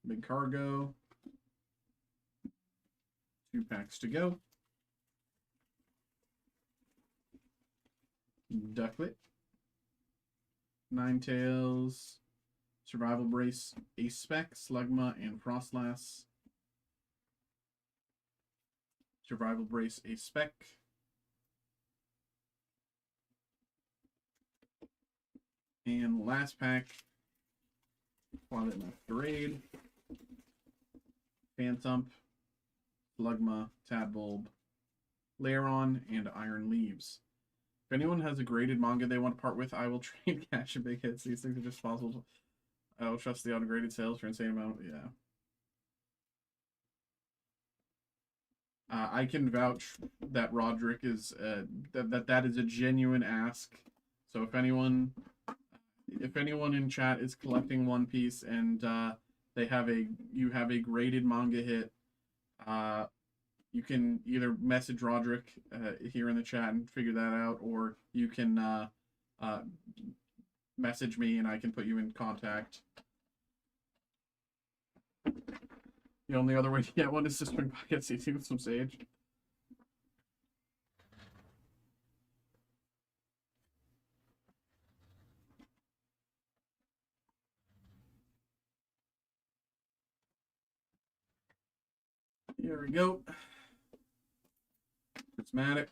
Big Cargo. 2 packs to go. Ducklet, Ninetales, Survival Brace, Ace Spec, Slugma, and Frostlass. Survival Brace, Ace Spec. And last pack, Twilight Masquerade, Phantump, Slugma, Tadbulb, Lairon, and Iron Leaves. If anyone has a graded manga they want to part with, I will trade cash and big hits. These things are just possible. I will trust the ungraded sales for insane amount. Yeah. I can vouch that Roderick is that is a genuine ask. So if anyone in chat is collecting One Piece and you have a graded manga hit, you can either message Roderick here in the chat and figure that out, or you can message me and I can put you in contact. The only other way to get one is to swing by at CT with some Sage. Here we go. Prismatic.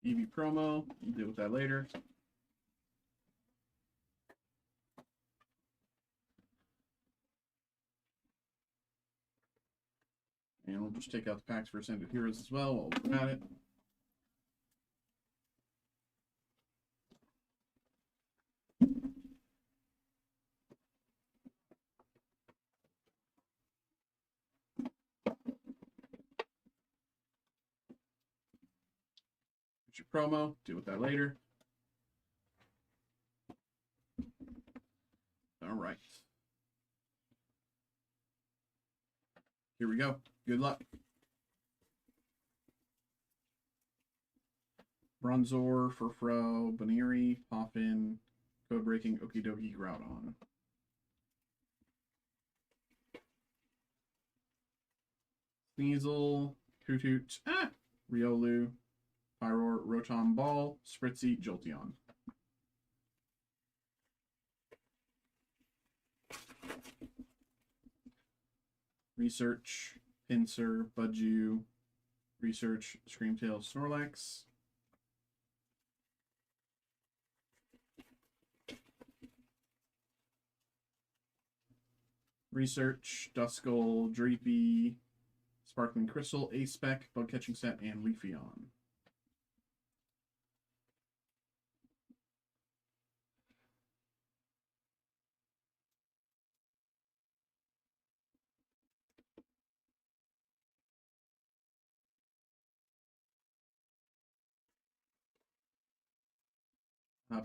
EV promo. We'll deal with that later. And we'll just take out the packs for Ascended Heroes as well while we're at it. It's your promo. Deal with that later. All right. Here we go. Good luck. Bronzor, Furfro, Baniri, Poppin, Code Breaking, Okidoki, Groudon. Sneasel, Hoothoot, Riolu, Pyroar, Rotom Ball, Spritzy, Jolteon. Research, Pinsir, Budju, Research, Screamtail, Snorlax. Research, Duskull, Dreepy, Sparkling Crystal, A-Spec, Bug Catching Set, and Leafeon.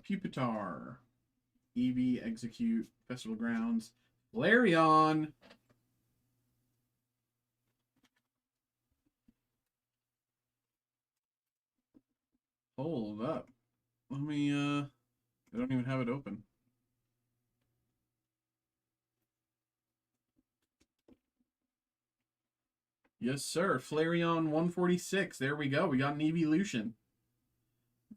Pupitar, Eevee, Execute, Festival Grounds, Flareon. Hold up. Let me, I don't even have it open. Yes, sir. Flareon 146. There we go. We got an Evolution.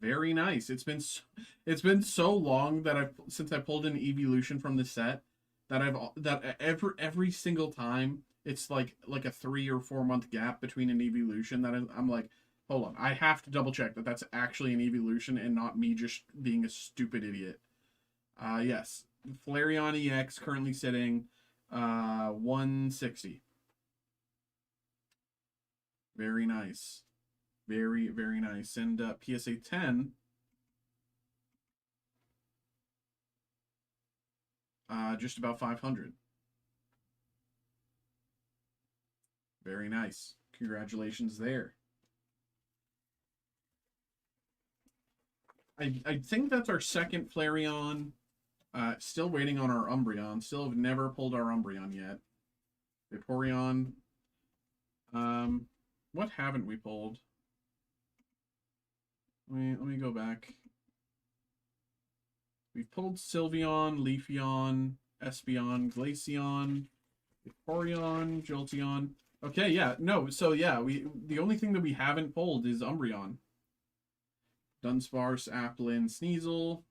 Very nice. It's been so long that since I pulled an Evolution from the set that every single time it's like a 3 or 4 month gap between an Evolution that I'm like, hold on, I have to double check that that's actually an Evolution and not me just being a stupid idiot. Yes, Flareon EX currently sitting 160. Very nice. Very, very nice. And PSA 10. Just about 500. Very nice. Congratulations there. I think that's our second Flareon. Still waiting on our Umbreon. Still have never pulled our Umbreon yet. Vaporeon. What haven't we pulled? Let me go back. We've pulled Sylveon, Leafeon, Espeon, Glaceon, Vaporeon, Jolteon. Okay, yeah, no, so yeah, the only thing that we haven't pulled is Umbreon. Dunsparce, Applin, Sneasel,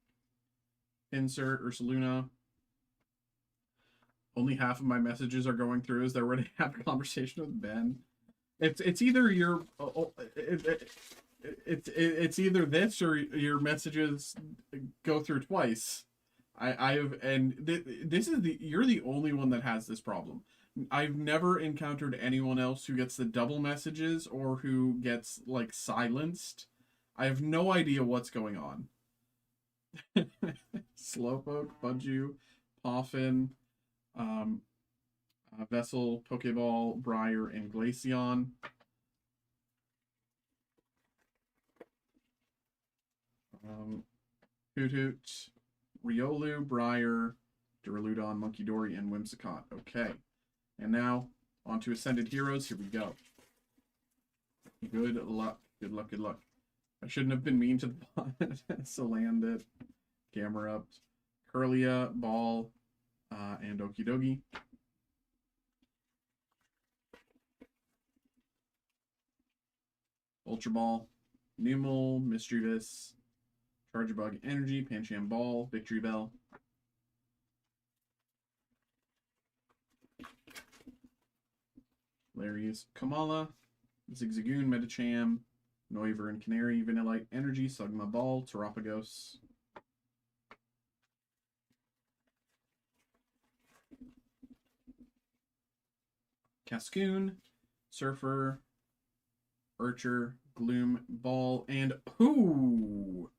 Pinsir, Ursaluna. Only half of my messages are going through as they're ready to have a conversation with Ben. It's either your it's either this or your messages go through twice. This is you're the only one that has this problem. I've never encountered anyone else who gets the double messages or who gets like silenced. I have no idea what's going on. Slowpoke, Budju, Poffin, Vessel, Pokeball, Briar, and Glaceon. Hoothoot, Riolu, Briar, Duraludon, Munkidori, and Whimsicott. Okay. And now, on to Ascended Heroes. Here we go. Good luck. Good luck, good luck. I shouldn't have been mean to the bot. Salandit, Camerupt, Curlia, Ball, And Okie Dokie. Ultra Ball, Numel, Mischievous, Charger Bug Energy, Pancham Ball, Victory Bell. Larius, Kamala, Zigzagoon, Medicham, Noivern and Canary, Vanillite Energy, Sugma Ball, Terapagos. Cascoon, Surfer, Urcher, Gloom, Ball, and ooh!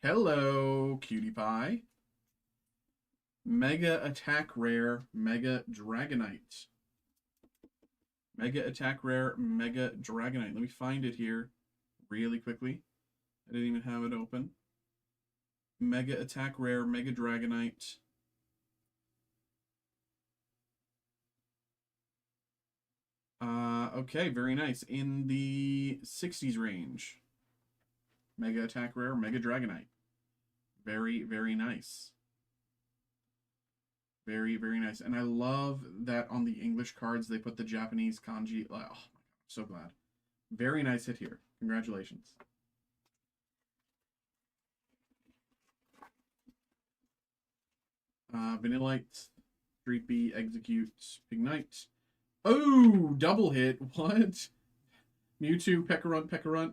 Hello, Cutie Pie. Mega Attack Rare, Mega Dragonite. Mega Attack Rare, Mega Dragonite. Let me find it here really quickly. I didn't even have it open. Mega Attack Rare, Mega Dragonite. Okay, very nice. In the 60s range. Mega Attack Rare, Mega Dragonite. Very, very nice. Very, very nice. And I love that on the English cards they put the Japanese kanji. Oh, my God, so glad. Very nice hit here. Congratulations. Vanillite, Street B, Execute, Ignite. Oh, double hit. What? Mewtwo, Pekarunt.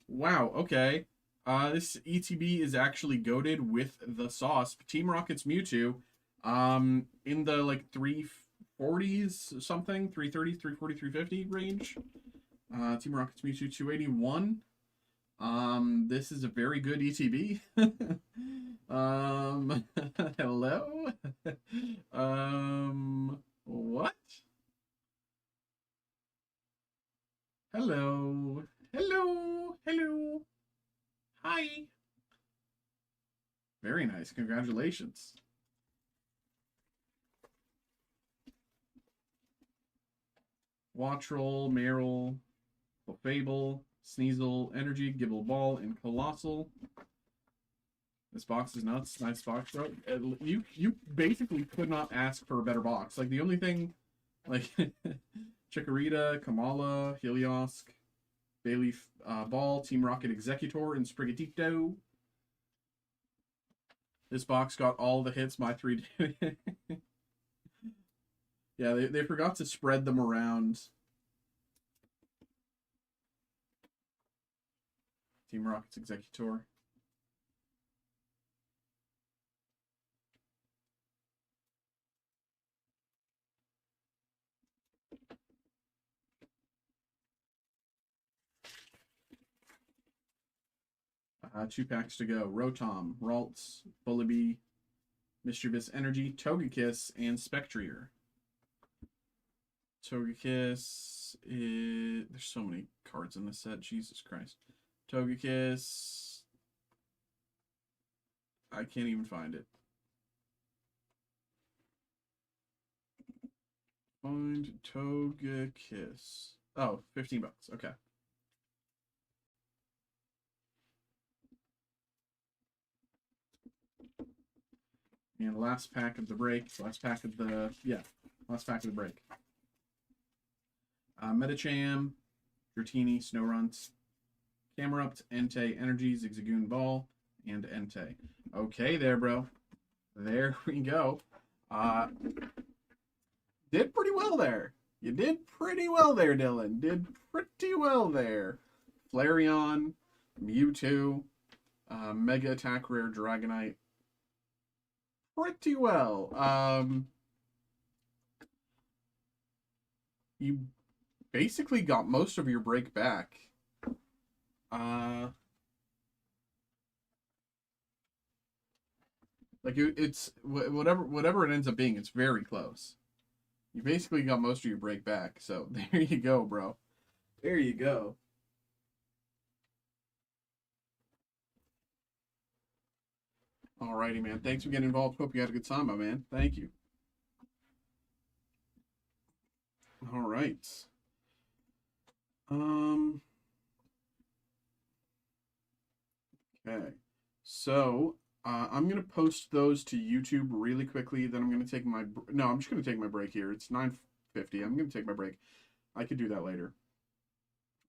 Wow, okay. This ETB is actually goated with the sauce. Team Rocket's Mewtwo, in the like 340s something, 330, 340, 350 range. Team Rocket's Mewtwo 281. This is a very good ETB. Hello? What? Hello. Hello. Hello. Hi. Very nice. Congratulations. Wattrel, Meryl, Fable, Sneasel, Energy, Gibble Ball, and Colossal. This box is nuts. Nice box, bro. You basically could not ask for a better box. Like, the only thing, like, Chikorita, Kamala, Helios, Bayleaf Ball, Team Rocket Executor, and Sprigatito. This box got all the hits my 3 did. Yeah, they forgot to spread them around. Team Rocket's Executor. Two packs to go. Rotom, Ralts, Bullybee, Mischievous Energy, Togekiss, and Spectrier. Togekiss is... There's so many cards in this set. Jesus Christ. Togekiss... I can't even find it. Find Togekiss. Oh, $15. Okay. And last pack of the break. Last pack of the break. Medicham, Dratini, Snowrunt, Camerupt, Entei, Energy, Zigzagoon Ball, and Entei. Okay there, bro. There we go. Did pretty well there. You did pretty well there, Dylan. Did pretty well there. Flareon, Mewtwo, Mega Attack Rare Dragonite. Pretty well. You basically got most of your break back. Like it's whatever it ends up being, it's very close. You basically got most of your break back. So there you go, bro. There you go. Alrighty, man. Thanks for getting involved. Hope you had a good time, my man. Thank you. All right. Okay. So I'm gonna post those to YouTube really quickly. Then I'm gonna take my no. I'm just gonna take my break here. It's 9:50. I'm gonna take my break. I could do that later.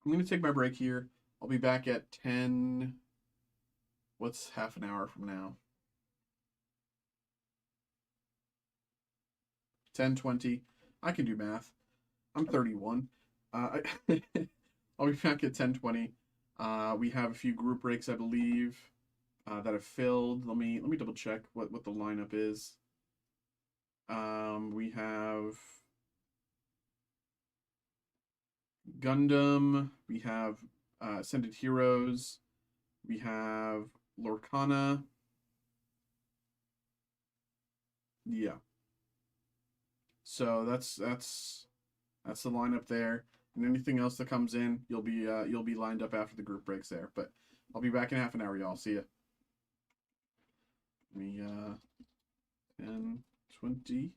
I'm gonna take my break here. I'll be back at 10. What's half an hour from now? 10:20. I can do math. I'm 31. I'll be back at 10:20. We have a few group breaks, I believe, that have filled. Let me double check what the lineup is. We have Gundam. We have Ascended Heroes. We have Lorcana. Yeah. So that's the lineup there. And anything else that comes in, you'll be lined up after the group breaks there. But I'll be back in half an hour, y'all. See ya. Me 10, 20.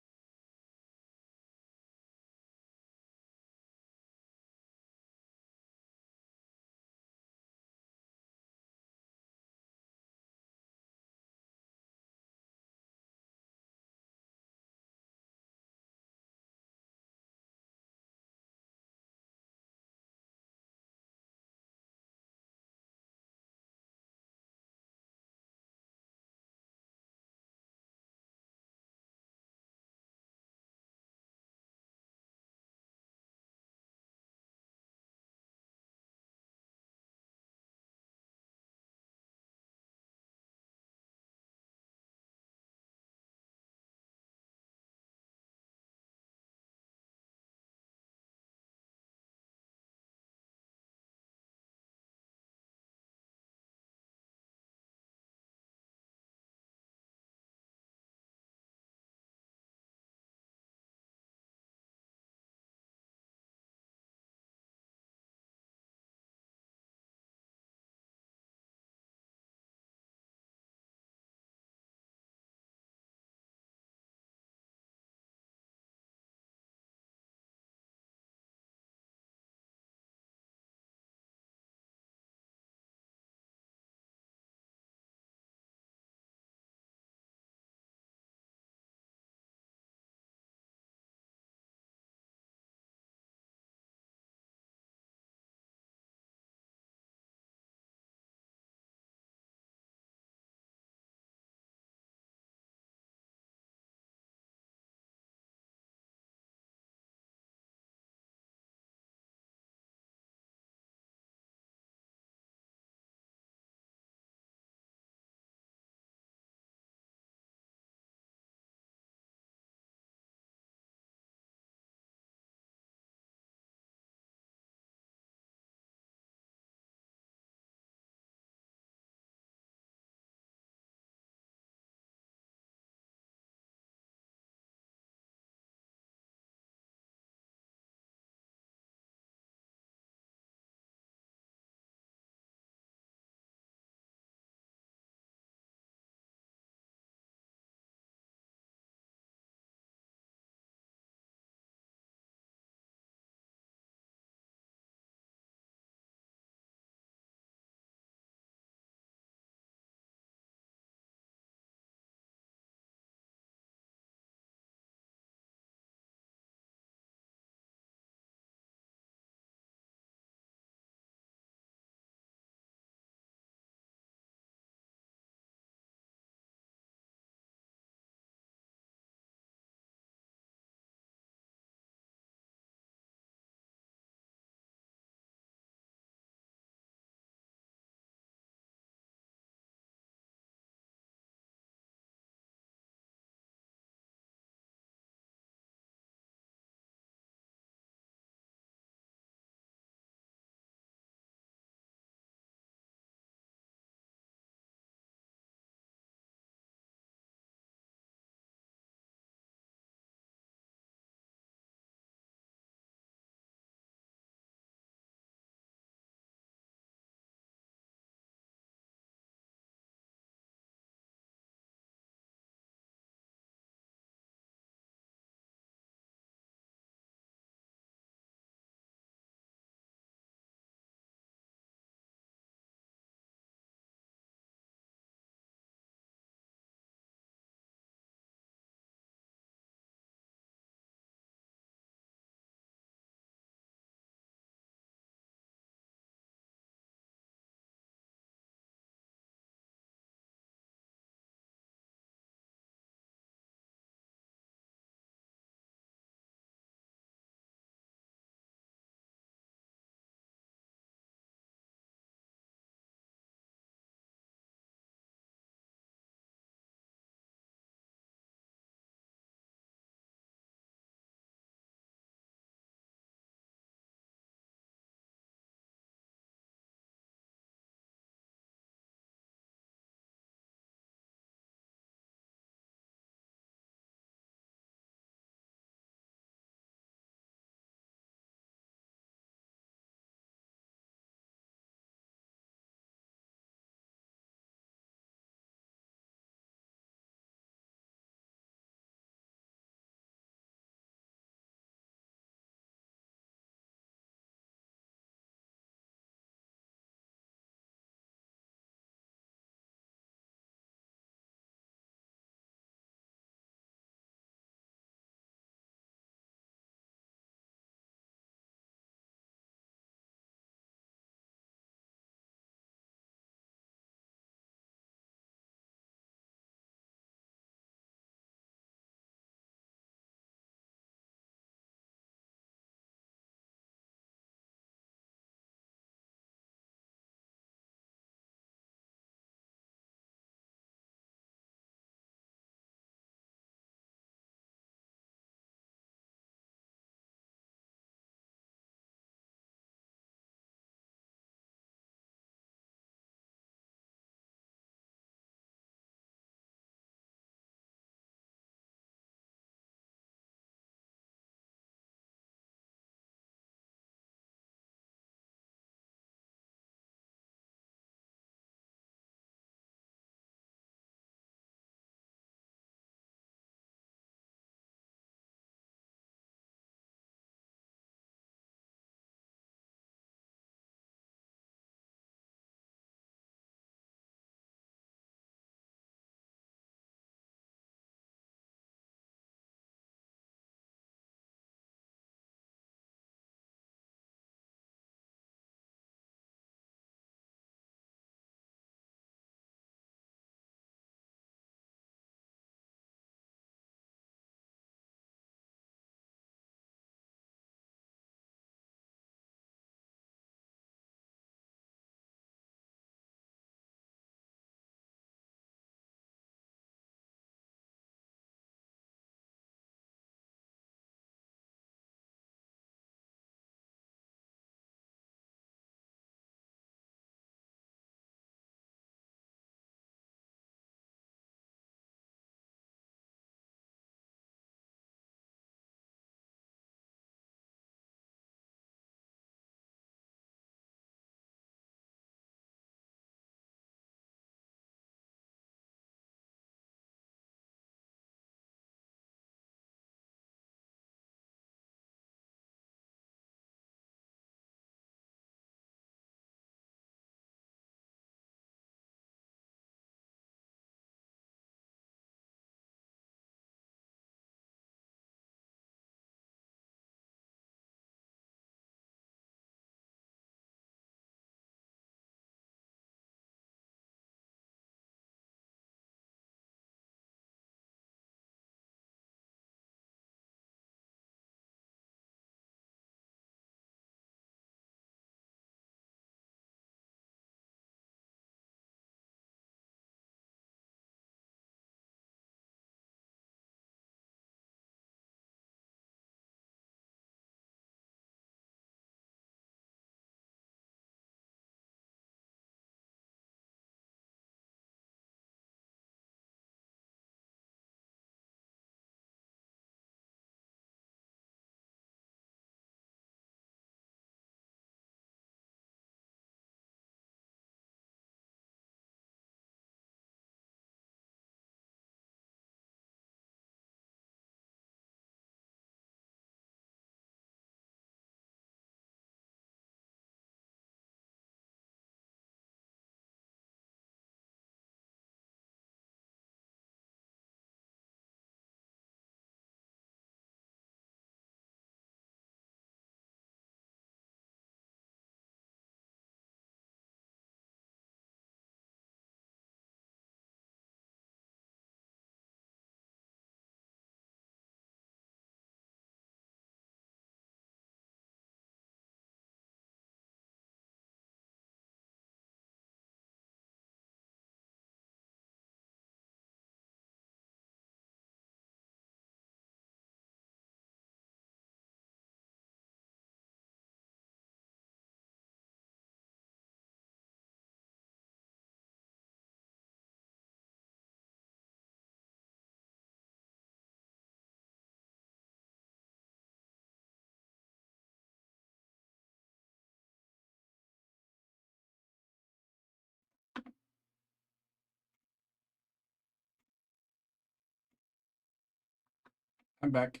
I'm back.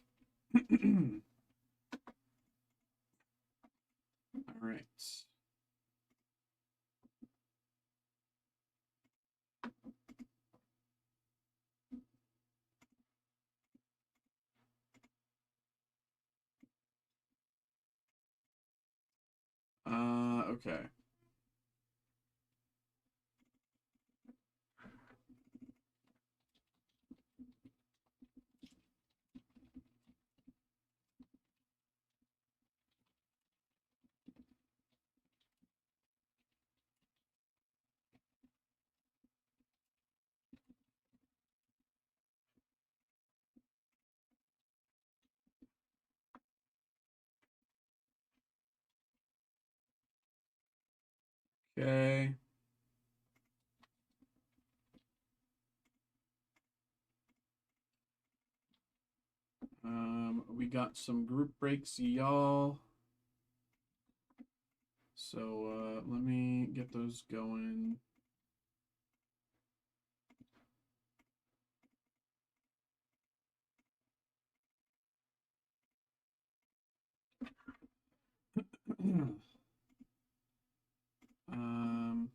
All right. Okay. Okay. We got some group breaks, y'all. So let me get those going. um,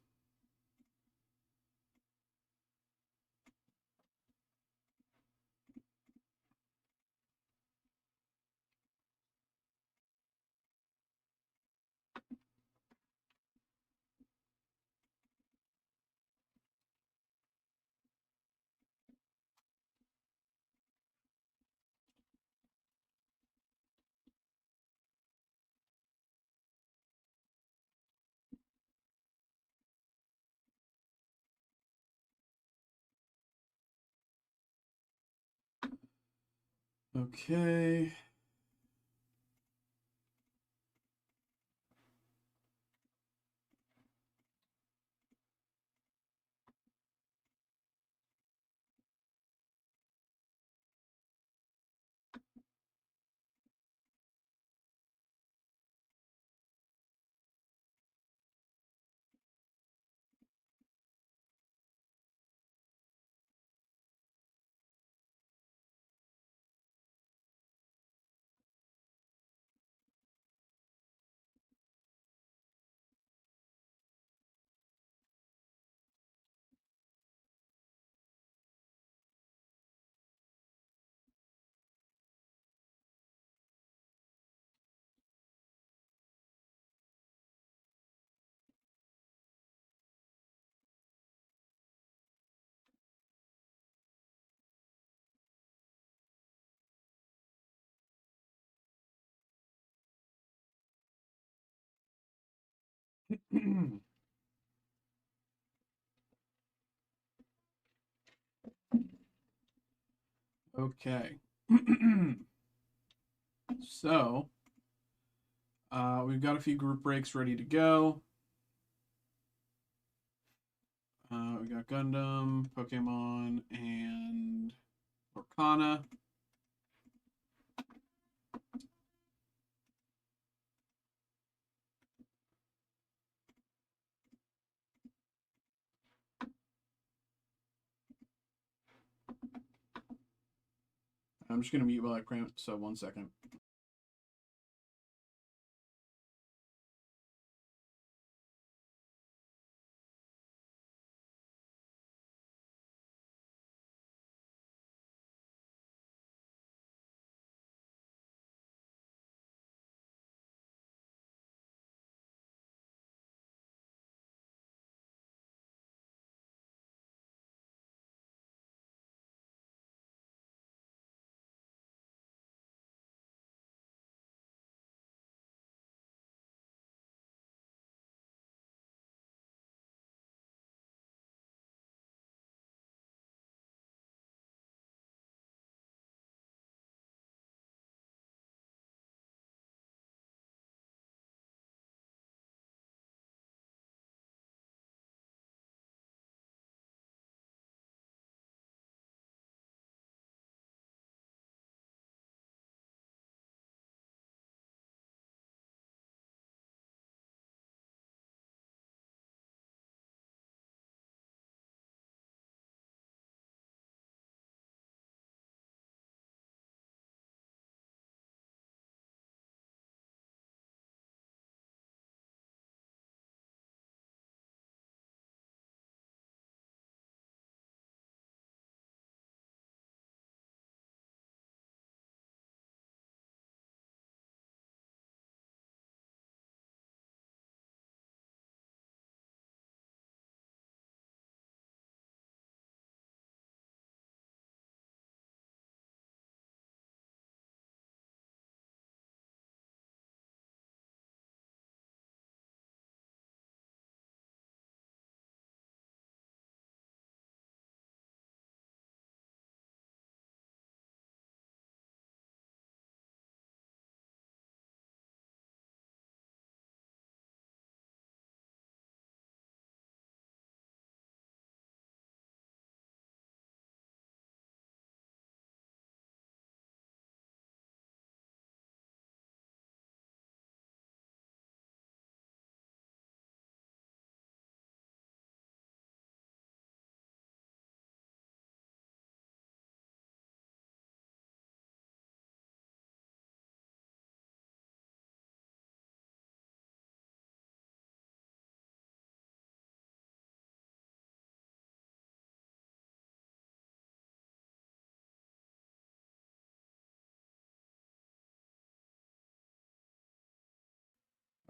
okay. Okay. So, we've got a few group breaks ready to go. We got Gundam, Pokemon, and Orkana. I'm just going to mute while I print, so 1 second.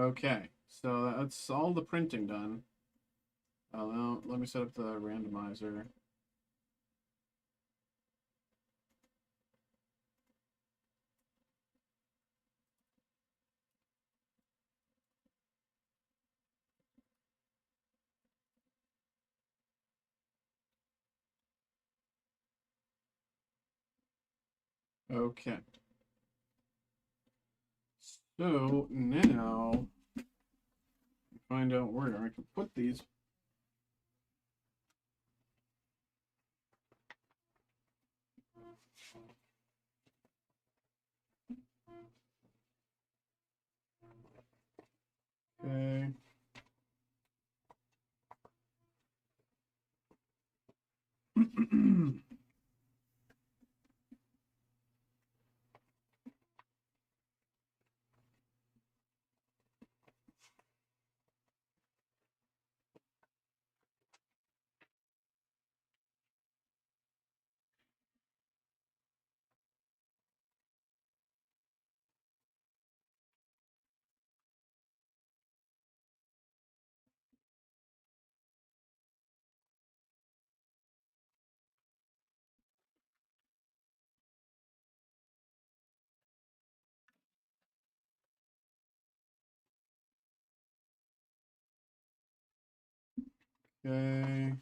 Okay, so that's all the printing done. Now, let me set up the randomizer. Okay. So now, find out where I can put these. Okay. Okay. Okay.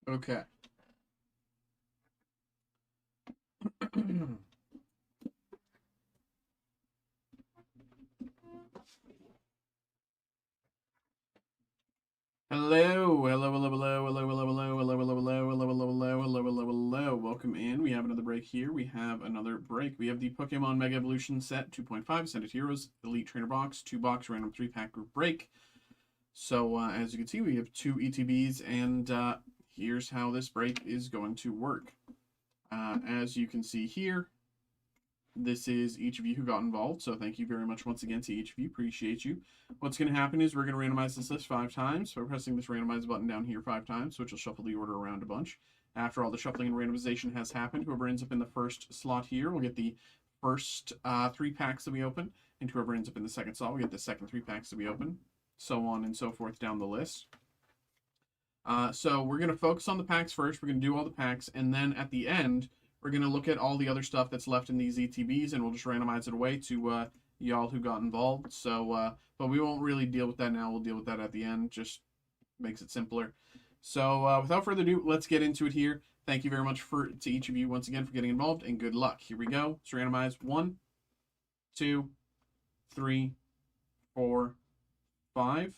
Okay. Hello, hello, hello, hello, hello, hello, hello, hello, hello, hello, hello, hello, hello, hello, hello, hello. Welcome in. We have another break here. We have another break. We have the Pokemon Mega Evolution Set 2.5 Ascended Heroes Elite Trainer Box 2-box random 3-pack group break. So as you can see, we have 2 ETBs, and here's how this break is going to work. As you can see here, this is each of you who got involved, so thank you very much once again to each of you. Appreciate you. What's going to happen is we're going to randomize this list 5 times. So we're pressing this randomize button down here 5 times, which will shuffle the order around a bunch. After all the shuffling and randomization has happened, whoever ends up in the first slot here will get the first 3 packs that we open, and whoever ends up in the second slot will get the second 3 packs that we open, so on and so forth down the list. So we're going to focus on the packs first. We're going to do all the packs, and then at the end, we're going to look at all the other stuff that's left in these ETBs, and we'll just randomize it away to y'all who got involved. So, but we won't really deal with that now. We'll deal with that at the end. Just makes it simpler. So, without further ado, let's get into it here. Thank you very much to each of you once again for getting involved, and good luck. Here we go. Let's randomize 1, 2, 3, 4, 5.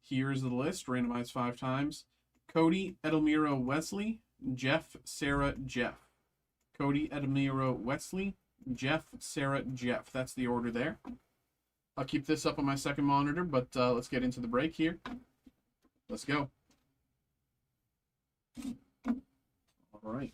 Here's the list. Randomized 5 times. Cody, Edelmiro, Wesley, Jeff, Sarah, Jeff. Cody, Edelmiro, Wesley, Jeff, Sarah, Jeff. That's the order there. I'll keep this up on my second monitor, but let's get into the break here. Let's go. All right.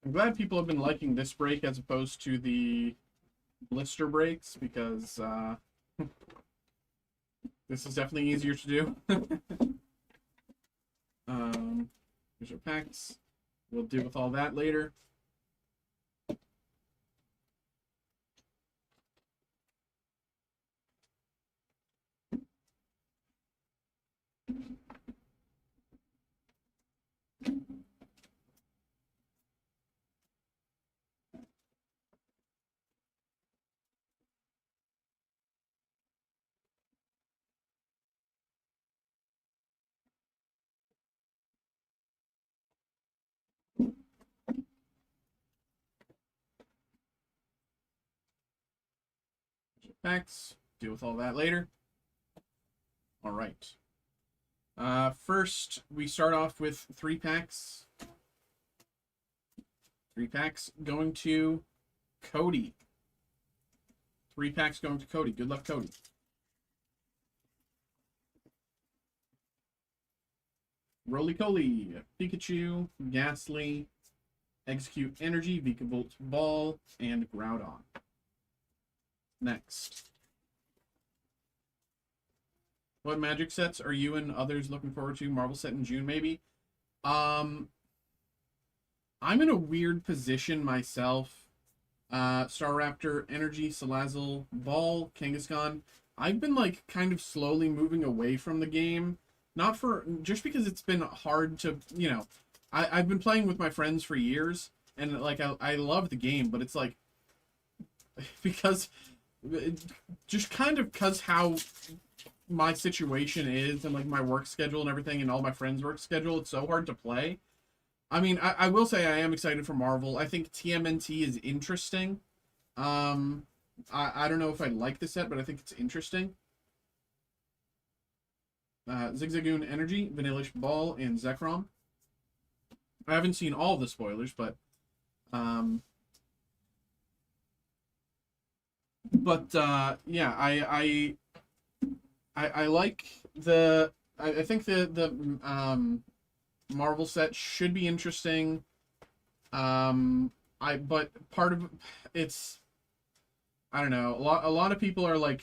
I'm glad people have been liking this break as opposed to the blister breaks, because this is definitely easier to do. Here's our packs. We'll deal with all that later. packs. Deal with all that later. All right. First, we start off with 3 packs. 3 packs going to Cody. 3 packs going to Cody. Good luck, Cody. Roly-Coly, Pikachu, Ghastly, Execute Energy, Vikavolt Ball, and Groudon. Next. What Magic sets are you and others looking forward to? Marvel set in June, maybe? I'm in a weird position myself. Staraptor, Energy, Salazzle, Ball, Kangaskhan. I've been, like, kind of slowly moving away from the game. Not for, just because it's been hard to, you know, I've been playing with my friends for years, and, like, I love the game, but it's, like, because, just kind of because how my situation is, and, like, my work schedule and everything, and all my friends' work schedule, it's so hard to play. I mean, I will say I am excited for Marvel. I think TMNT is interesting. I don't know if I like the set, but I think it's interesting. Zigzagoon Energy, Vanillish Ball, and Zekrom. I haven't seen all the spoilers, but yeah, I like the I think the Marvel set should be interesting. But part of it's, I don't know, a lot of people are like,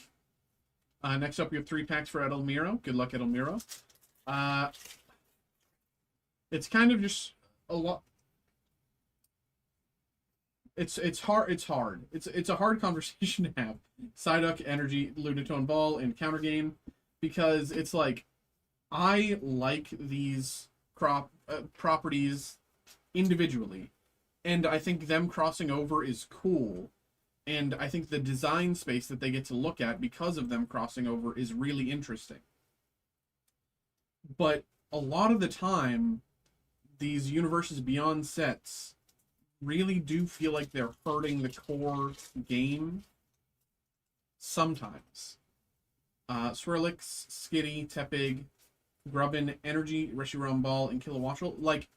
next up we have 3 packs for Edelmiro. Good luck, Edelmiro. It's kind of just a lot. It's hard. It's a hard conversation to have. Psyduck, Energy, Lunatone Ball, and Counter Game, because it's like, I like these properties individually, and I think them crossing over is cool. And I think the design space that they get to look at because of them crossing over is really interesting. But a lot of the time, these Universes Beyond sets really do feel like they're hurting the core game sometimes. Swirlix, Skitty, Tepig, Grubbin, Energy, Reshiram Ball, and Kilowattrel. Like,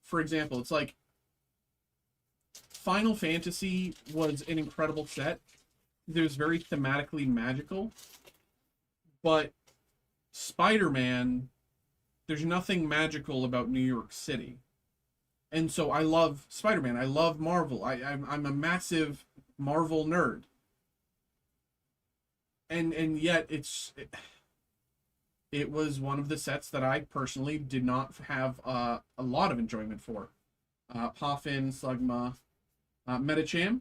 for example, it's like Final Fantasy was an incredible set. It was very thematically magical. But Spider-Man, there's nothing magical about New York City. And so I love Spider-Man. I love Marvel. I'm a massive Marvel nerd. And yet it was one of the sets that I personally did not have a lot of enjoyment for. Poffin, Slugma, Medicham,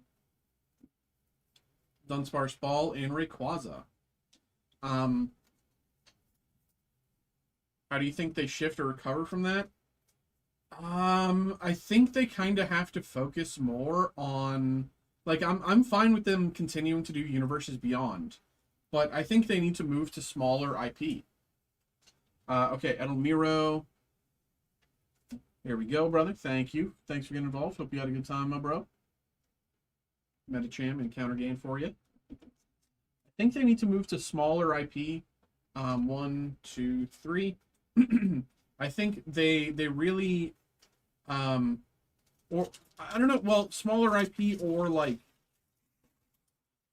Dunsparce Ball, and Rayquaza. How do you think they shift or recover from that? I think they kind of have to focus more on, like, I'm fine with them continuing to do Universes Beyond, but I think they need to move to smaller IP. Okay, Edelmiro. Here we go, brother. Thank you. Thanks for getting involved. Hope you had a good time, my bro. Medicham and Counter Game for you. I think they need to move to smaller IP. 1, 2, 3. I think they really, or I don't know. Well, smaller IP or like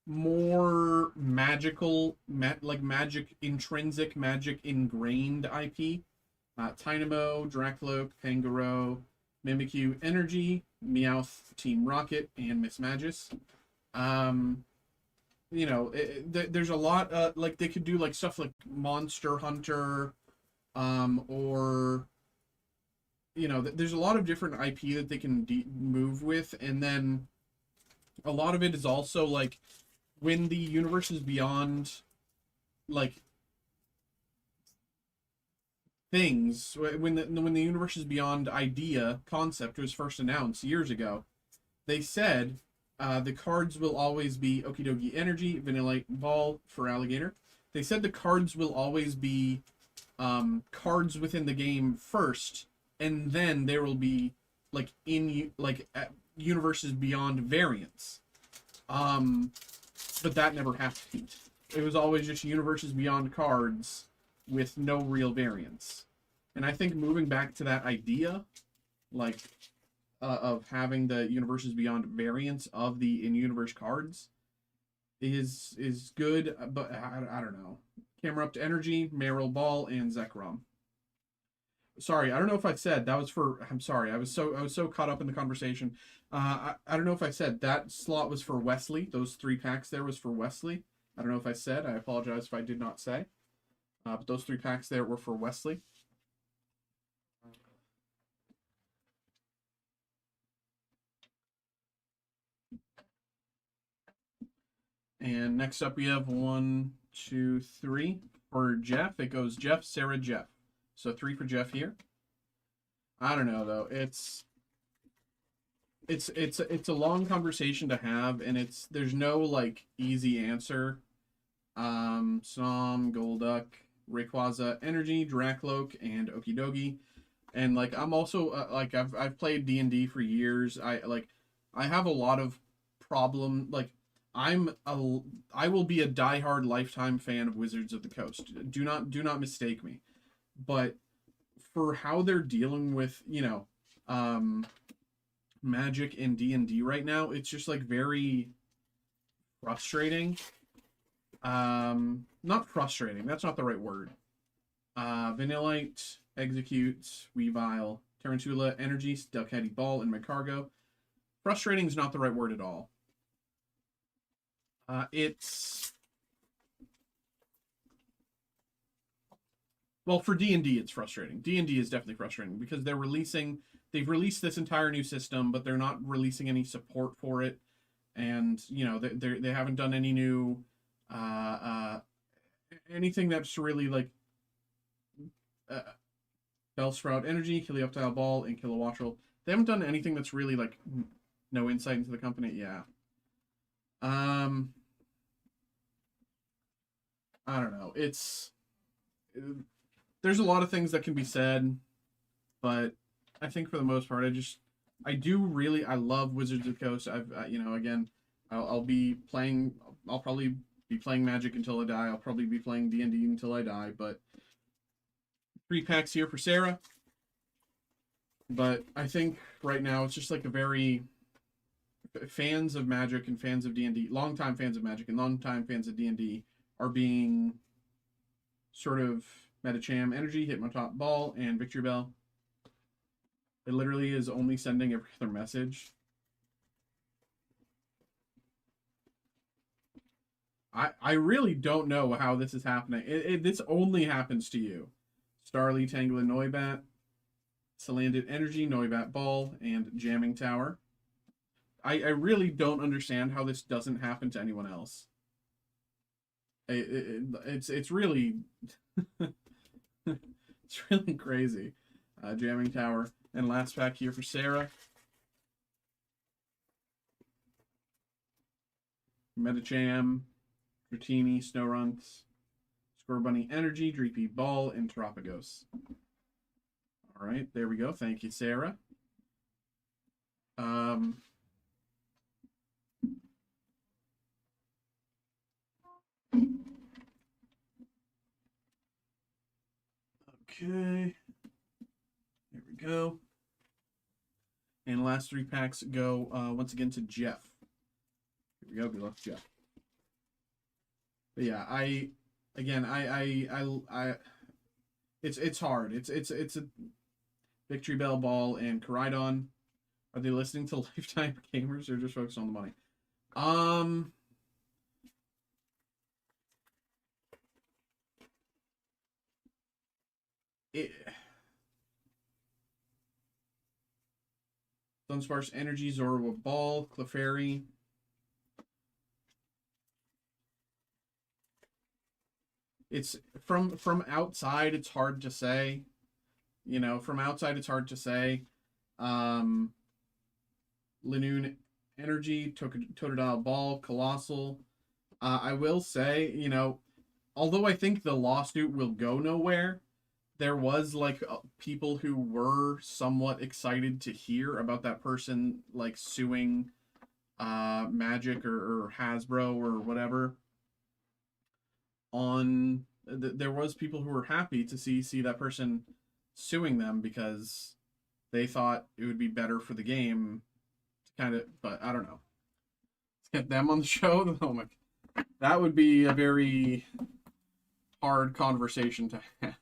more magical, like intrinsic magic ingrained IP. Tynamo, Dracloak, Pangoro, Mimikyu, Energy, Meowth, Team Rocket, and Mismagius. You know, there's a lot, like, they could do, like, stuff like Monster Hunter, or, you know, there's a lot of different IP that they can move with, and then a lot of it is also, like, when the Universes Beyond, like, things, when the Universes Beyond idea, concept was first announced years ago, they said, the cards will always be Okidogi Energy, Vanillite Ball for Alligator. They said the cards will always be cards within the game first, and then there will be Universes Beyond variants. But that never happened. It was always just Universes Beyond cards with no real variants. And I think moving back to that idea, like, of having the Universes Beyond variants of the in-universe cards is good, but I don't know. Camerupt Energy, Meryl Ball, and Zekrom. Sorry, I don't know if I said that was for. I'm sorry, I was so caught up in the conversation. I don't know if I said that slot was for Wesley. Those 3 packs there was for Wesley. I don't know if I said. I apologize if I did not say. But those 3 packs there were for Wesley. And next up we have 1, 2, 3 for Jeff. It goes Jeff, Sarah, Jeff. So 3 for Jeff here. I don't know though. It's a long conversation to have, and there's no like easy answer. Som, Golduck, Rayquaza, Energy, Dracloak, and Okidogi. And like I'm also like I've played D&D for years. I have a lot of problem like I will be a diehard lifetime fan of Wizards of the Coast. Do not mistake me. But for how they're dealing with, Magic and D&D right now, it's just like very frustrating. Not frustrating. That's not the right word. Vanillite, Execute, Weavile, Tarantula, Energy, Delcatty Ball, and Magcargo. Frustrating is not the right word at all. Well, for D&D, it's frustrating. D&D is definitely frustrating because they've released this entire new system, but they're not releasing any support for it. And, they haven't done any new, anything that's really like, Bellsprout Energy, Helioptile Ball, and Kilowattrel. They haven't done anything that's really like, no insight into the company. Yeah. I don't know. There's a lot of things that can be said, but I think for the most part, I love Wizards of the Coast. I'll probably be playing Magic until I die. I'll probably be playing D&D until I die, but 3 packs here for Sarah. But I think right now it's just like a very fans of Magic and fans of D&D, longtime fans of Magic and longtime fans of D&D are being sort of Metacham Energy, Hitmontop Ball, and Victory Bell. It literally is only sending every other message. I really don't know how this is happening. This only happens to you. Starly, Tangela, Noibat, Salandit Energy, Noibat Ball, and Jamming Tower. I really don't understand how this doesn't happen to anyone else. It's really it's really crazy. Jamming Tower. And last pack here for Sarah. Metacham, Dratini, Snorunt, Scorbunny Energy, Dreepy Ball, and Terapagos. Alright, there we go. Thank you, Sarah. Okay. There we go. And the last 3 packs go once again to Jeff. Here we go. Good luck, Jeff. But yeah, it's hard. It's a Victory Bell, Ball, and Koraidon. Are they listening to Lifetime Gamers or just focused on the money? Dunsparce Energy, Zorua Ball, Clefairy. It's from outside, it's hard to say. From outside, it's hard to say. Linoon Energy, Totodile Ball, Colossal. I will say, although I think the lawsuit will go nowhere, there was like people who were somewhat excited to hear about that person like suing Magic or Hasbro or whatever, on there was people who were happy to see that person suing them because they thought it would be better for the game to kind of, but I don't know. Let's get them on the show. Oh my, that would be a very hard conversation to have.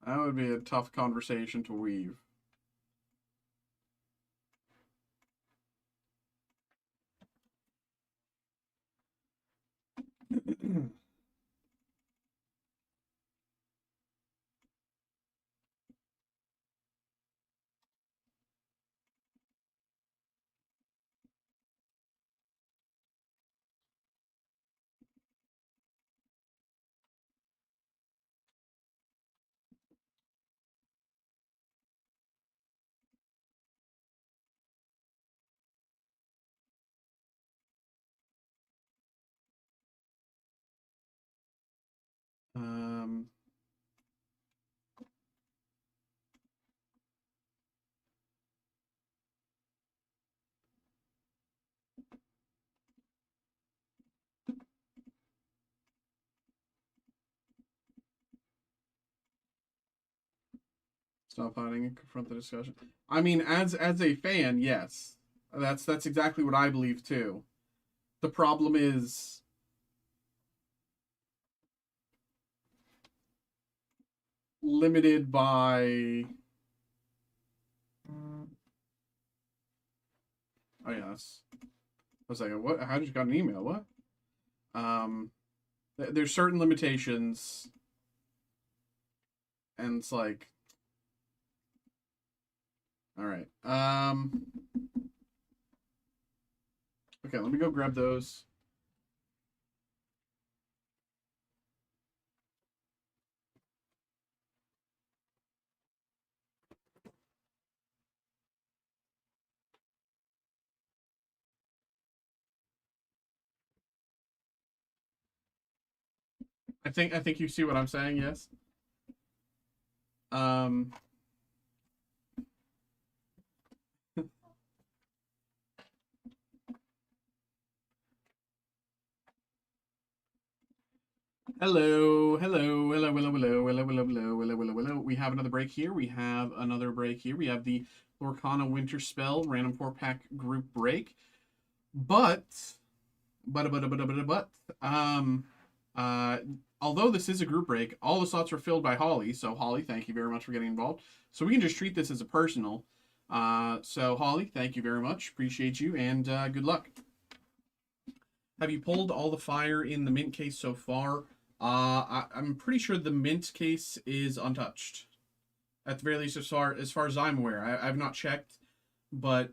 That would be a tough conversation to weave. Um, Stop hiding and confront the discussion. I mean, as a fan, yes, that's exactly what I believe too. The problem is limited by. Oh yeah, that's. I was like, what? How did you got an email? What? There's certain limitations, and it's like, all right. Okay, let me go grab those. I think you see what I'm saying. Yes. Um. Hello, hello, hello, hello, hello, hello, hello, hello, hello, hello, hello. We have another break here. We have another break here. We have the Lorcana Winter Spell random 4-pack group break. But, um, uh, although this is a group break, all the slots are filled by Holly. So Holly, thank you very much for getting involved. So we can just treat this as a personal. So Holly, thank you very much. Appreciate you, and good luck. Have you pulled all the fire in the mint case so far? I'm pretty sure the mint case is untouched. At the very least, as far as I'm aware. I've not checked, but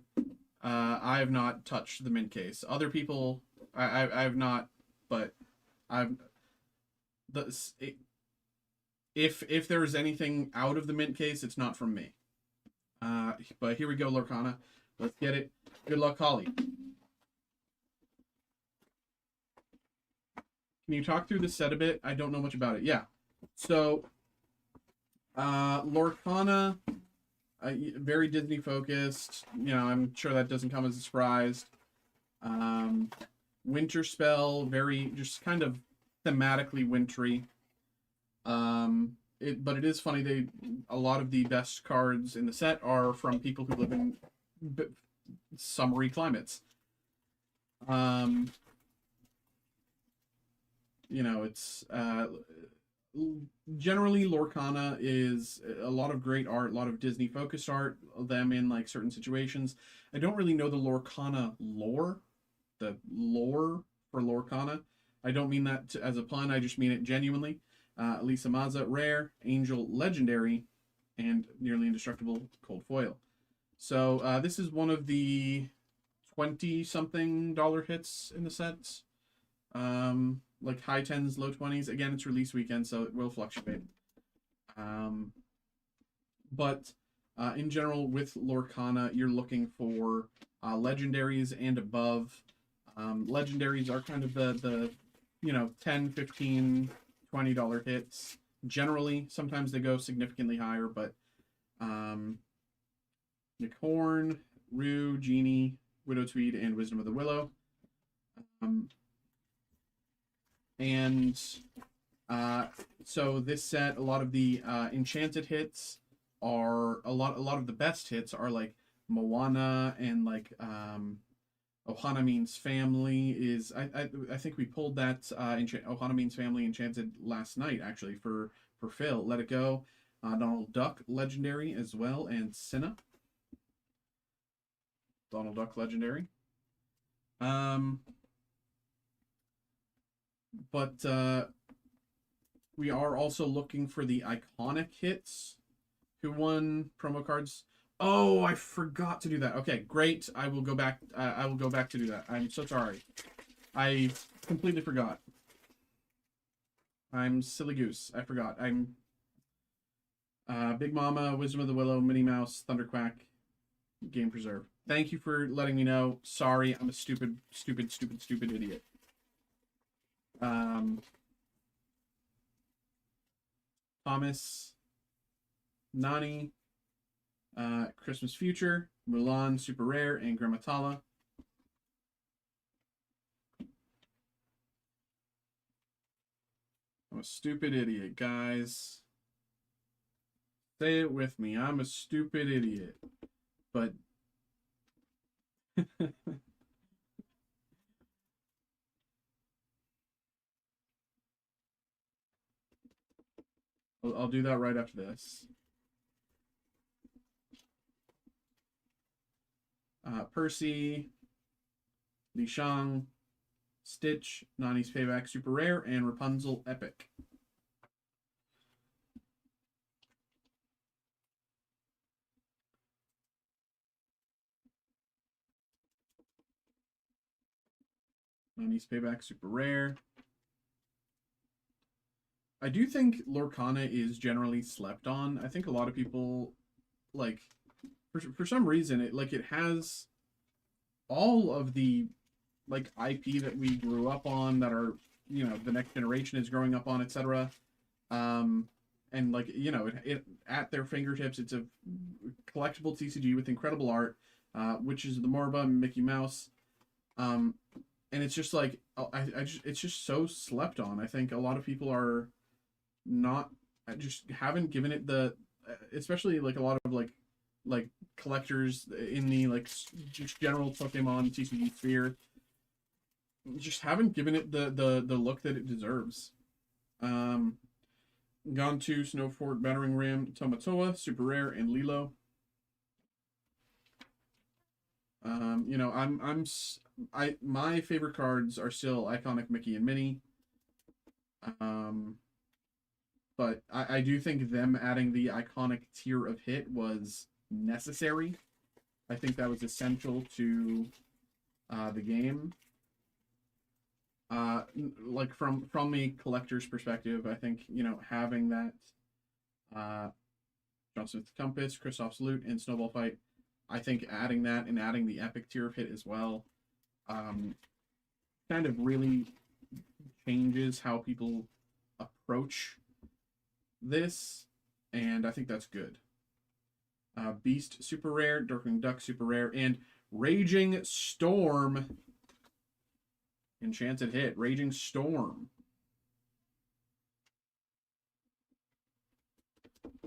I have not touched the mint case. Other people, I've not, but I've if there is anything out of the mint case, it's not from me. But here we go, Lorcana. Let's get it. Good luck, Holly. Can you talk through the set a bit? I don't know much about it. Yeah. So, Lorcana, very Disney focused. You know, I'm sure that doesn't come as a surprise. Winter Spell, very just kind of thematically wintry. But it is funny. A lot of the best cards in the set are from people who live in summery climates. You know, it's generally Lorcana is a lot of great art, a lot of Disney focused art, them in like certain situations. I don't really know the Lorcana lore, the lore for Lorcana. I don't mean that as a pun, I just mean it genuinely. Lisa Mazza, rare, angel, legendary, and nearly indestructible cold foil. So this is one of the 20-something dollar hits in the sets. Like high 10s, low 20s. Again, it's release weekend, so it will fluctuate. But in general, with Lorcana, you're looking for legendaries and above. Legendaries are kind of the $10, $15, $20 hits. generally. Sometimes they go significantly higher, but Nick Horn, Rue, Genie, Widow Tweed, and Wisdom of the Willow. And so this set, a lot of the enchanted hits are a lot of the best hits are like Moana and like Ohana Means Family is I think we pulled that Ohana Means Family Enchanted last night actually for Phil. Let It Go, Donald Duck Legendary as well, and Cinna. Donald Duck Legendary. But we are also looking for the iconic hits. Who won promo cards? Oh, I forgot to do that. Okay, great. I will go back. I will go back to do that. I'm so sorry. I completely forgot. I'm silly goose. I forgot. I'm Big Mama, Wisdom of the Willow, Minnie Mouse, Thunderquack, Game Preserve. Thank you for letting me know. Sorry, I'm a stupid idiot. Thomas, Nani, Christmas Future, Mulan, Super Rare, and Grammatala. I'm a stupid idiot, guys. Say it with me. I'm a stupid idiot. But I'll do that right after this. Percy, Li Shang, Stitch, Nani's Payback Super Rare, and Rapunzel Epic. Nani's Payback Super Rare. I do think Lorcana is generally slept on. I think a lot of people, like, for some reason, it has all of the, like, IP that we grew up on, that are, you know, the next generation is growing up on, etc. And, like, you know, it at their fingertips, it's a collectible TCG with incredible art, which is the Morba, Mickey Mouse. And it's just like, it's just so slept on. I think a lot of people are not, just haven't given it the, especially like a lot of like collectors in the like just general Pokemon TCG sphere, just haven't given it the look that it deserves. Gone to Snowfort, Battering Ram, Tomatoa, Super Rare, and Lilo. You know, my favorite cards are still iconic Mickey and Minnie. But I do think them adding the iconic tier of hit was necessary. I think that was essential to the game. Like from a collector's perspective, I think, you know, having that John Smith Compass, Kristoff's Loot, and Snowball Fight, I think adding that and adding the epic tier of hit as well, kind of really changes how people approach this, and I think that's good. Beast Super Rare, Darkwing Duck Super Rare, and Raging Storm Enchanted hit. Raging Storm.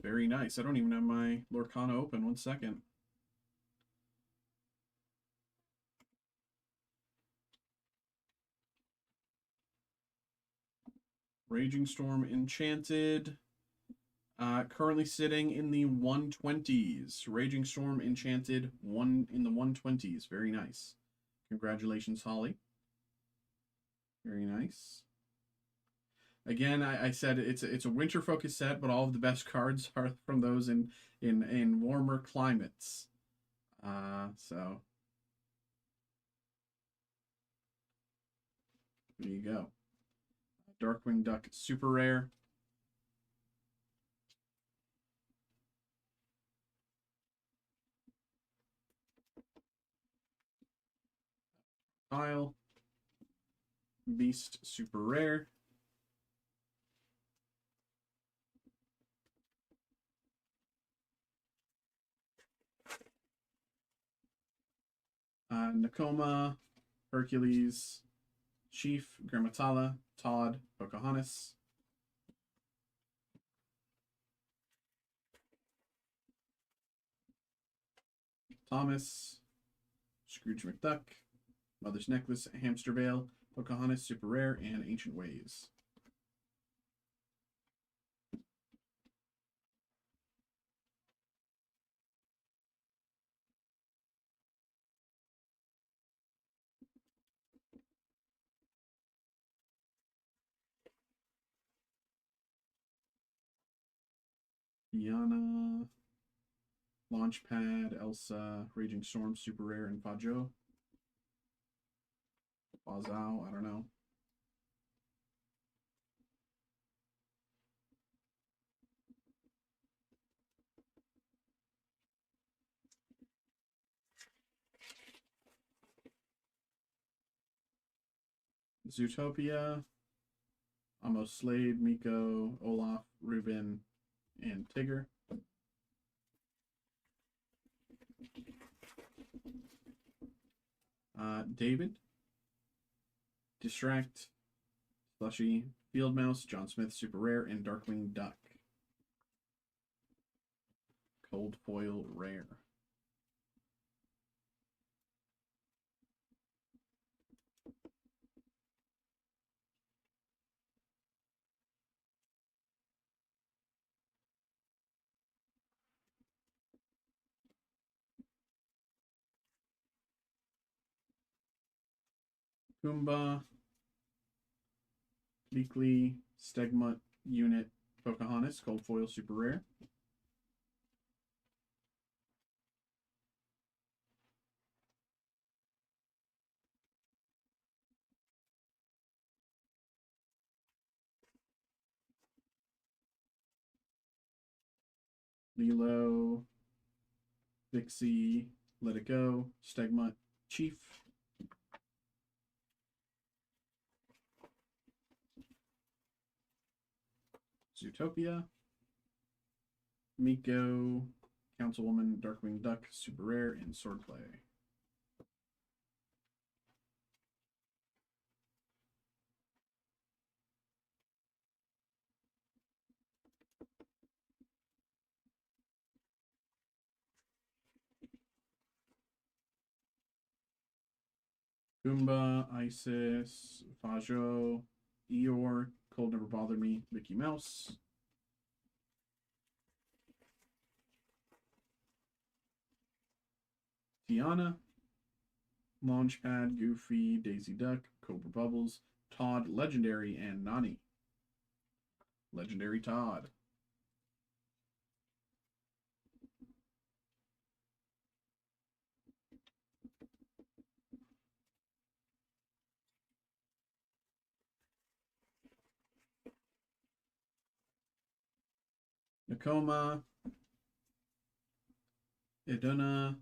Very nice. I don't even have my Lorcana open. 1 second. Raging Storm Enchanted. Currently sitting in the 120s. Raging Storm Enchanted, in the 120s. Very nice. Congratulations, Holly. Very nice. Again, I said it's a winter focused set, but all of the best cards are from those in warmer climates. So there you go. Darkwing Duck Super Rare. Pile. Beast Super Rare. Nakoma, Hercules, Chief, Grammatala, Todd, Pocahontas. Thomas, Scrooge McDuck, Mother's Necklace, Hamster Veil, Pocahontas, Super Rare, and Ancient Ways. Tiana, Launchpad, Elsa, Raging Storm, Super Rare, and Fajo. Fazao, I don't know. Zootopia, Amos Slade, Miko, Olaf, Ruben, and Tigger. David, Distract, Slushy, Field Mouse, John Smith, Super Rare, and Darkwing Duck. Cold Foil Rare. Pumbaa, Leakley, Stegmut, Unit, Pocahontas, Cold Foil, Super Rare. Lilo, Vixie, Let It Go, Stegmut, Chief. Zootopia, Miko, Councilwoman, Darkwing Duck, Super Rare, and Swordplay. Goomba, Isis, Fajo, Eeyore, Cold Never Bothered Me, Mickey Mouse. Tiana, Launchpad, Goofy, Daisy Duck, Cobra Bubbles, Todd, Legendary, and Nani. Legendary Todd. Nakoma, Iduna,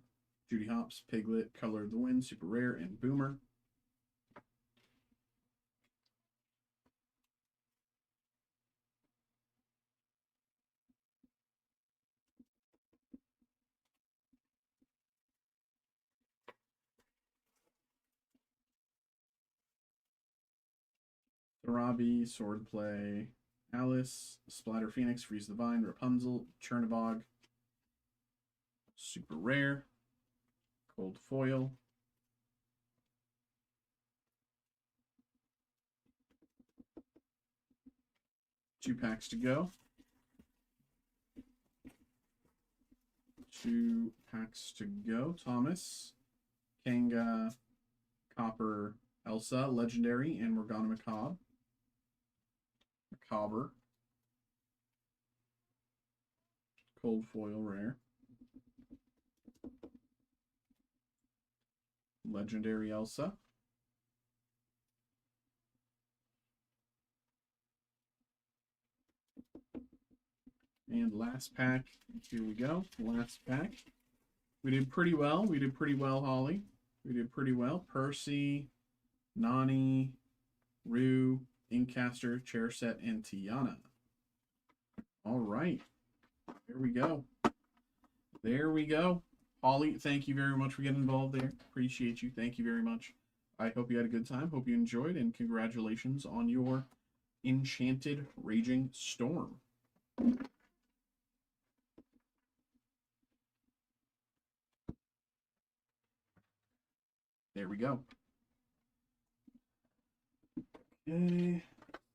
Judy Hopps, Piglet, Color of the Wind, Super Rare, and Boomer. Tharabi, Swordplay, Alice, Splatter Phoenix, Freeze the Vine, Rapunzel, Chernabog, Super Rare, Cold Foil, two packs to go. Two packs to go. Thomas, Kanga, Copper, Elsa, Legendary, and Morgana Macabre. Macabre. Cold Foil Rare. Legendary Elsa. And last pack. Here we go. Last pack. We did pretty well. We did pretty well, Holly. We did pretty well. Percy, Nani, Rue, Inkcaster, Chair Set, and Tiana. All right. There we go. There we go. Ollie, thank you very much for getting involved there. Appreciate you. Thank you very much. I hope you had a good time. Hope you enjoyed, and congratulations on your Enchanted Raging Storm. There we go. Okay,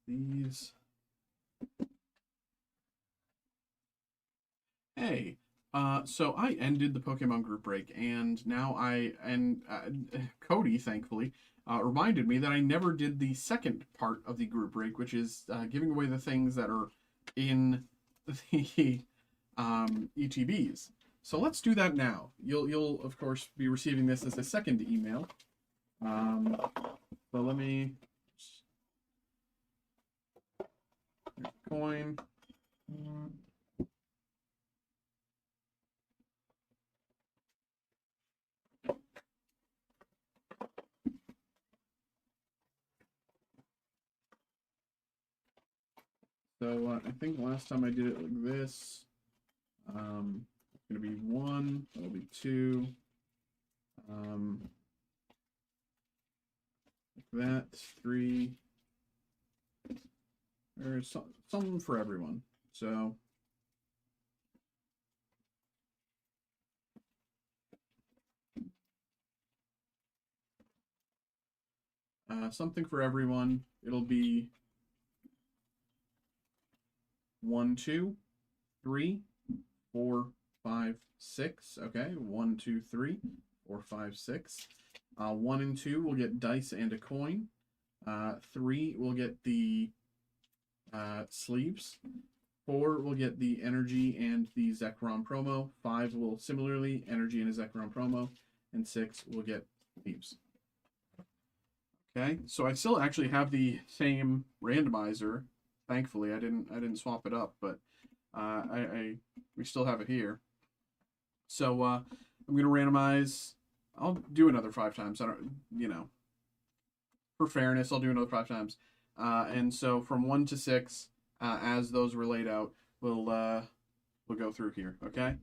these. Hey, so I ended the Pokemon group break, and now Cody, thankfully, reminded me that I never did the second part of the group break, which is giving away the things that are in the ETBs. So let's do that now. You'll of course be receiving this as a second email. So let me coin. So I think last time I did it like this. It's gonna be 1. That'll be 2. Like that. 3. There's something for everyone. So something for everyone. It'll be 1, 2, 3, 4, 5, 6. Okay, 1, 2, 3, 4, 5, 6. 1 and 2 will get dice and a coin. 3 will get the sleeves. 4 will get the energy and the Zekrom promo. 5 will similarly energy and a Zekrom promo, and 6 will get sleeves. Okay, so I still actually have the same randomizer. Thankfully, I didn't swap it up, but we still have it here. So I'm gonna randomize. I'll do another 5 times. I don't, for fairness, I'll do another 5 times. And so from 1 to 6, as those were laid out, we'll go through here. Okay.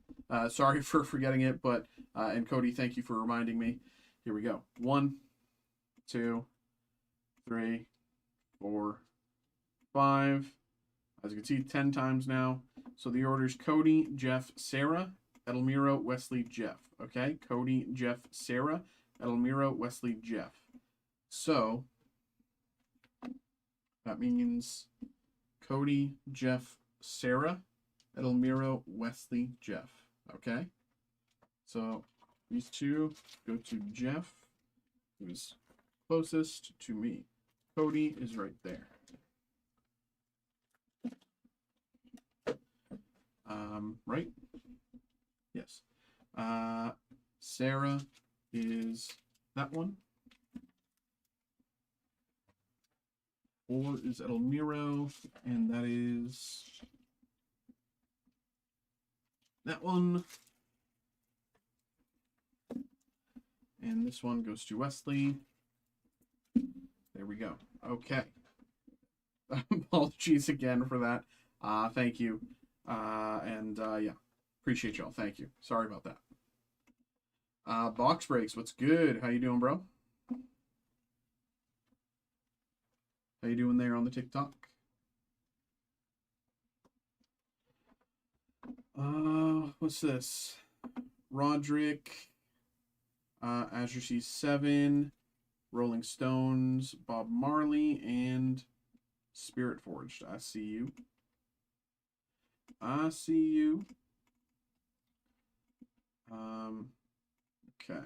Sorry for forgetting it, but and Cody, thank you for reminding me. Here we go. 1, 2, 3, 4, 5. As you can see, 10 times now. So the order's Cody, Jeff, Sarah, Edelmiro, Wesley, Jeff. Okay, Cody, Jeff, Sarah, Edelmiro, Wesley, Jeff. So that means Cody, Jeff, Sarah, Edelmiro, Wesley, Jeff. Okay, so these two go to Jeff, who's closest to me. Cody is right there. Right? Yes. Sarah is that one. 4 is Edelmiro, and that is that one. And this one goes to Wesley. There we go. Okay. Apologies again for that. Thank you. Yeah, appreciate y'all. Thank you. Sorry about that. Box breaks. What's good? How you doing, bro? How you doing there on the TikTok? What's this? Roderick, Azure C7, Rolling Stones, Bob Marley, and Spirit Forged. I see you. I see you. Okay.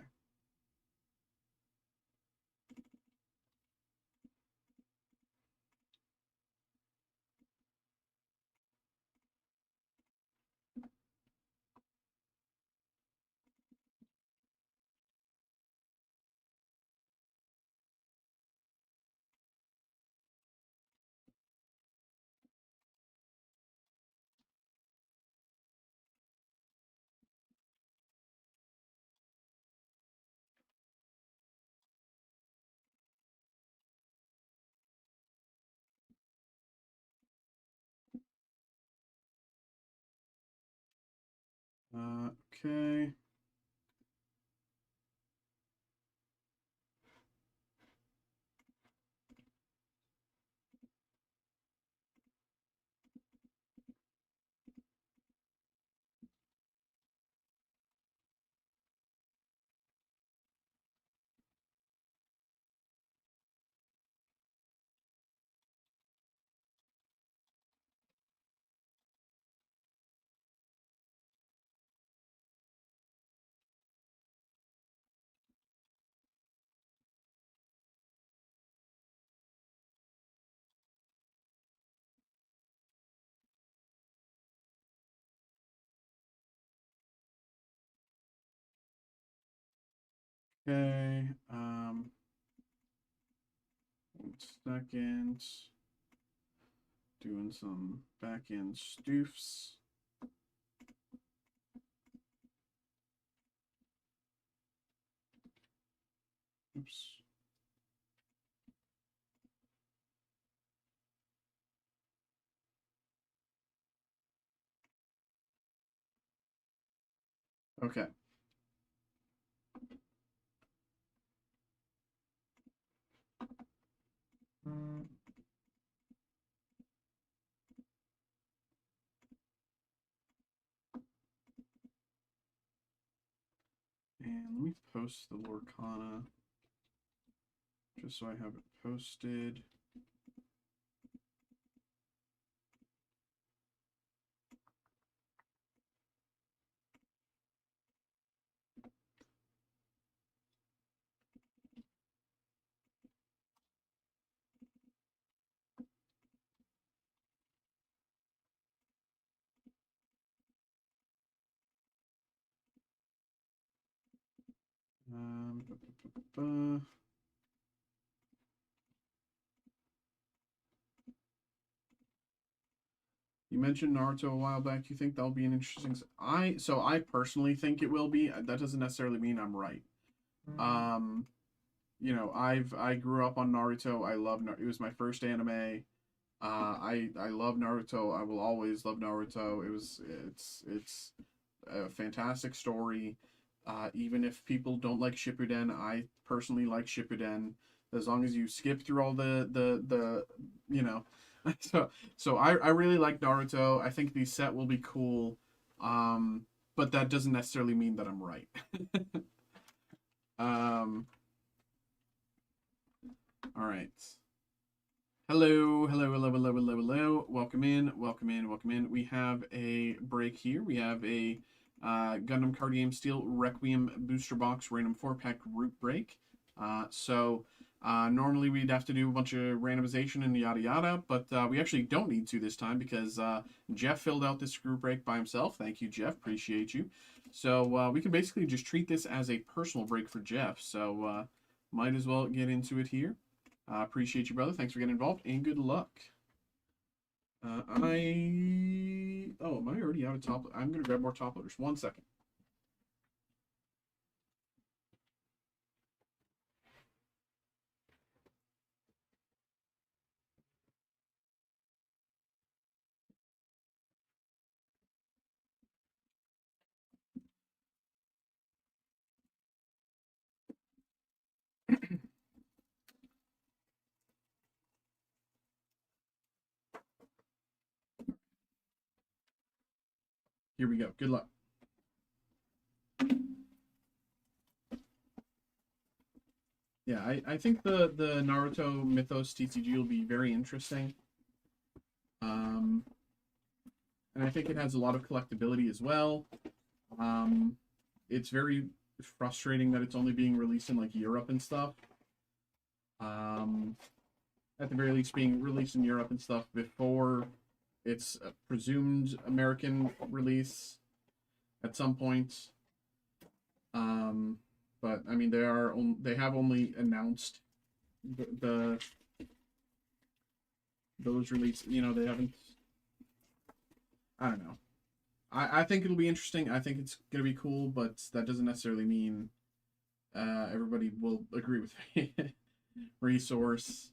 Okay. Okay. 1 second. Doing some back end stoofs. Oops. Okay. And let me post the Lorcana just so I have it posted. Ba, ba, ba, ba. You mentioned Naruto a while back. You think that'll be an interesting? I personally think it will be. That doesn't necessarily mean I'm right. Um, I grew up on Naruto. I love it was my first anime. I love Naruto. I will always love Naruto. It's a fantastic story. Even if people don't like Shippuden, I personally like Shippuden. As long as you skip through all the you know, so I really like Naruto. I think the set will be cool. But that doesn't necessarily mean that I'm right. um, all right. Hello, hello, hello, hello, hello, hello. Welcome in, welcome in, welcome in. We have a break here. We have a Gundam Card Game Steel Requiem Booster Box Random 4-pack group break. Normally we'd have to do a bunch of randomization and yada yada, but we actually don't need to this time because Jeff filled out this group break by himself. Thank you, Jeff. Appreciate you. So we can basically just treat this as a personal break for Jeff. So might as well get into it here. Appreciate you, brother. Thanks for getting involved, and good luck. Oh, am I already out of top? I'm gonna grab more top loaders. 1 second. Here we go. Good luck. Yeah, I think the Naruto Mythos TCG will be very interesting. And I think it has a lot of collectability as well. It's very frustrating that it's only being released in like Europe and stuff. At the very least, being released in Europe and stuff before its presumed American release at some point. But I mean, they have only announced those releases. You know, they haven't. I don't know. I think it'll be interesting. I think it's gonna be cool, but that doesn't necessarily mean everybody will agree with me. Resource.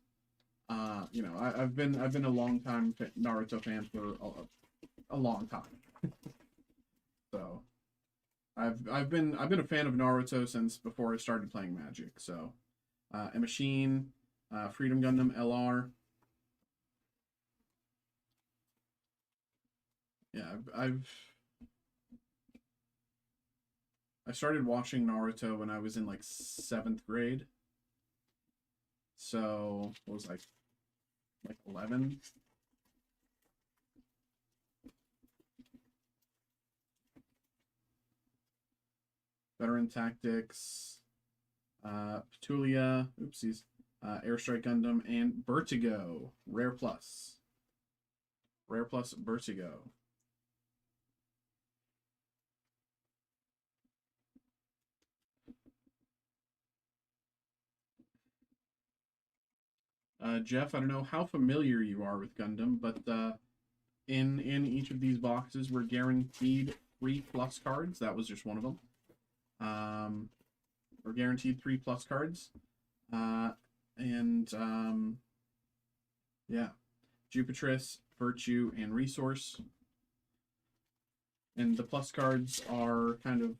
I've been a long time Naruto fan for a long time. So I've been a fan of Naruto since before I started playing Magic. So a machine, Freedom Gundam LR. Yeah, I started watching Naruto when I was in like 7th grade. So what was like 11? Veteran Tactics, Petulia, oopsies, Airstrike Gundam, and Vertigo, Rare Plus. Rare Plus Vertigo. Jeff, I don't know how familiar you are with Gundam, but in each of these boxes, we're guaranteed 3 plus cards. That was just one of them. We're guaranteed 3 plus cards. Yeah. Jupitrus, Virtue, and Resource. And the plus cards are kind of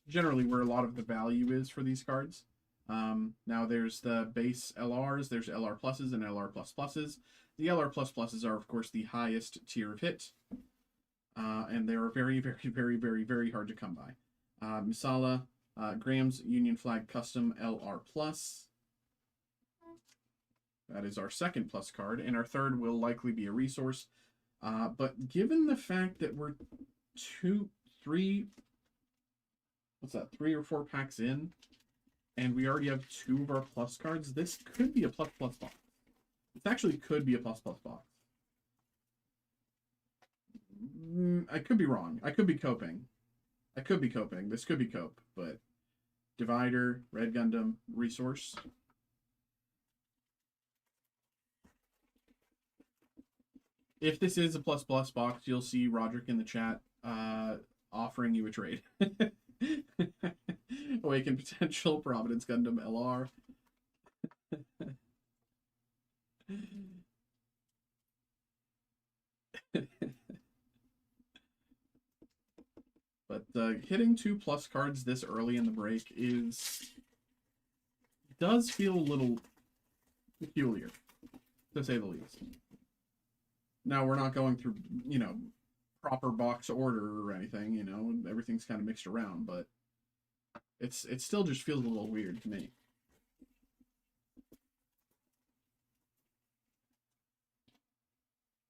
generally where a lot of the value is for these cards. Now there's the base LRs, there's LR pluses and LR plus pluses. The LR plus pluses are, of course, the highest tier of hit. And they are very, very, very, very, very hard to come by. Misala, Graham's Union Flag Custom LR plus. That is our second plus card, and our third will likely be a resource. But given the fact that we're 3 or 4 packs in, and we already have 2 of our plus cards, this could be a plus plus box. This actually could be a plus plus box. I could be wrong. I could be coping. This could be cope, but Divider, Red Gundam, Resource. If this is a plus plus box, you'll see Roderick in the chat offering you a trade. Awaken Potential, Providence Gundam LR. But hitting 2 plus cards this early in the break does feel a little peculiar, to say the least. Now, we're not going through, proper box order or anything, everything's kind of mixed around, but it still just feels a little weird to me.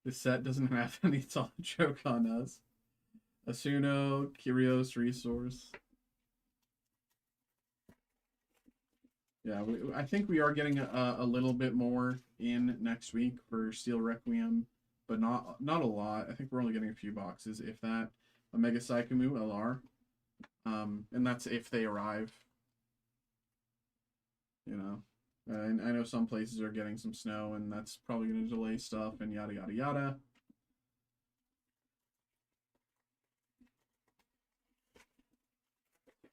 This set doesn't have any solid joke on us. Asuno, Kyrios, Resource. Yeah, I think we are getting a little bit more in next week for Steel Requiem, but not a lot. I think we're only getting a few boxes, if that. Omega Saikamu LR. And that's if they arrive. And I know some places are getting some snow, and that's probably going to delay stuff, and yada, yada, yada.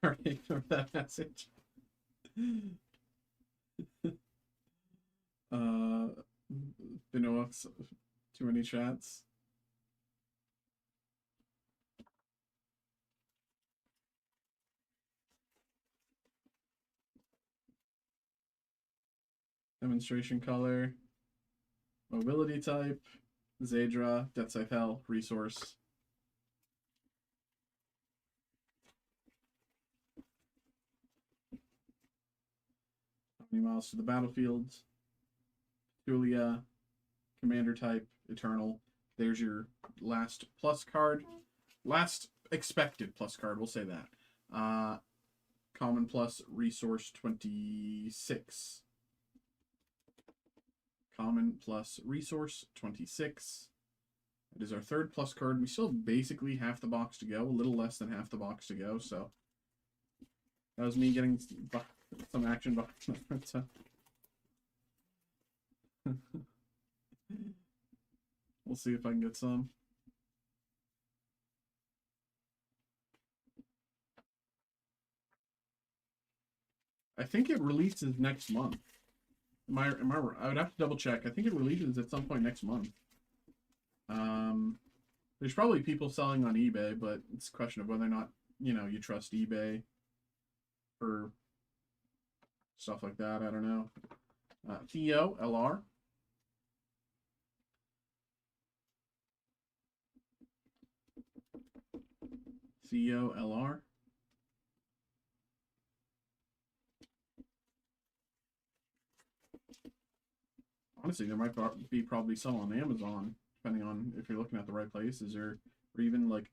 Alright, ignore that message. Benoit's too many chats. Demonstration color. Mobility type. Zadra. Death Hell. Resource. How many miles to the battlefield? Julia. Commander type. Eternal. There's your last plus card. Last expected plus card, we'll say that. Common plus Resource 26. Common plus Resource 26. It is our third plus card. We still have basically half the box to go, a little less than half the box to go, so that was me getting some action behind the We'll see if I can get some. I think it releases next month. Am I right? I would have to double check. I think it releases at some point next month. There's probably people selling on eBay, but it's a question of whether or not, you trust eBay for stuff like that. I don't know. Theo, LR. Theo, LR. Honestly, there might be probably some on Amazon, depending on if you're looking at the right places, or even like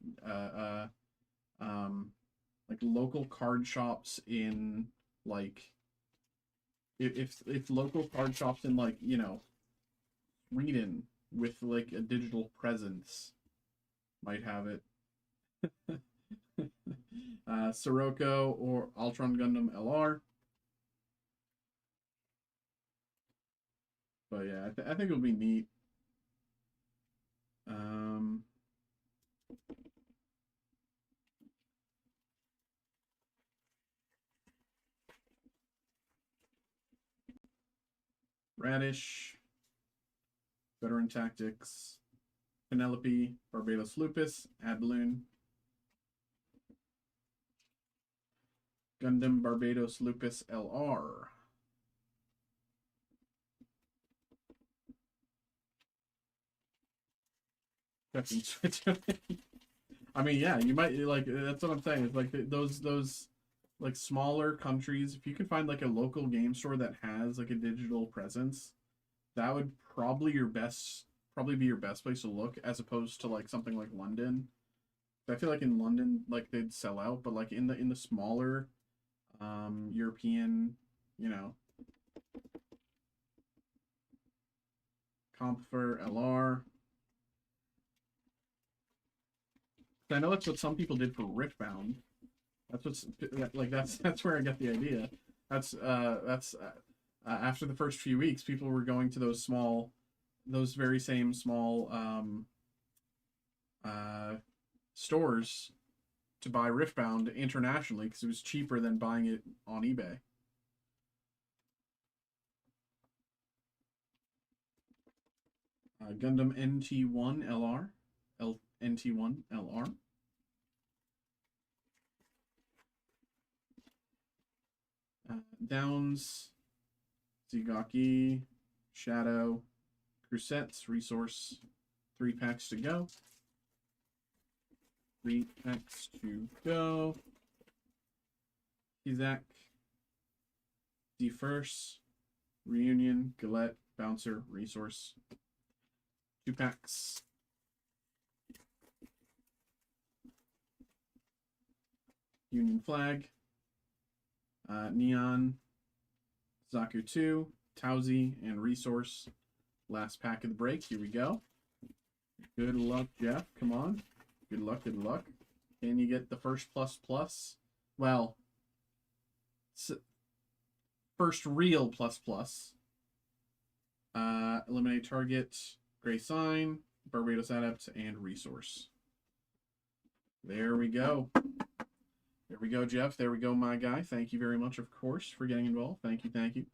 local card shops in like if local card shops in like Sweden with like a digital presence might have it. Sirocco or Ultron Gundam LR. But yeah, I think it'll be neat. Um, Radish, Veteran Tactics, Penelope, Barbados Lupus, Adloon, Gundam Barbados Lupus LR. I mean, yeah, you might like. That's what I'm saying. It's like those like smaller countries. If you can find like a local game store that has like a digital presence, that would probably be your best place to look, as opposed to like something like London. I feel like in London, like they'd sell out, but like in the smaller, European, you know, Comfer LR. I know that's what some people did for Riftbound. That's what's like. That's where I got the idea. That's after the first few weeks, people were going to those very same small stores to buy Riftbound internationally because it was cheaper than buying it on eBay. Gundam NT1 LR, NT1 LR. Downs, Zigaki, Shadow, Crusettes, Resource, 3 packs to go. 3 packs to go. Kizak, Defurse, Reunion, Gillette, Bouncer, Resource. 2 packs. Union Flag, Neon, Zaku 2, Tauzi, and Resource. Last pack of the break. Here we go. Good luck, Jeff. Come on. Good luck, good luck. Can you get the first plus? Well, first real plus. Eliminate target, Gray Sign, Barbados Adept, and Resource. There we go. There we go, Jeff. There we go, my guy. Thank you very much, of course, for getting involved. Thank you.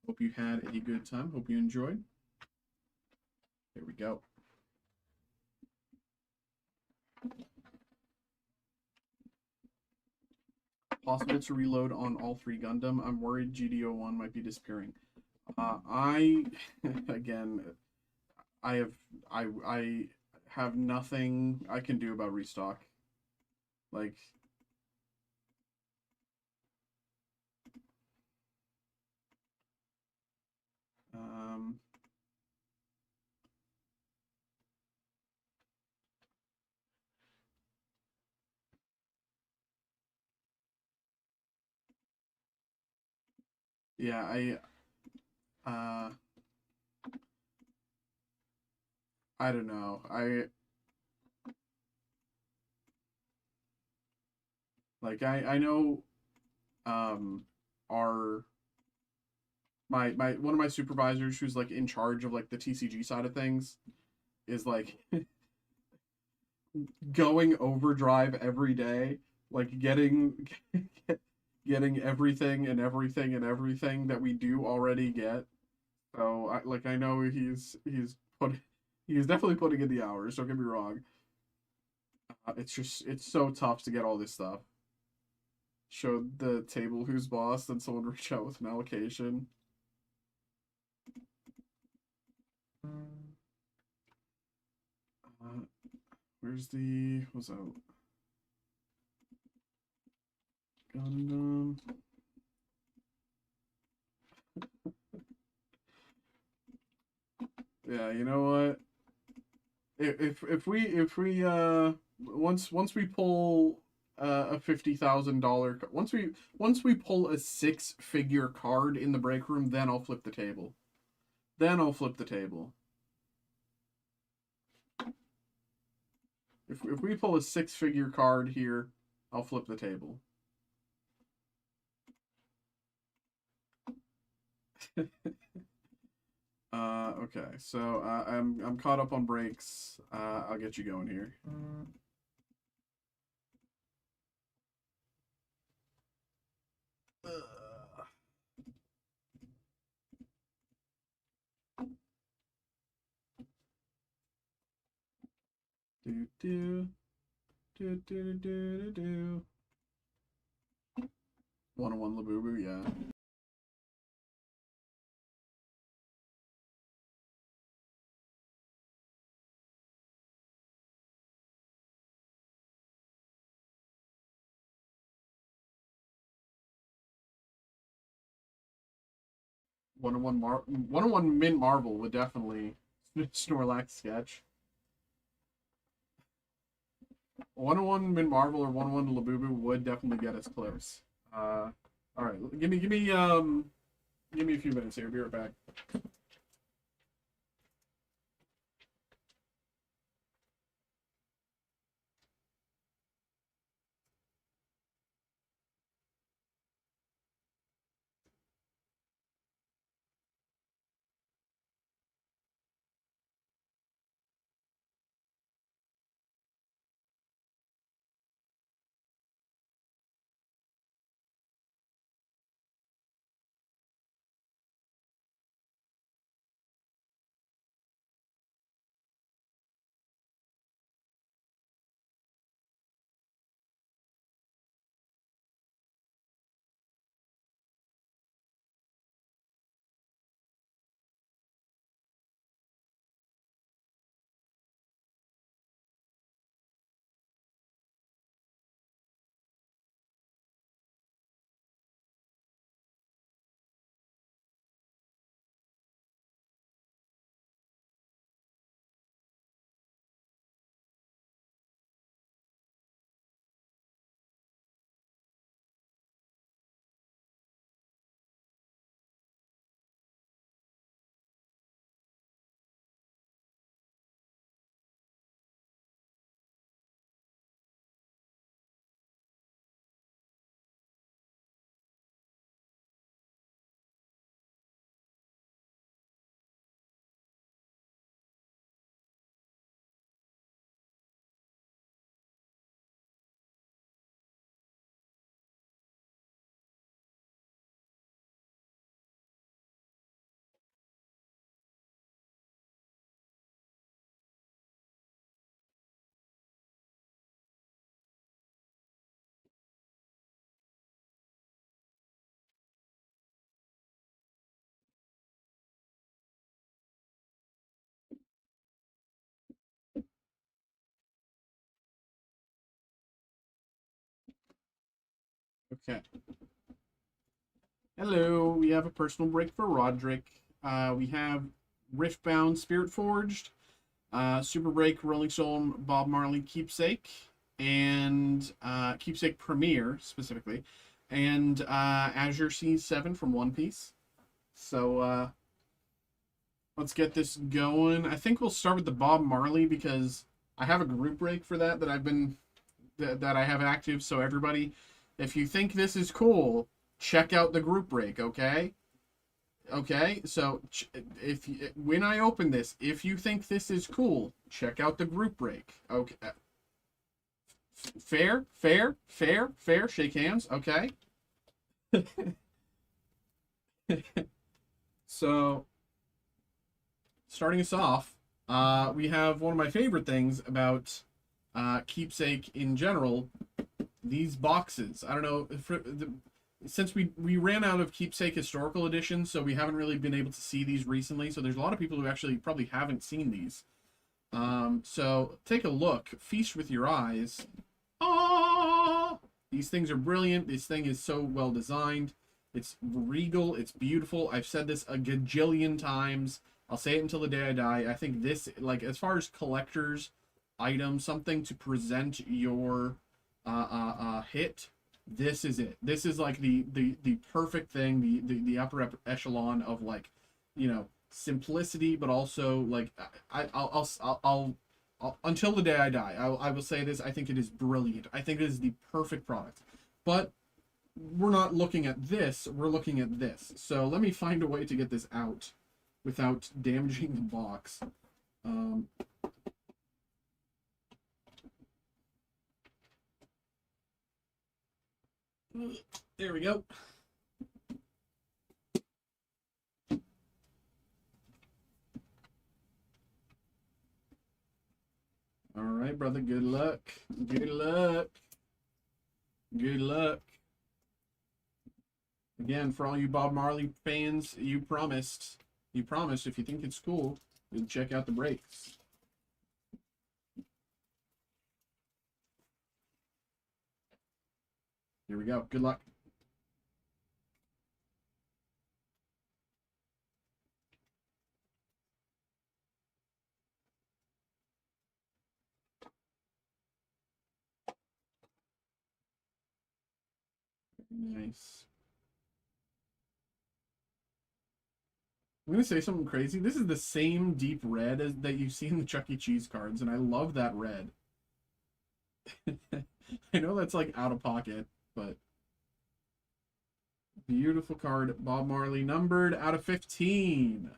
Hope you had a good time. Hope you enjoyed. There we go. Possible to reload on all 3 Gundam. I'm worried GDO1 might be disappearing. Again, I have nothing I can do about restock. Like, yeah, I don't know. I know our my one of my supervisors who's like in charge of like the TCG side of things is like going overdrive every day, like getting everything that we do already get. So I know he's definitely putting in the hours, don't get me wrong. It's so tough to get all this stuff. Show the table who's boss, then someone reach out with an allocation. Where's the what's out? Gundam. Yeah, you know what? If we once we pull a $50,000 once we pull a 6-figure card in the break room, then I'll flip the table. If we pull a 6-figure card here, I'll flip the table. Okay, so I'm caught up on breaks. I'll get you going here. Uh, do do do do do do. 101 Labubu, yeah. One on one 101 Mint Marvel would definitely Snorlax sketch. 101 Mint Marvel or 101 Labubu would definitely get us close. All right, give me a few minutes here. Be right back. Okay. Hello. We have a personal break for Roderick. We have Riftbound Spirit Forged, Super Break Rolling Stone Bob Marley Keepsake, and Keepsake Premier specifically, and Azure C7 from One Piece. So let's get this going. I think we'll start with the Bob Marley because I have a group break for that that I have active. So everybody, if you think this is cool, check out the group break, okay? Okay, so if when I open this, if you think this is cool, check out the group break. Okay, fair, fair, fair, fair. Shake hands. Okay. So starting us off, we have one of my favorite things about Keepsake in general. These boxes. I don't know since we ran out of Keepsake historical editions, so we haven't really been able to see these recently. So there's a lot of people who actually probably haven't seen these. So take a look, feast with your eyes. Ah! These things are brilliant. This thing is so well designed. It's regal. It's beautiful. I've said this a gajillion times. I'll say it until the day I die. I think this, like, as far as collector's items, something to present your hit, this is it. This is like the perfect thing, the upper echelon of, like, you know, simplicity, but also like I'll until the day I die, I will say this. I think it is brilliant. I think it is the perfect product. But we're not looking at this. We're looking at this. So let me find a way to get this out. without damaging the box. There we go. All right, brother. Good luck. Good luck. Good luck. Again, for all you Bob Marley fans, you promised if you think it's cool, you'll check out the breaks. Here we go. Good luck. Nice. I'm going to say something crazy. This is the same deep red as that you see in the Chuck E. Cheese cards, and I love that red. I know that's like out of pocket, but beautiful card. Bob Marley numbered out of 15.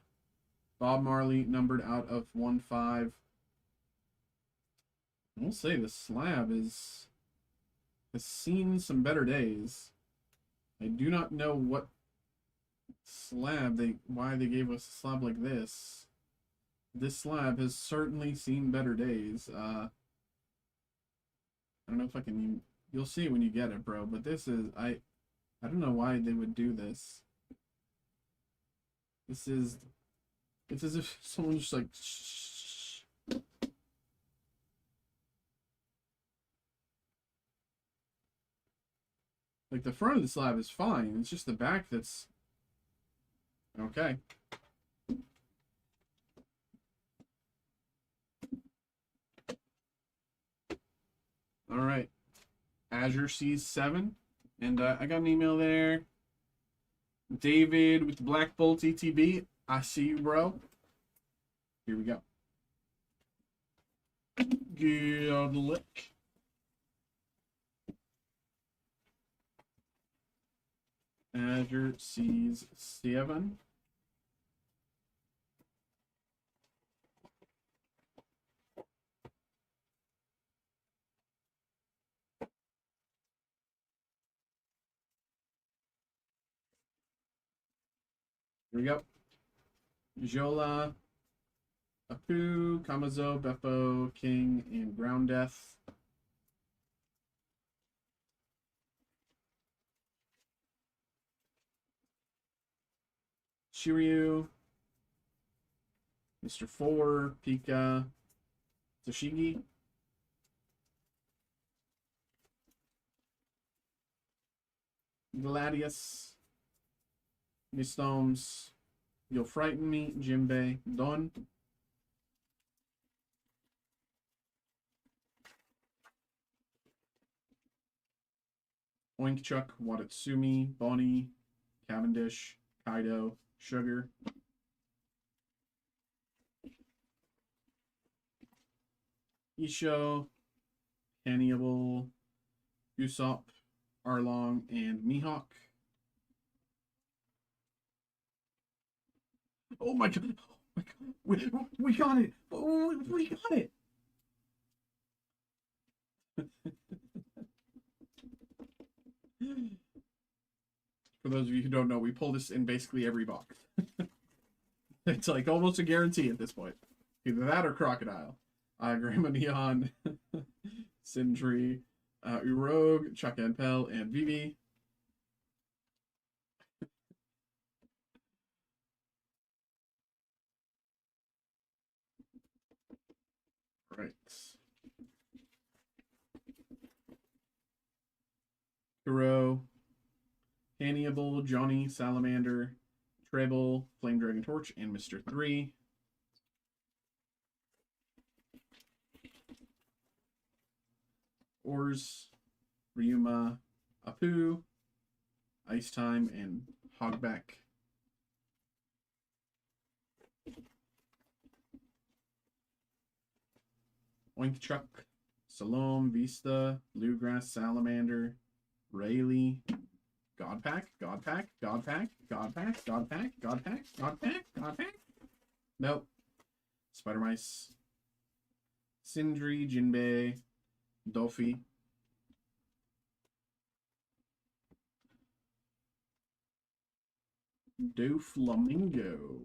Bob Marley numbered out of 1/5. I'll say the slab has seen some better days. I do not know what slab why they gave us a slab like this. This slab has certainly seen better days. I don't know if I can. You'll see when you get it, bro. But this is I don't know why they would do this. It's as if someone just like. Like the front of the slab is fine. It's just the back that's okay. All right. Azure sees 7. And I got an email there. David with the Black Bolt ETB. I see you, bro. Here we go. Good luck. Azure sees 7. Here we go. Jola, Apu, Kamazo, Beppo, King, and Ground Death. Shiryu, Mr. 4, Pika, Toshigi, Gladius, Mistones, You'll Frighten Me, Jinbei, Don. Oinkchuk, Watatsumi, Bonnie, Cavendish, Kaido, Sugar. Isho, Hannibal, Usopp, Arlong, and Mihawk. Oh my god! Oh my god! We got it! We got it! For those of you who don't know, we pull this in basically every box. It's like almost a guarantee at this point. Either that or Crocodile. Grandma Neon, Sindri, Urogue, Chuck and Pell, and Vivi. Right. Hero, Hannibal, Johnny, Salamander, Treble, Flame Dragon Torch, and Mr. 3. Ors, Ryuma, Apu, Ice Time, and Hogback. Oinkchuk, Salome, Vista, Bluegrass, Salamander, Rayleigh, Godpack, Godpack, Godpack, Godpack, Godpack, Godpack, Godpack, Godpack. Nope. Spider Mice. Sindri, Jinbei, Dolphy. Doflamingo.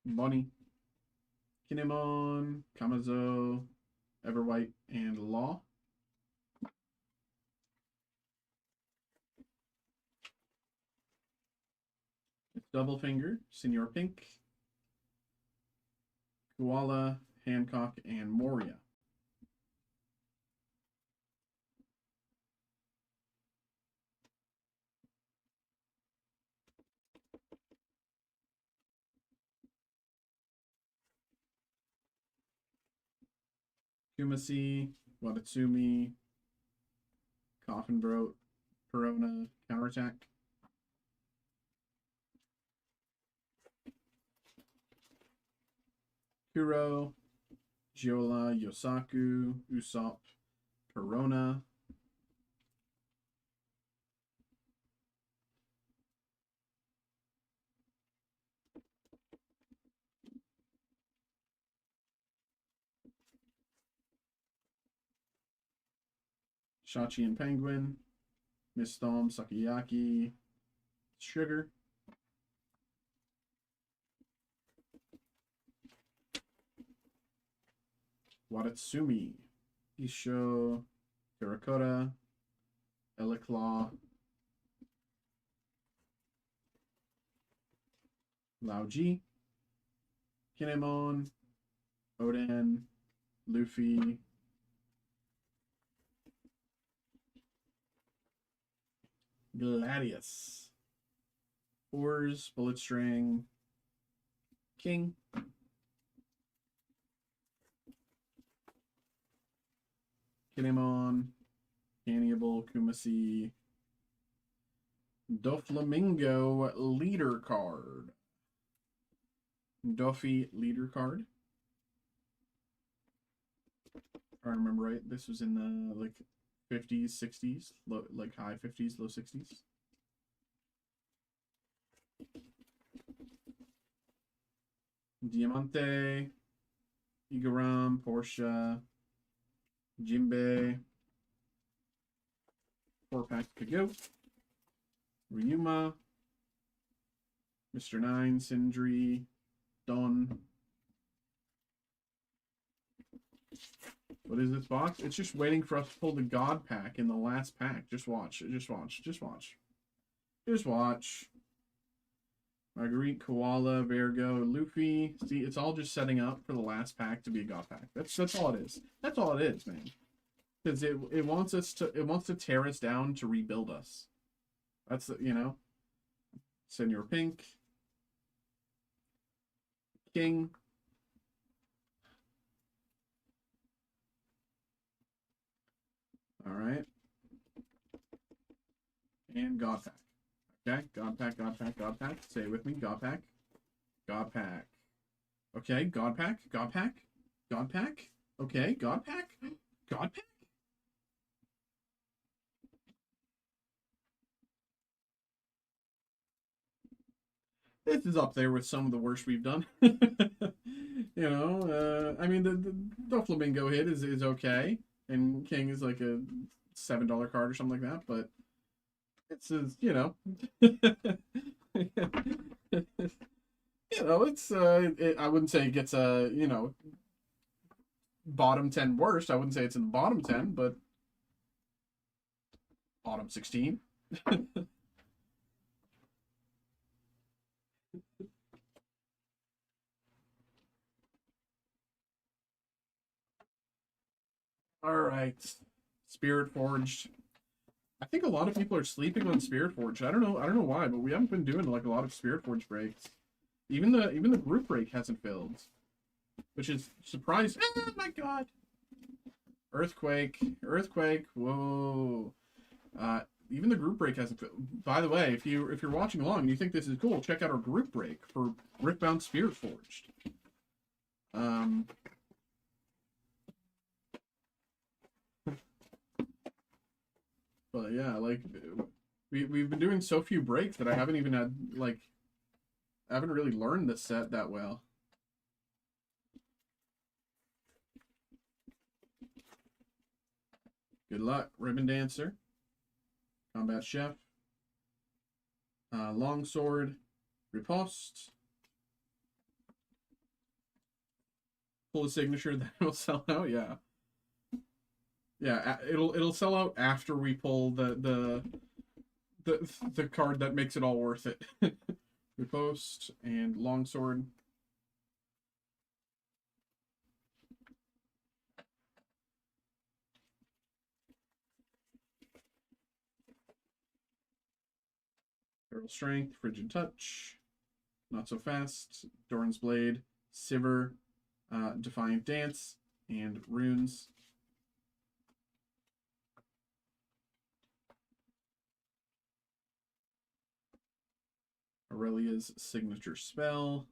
Bonnie. Kinemon, Kamazo, Everwhite, and Law. Double Finger, Senior Pink, Koala, Hancock, and Moria. Kumasi, Watatsumi, Coffin Broat, Perona, Counterattack. Kuro, Giola, Yosaku, Usopp, Perona. Shachi and Penguin, Miss Storm, Sakiyaki, Sugar. Watatsumi, Isho, Terracotta, Eleclaw, Laoji, Kinemon, Oden, Luffy, Gladius, Oars, Bullet String, King, Kinemon, Cannibal, Kumasi, Doflamingo leader card. Duffy leader card. If I remember right, this was in the like 50s, 60s, low, like high 50s, low 60s. Diamante, Igaram, Porsche, Jinbei, 4-pack could go. Ryuma, Mr. 9, Sindri, Don. What is this box? It's just waiting for us to pull the God pack in the last pack. Just watch. Just watch. Just watch. Just watch. Marguerite, Koala, Virgo, Luffy. See, it's all just setting up for the last pack to be a God pack. That's all it is. That's all it is, man. Because it wants to tear us down to rebuild us. That's the, you know. Senior Pink. King. All right. And God pack. Okay, God pack, God pack, God pack. Say it with me. God pack. God pack. Okay, God pack, God pack, God pack. Okay, God pack. God pack. This is up there with some of the worst we've done. You know, I mean, the Flamingo hit is okay, and King is like a $7 card or something like that, but it's you know, you know, it's I wouldn't say it gets a you know bottom 10 worst. I wouldn't say it's in the bottom 10, but bottom 16. All right, Spirit Forged. I think a lot of people are sleeping on Spirit Forge. I don't know why, but we haven't been doing like a lot of Spirit Forge breaks. Even the group break hasn't filled, which is surprising. Oh my god! Earthquake, whoa! Even the group break hasn't filled. By the way, if you're watching along and you think this is cool, check out our group break for Riftbound Spirit Forged. yeah. Like we've been doing so few breaks that I haven't even had like I haven't really learned this set that well. Good luck, Ribbon Dancer, Combat Chef, Longsword, Riposte. Pull a signature that will sell out. Yeah, yeah. It'll sell out after we pull the card that makes it all worth it. Riposte and Longsword. Feral Strength, Frigid Touch, Not So Fast, Doran's Blade, Sivir, Defiant Dance, and Runes. Aurelia's signature spell.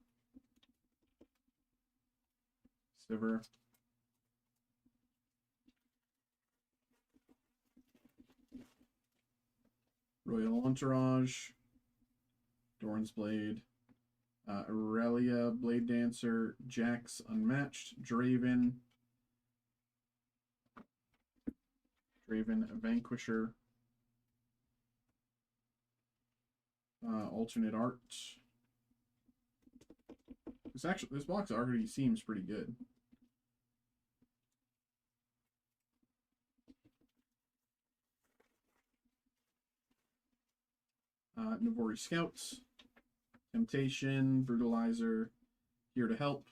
Sivir. Royal Entourage. Doran's Blade. Aurelia, Blade Dancer, Jax Unmatched, Draven, Vanquisher, Alternate Art. This box already seems pretty good. Navori Scouts, Temptation, Brutalizer, Here to Help,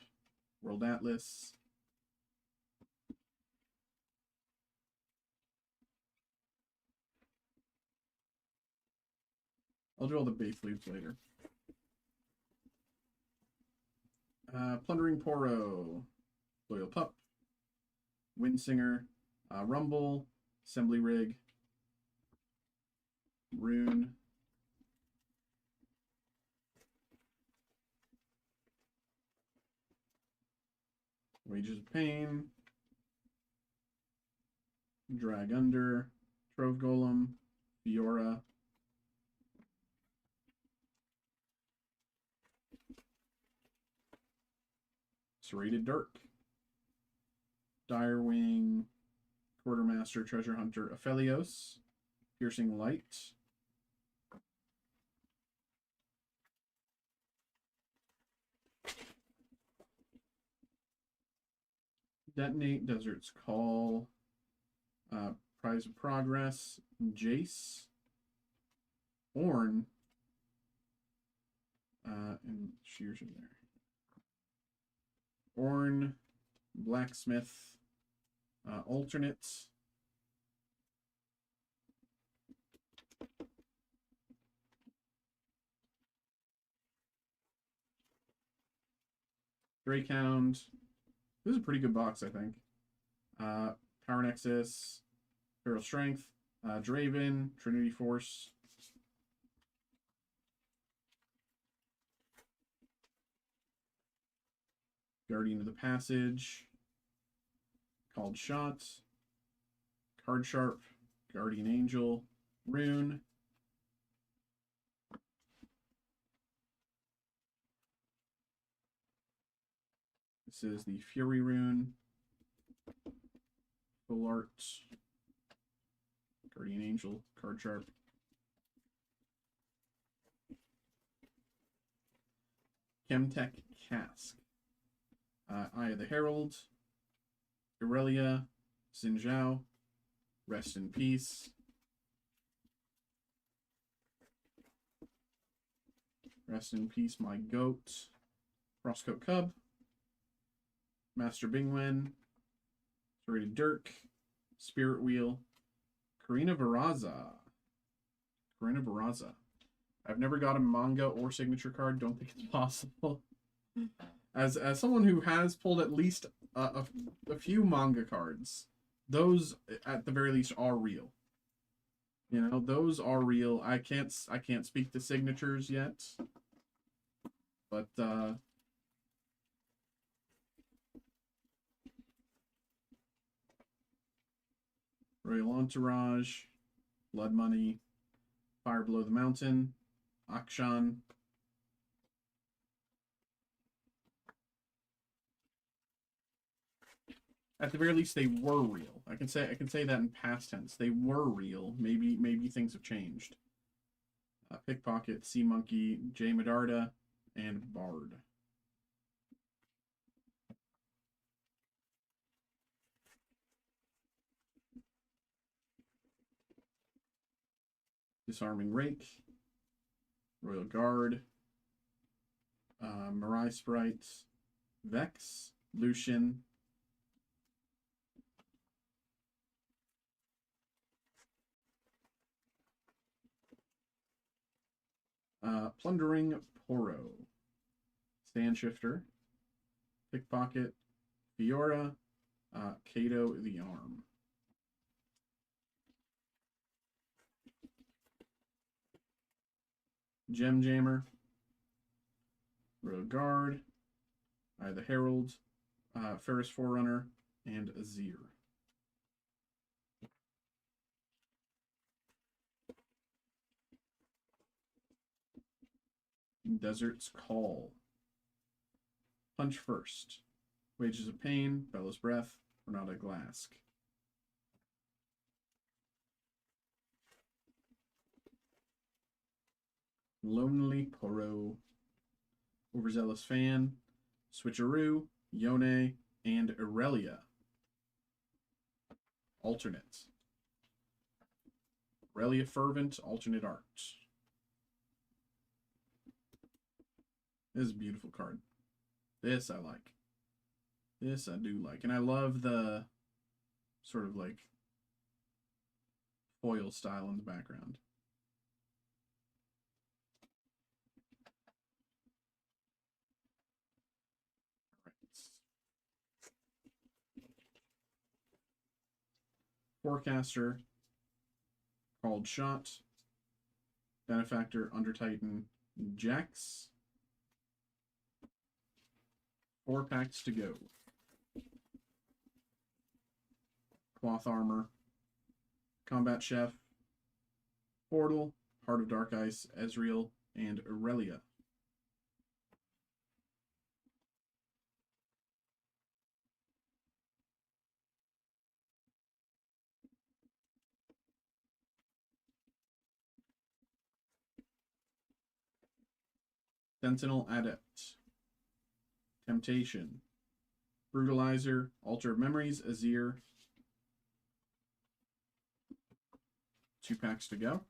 World Atlas. I'll do all the base leaves later. Plundering Poro, Loyal Pup, Windsinger, Rumble, Assembly Rig, Rune, Wages of Pain, Drag Under, Trove Golem, Fiora, Serrated Dirk, Direwing, Quartermaster, Treasure Hunter, Aphelios, Piercing Light, Detonate, Desert's Call, Prize of Progress, Jace, Ornn, and Shears in there. Ornn, Blacksmith, Alternate, Drakehound. This is a pretty good box, I think. Power Nexus, Feral Strength, Draven, Trinity Force. Guardian of the Passage, Called Shot, Card Sharp, Guardian Angel, Rune, this is the Fury Rune, Full Art, Guardian Angel, Card Sharp, Chemtech Cask, Eye of the Herald, Aurelia, Xin Rest in Peace, Rest in Peace, My Goat, Frostcoat Cub, Master Bingwen, Serrated Dirk, Spirit Wheel, Karina Varaza. I've never got a manga or signature card. Don't think it's possible. As someone who has pulled at least a few manga cards, those at the very least are real. You know, those are real. I can't speak to signatures yet, but Royal Entourage, Blood Money, Fire Below the Mountain, Akshan. At the very least, they were real. I can say that in past tense. They were real. Maybe things have changed. Pickpocket, Sea Monkey, J Medarda, and Bard. Disarming Rake, Royal Guard, Mirai Sprite, Vex, Lucian, Plundering Poro, Sandshifter, Pickpocket, Fiora, Kato the Arm. Gem Jammer, Royal Guard, the Herald, Ferris Forerunner, and Azir. Desert's Call, Punch First, Wages of Pain, Bellows Breath, Renata Glask. Lonely Poro, Overzealous Fan, Switcheroo, Yone, and Aurelia. Alternate. Aurelia Fervent, alternate art. This is a beautiful card. This I like. This I do like. And I love the sort of like foil style in the background. Forecaster, Called Shot, Benefactor, Under Titan, Jax. 4 packs to go. Cloth Armor, Combat Chef, Portal, Heart of Dark Ice, Ezreal, and Aurelia. Sentinel Adept, Temptation, Brutalizer, Altar of Memories, Azir. 2 packs to go.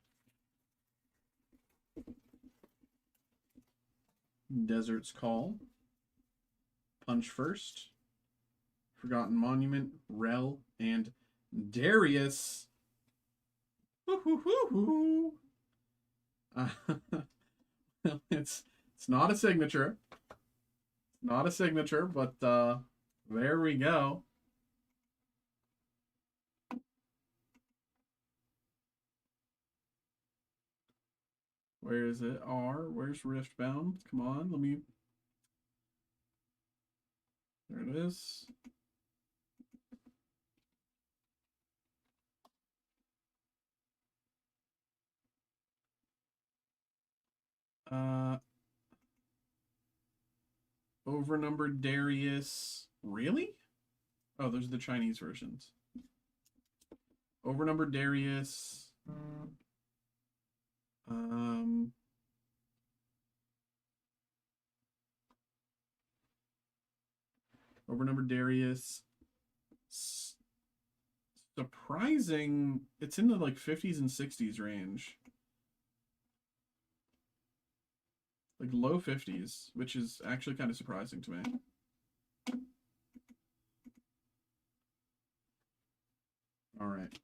Desert's Call, Punch First, Forgotten Monument, Rel, and Darius. It's not a signature. Not a signature, but there we go. Where is it? Where's Riftbound? Come on, let me... There it is. Overnumbered Darius. Really? Oh, those are the Chinese versions. Overnumbered Darius. Overnumbered Darius. Surprising. It's in the like 50s and 60s range. Like low 50s, which is actually kind of surprising to me. All right.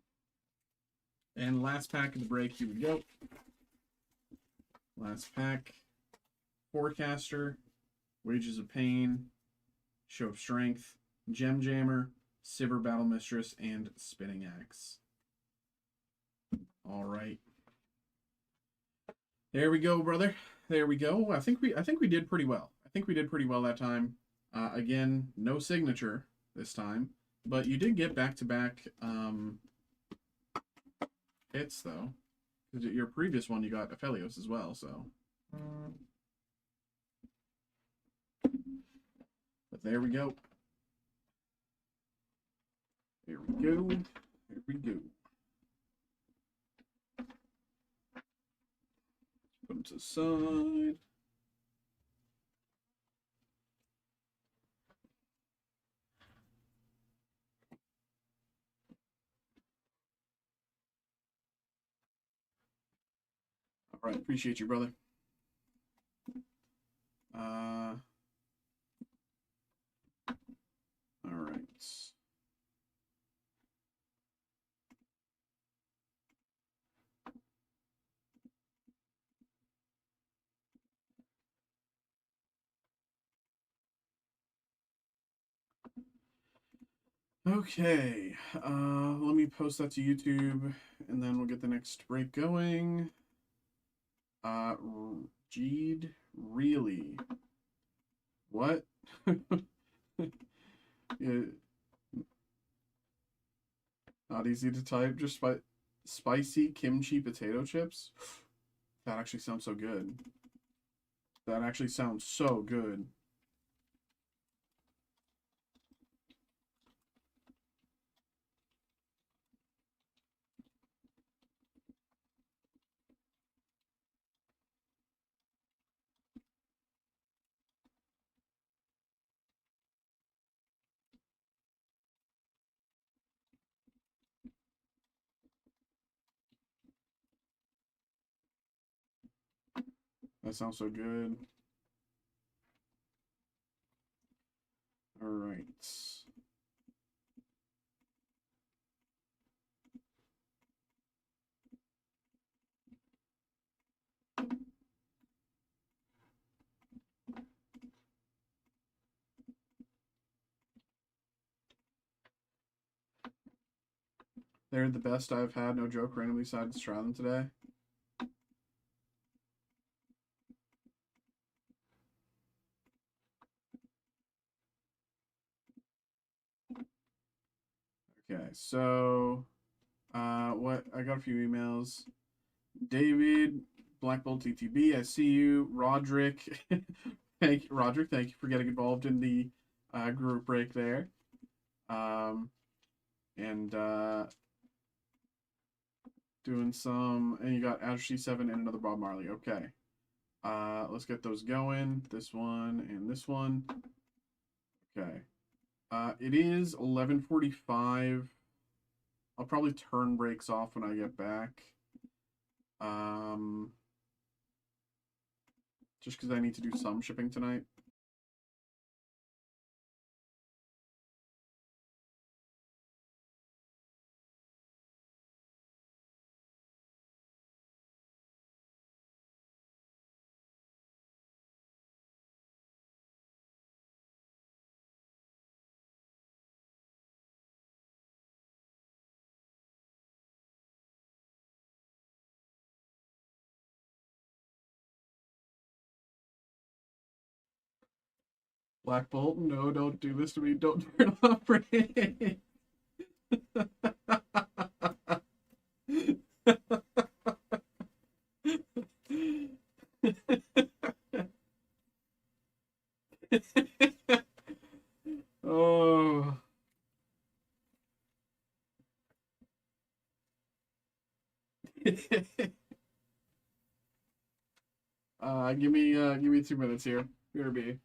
And last pack of the break, here we go. Last pack. Forecaster, Wages of Pain, Show of Strength, Gem Jammer, Sivir Battle Mistress, and Spinning Axe. All right. There we go, brother. There we go. I think we did pretty well. I think we did pretty well that time. Again, no signature this time, but you did get back-to-back hits, though. Your previous one, you got Aphelios as well, so. But there we go. Here we go. Here we go. Put them to the side. All right, appreciate you, brother. All right. Okay, let me post that to YouTube, and then we'll get the next break going. Jeed, really? What? Yeah, not easy to type. Just spicy kimchi potato chips. That actually sounds so good. That actually sounds so good. That sounds so good. All right. They're the best I've had. No joke. Randomly decided to try them today. Okay, so what I got a few emails. David, Black Bolt TTB, I see you. Roderick, thank you, Roderick. Thank you for getting involved in the group break there. And doing some, and you got Azure C7 and another Bob Marley. Okay. Let's get those going. This one and this one. Okay. It is 11:45. I'll probably turn breaks off when I get back. Just because I need to do some shipping tonight. Black Bolt, no, don't do this to me. Don't turn off rain. Oh. Give me 2 minutes here. Here be.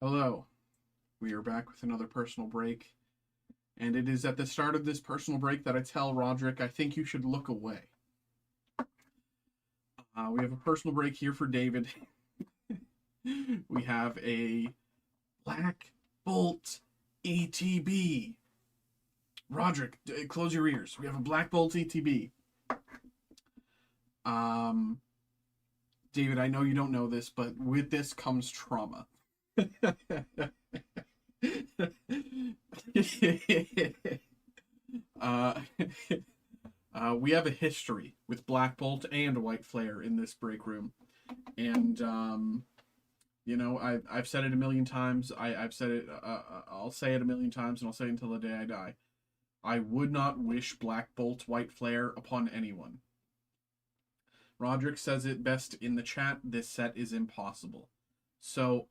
Hello. We are back with another personal break. And it is at the start of this personal break that I tell Roderick I think you should look away. We have a personal break here for David. We have a Black Bolt ETB. Roderick, close your ears. We have a Black Bolt ETB. David, I know you don't know this, but with this comes trauma. We have a history with Black Bolt and White Flare in this break room. And, you know, I've said it a million times. I've said it, I'll say it a million times, and I'll say it until the day I die. I would not wish Black Bolt White Flare upon anyone. Roderick says it best in the chat, this set is impossible. So,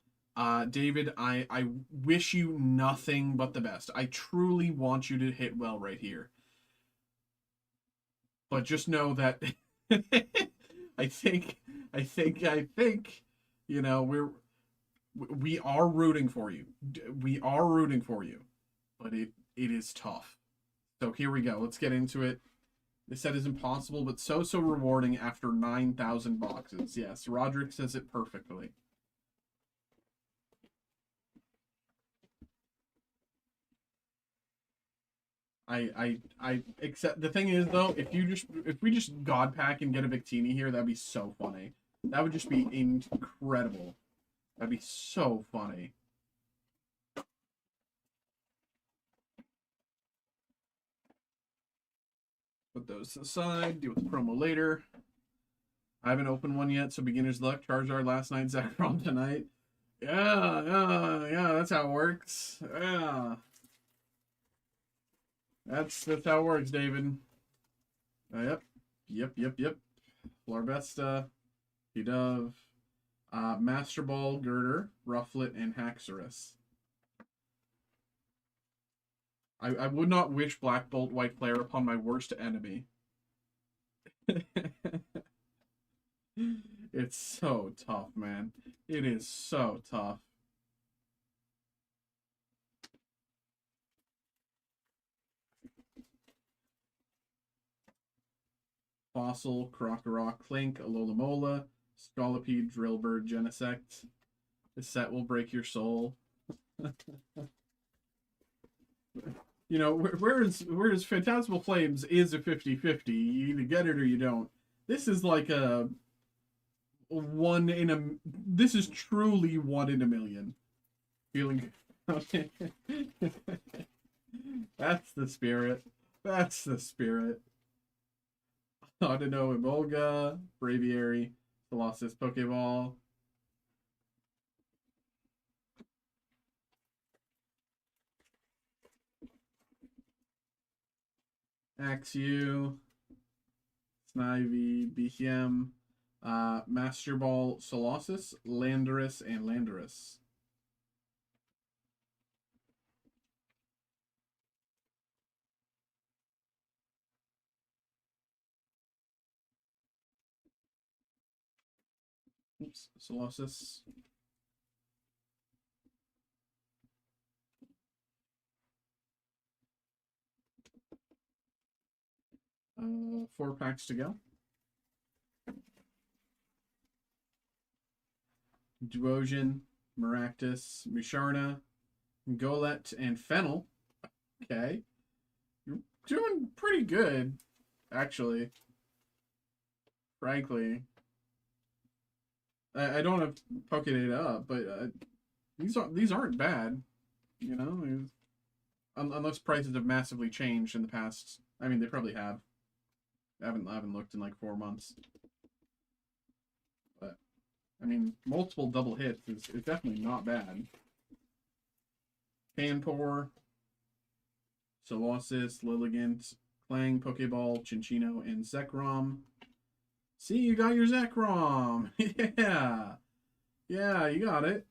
David, I wish you nothing but the best. I truly want you to hit well right here. But just know that I think, you know, we are rooting for you. We are rooting for you. But it is tough. So here we go. Let's get into it. This set is impossible, but so rewarding after 9,000 boxes. Yes, Roderick says it perfectly. I accept. The thing is though, if we just God pack and get a Victini here, that'd be so funny. That would just be incredible. That'd be so funny. Put those to the side, deal with the promo later. I haven't opened one yet, so beginner's luck. Charizard last night, Zekrom tonight. Yeah, that's how it works. Yeah. That's how it works, David. Yep. Flarbesta, Dove, Master Ball, Girder, Rufflet, and Haxorus. I would not wish Black Bolt White Flare upon my worst enemy. It's so tough, man. It is so tough. Fossil, Krokorok, Clink, Alola, Scolipede, Drillbird, Genesect. This set will break your soul. You know, whereas Phantasmal Flames is a 50-50. You either get it or you don't. This is like a this is truly 1 in a million. Feeling That's the spirit. That's the spirit. I don't know, Emolga, Braviary, Colossus Pokeball. Axew, Snivy, BCM, Master Ball, Colossus, Landorus, and Landorus. Oops, Colossus. Four packs to go. Duosion, Maractus, Musharna, Golett, and Fennel. Okay. You're doing pretty good, actually. Frankly. I don't have Pokédata up, but these aren't bad, you know? Unless prices have massively changed in the past. I mean, they probably have. I haven't looked in like 4 months. But I mean, multiple double hits is definitely not bad. Panpour, Colossus, Lilligant, Clang, Pokeball, Chinchino, and Zekrom. See, you got your Zekrom! Yeah! Yeah, you got it.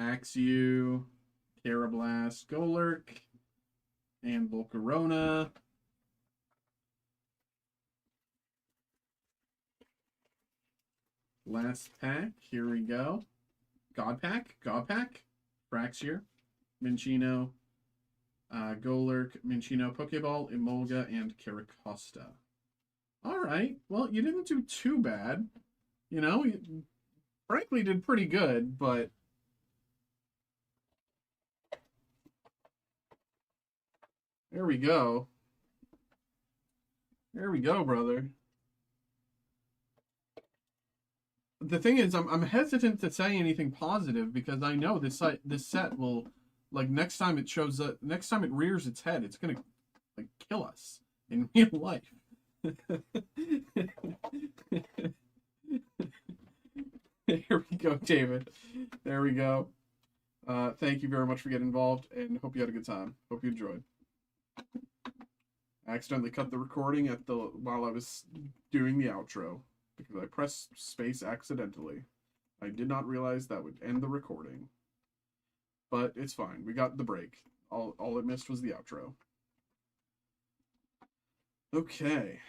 Axew, Carablast, Golurk, and Volcarona. Last pack. Here we go. God Pack. Fraxier. Minchino. Golurk. Minchino. Pokeball. Emolga. And Caracosta. Alright. Well, you didn't do too bad. You know, you frankly did pretty good, but... There we go. There we go, brother. The thing is, I'm hesitant to say anything positive because I know this set will, like, next time it rears its head, it's gonna, like, kill us in real life. Here we go, David. There we go. Thank you very much for getting involved, and hope you had a good time. Hope you enjoyed. I accidentally cut the recording while I was doing the outro because I pressed space accidentally. I did not realize that would end the recording. But it's fine. We got the break. All it missed was the outro. Okay.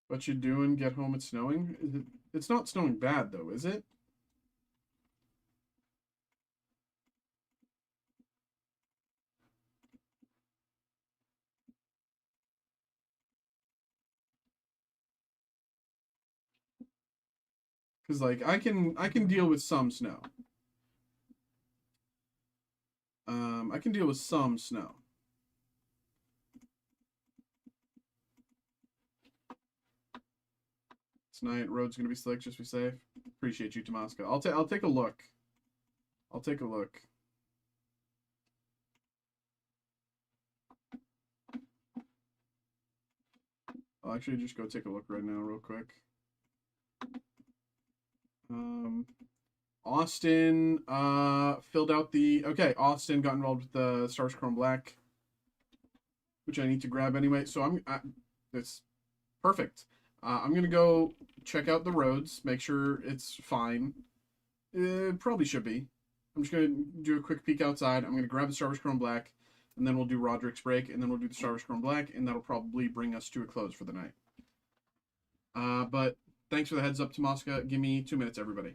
What you doing? Get home, it's snowing? It's not snowing bad, though, is it? Because, like, I can deal with some snow. I can deal with some snow. Tonight, road's gonna be slick, just be safe. Appreciate you, Tomaska. I'll take a look. I'll take a look. I'll actually just go take a look right now, real quick. Austin filled out the... Okay, Austin got involved with the Stars Chrome Black, which I need to grab anyway. So it's perfect. I'm going to go check out the roads, make sure it's fine. It probably should be. I'm just going to do a quick peek outside. I'm going to grab the Stars Chrome Black, and then we'll do Roderick's Break, and then we'll do the Stars Chrome Black, and that'll probably bring us to a close for the night. But thanks for the heads up, Tomaska. Give me 2 minutes, everybody.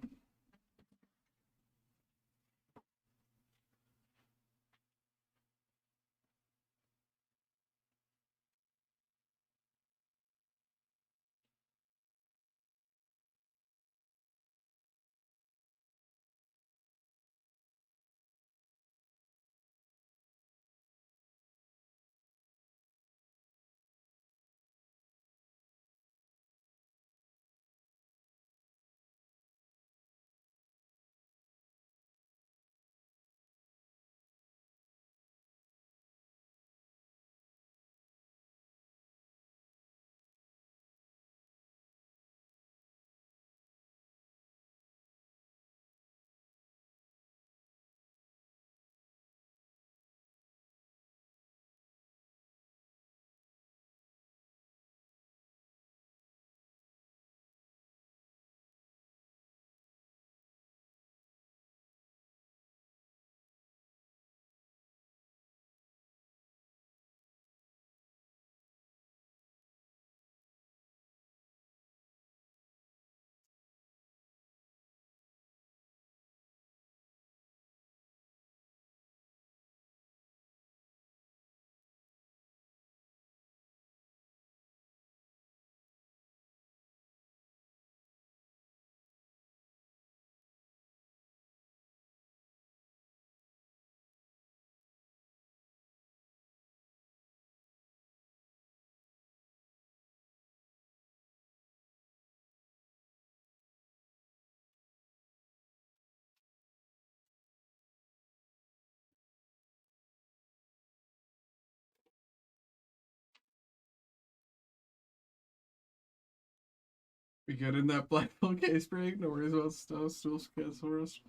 We good in that black belt case break? No worries about stuff. Still Scasaurus.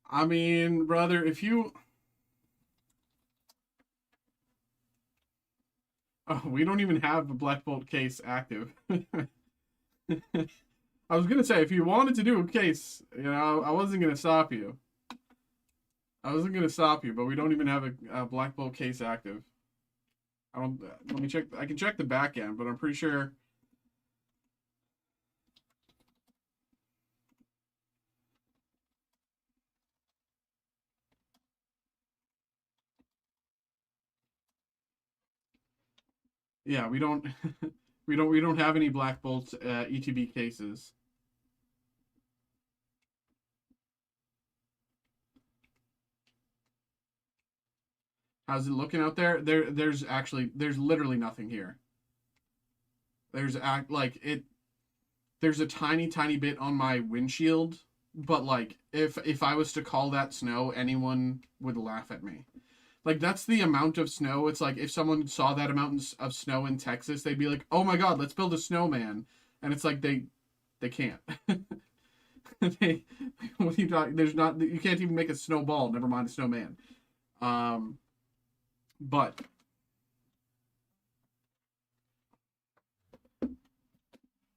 I mean, brother, if you... Oh, we don't even have a Black Bolt case active. I was gonna say if you wanted to do a case, you know, I wasn't gonna stop you. I wasn't gonna stop you, but we don't even have a Black Bolt case active. I don't. Let me check. I can check the back end, but I'm pretty sure. Yeah, we don't. We don't have any Black Bolt ETB cases. How's it looking out there? There's literally nothing here. There's there's a tiny bit on my windshield, but like if I was to call that snow, anyone would laugh at me. Like that's the amount of snow. It's like if someone saw that amount of snow in Texas, they'd be like, "Oh my God, let's build a snowman." And it's like they can't. What are you talking? There's not. You can't even make a snowball. Never mind a snowman. But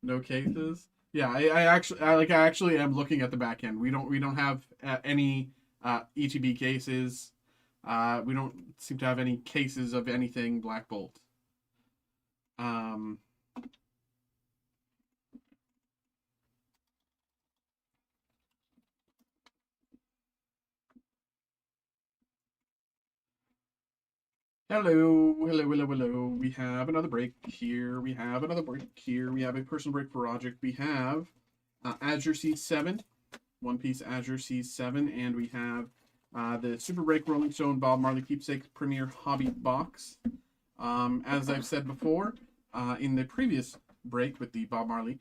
no cases. Yeah, I actually am looking at the back end. We don't have any ETB cases. We don't seem to have any cases of anything Black Bolt. Hello. We have another break here. We have another break here. We have a personal break project. We have Azure C7, One Piece Azure C7, and we have the Super Break Rolling Stone Bob Marley Keepsake Premier Hobby Box. As I've said before, in the previous break with the Bob Marley,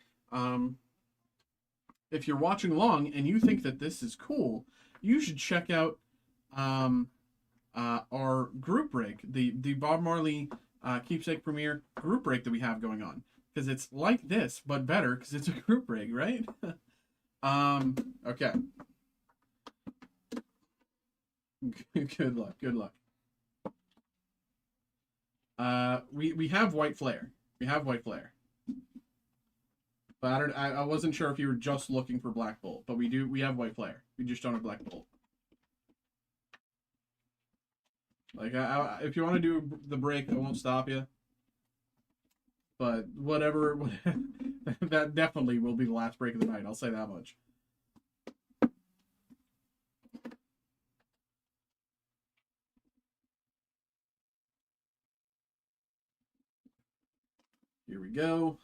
if you're watching along and you think that this is cool, you should check out our group break, the Bob Marley Keepsake Premier group break that we have going on, because it's like this but better because it's a group break, right? Okay. Good luck. We have White Flare. But I wasn't sure if you were just looking for Black Bolt, but we have White Flare. We just don't have Black Bolt. Like, if you want to do the break, I won't stop you. But whatever, that definitely will be the last break of the night. I'll say that much. Here we go.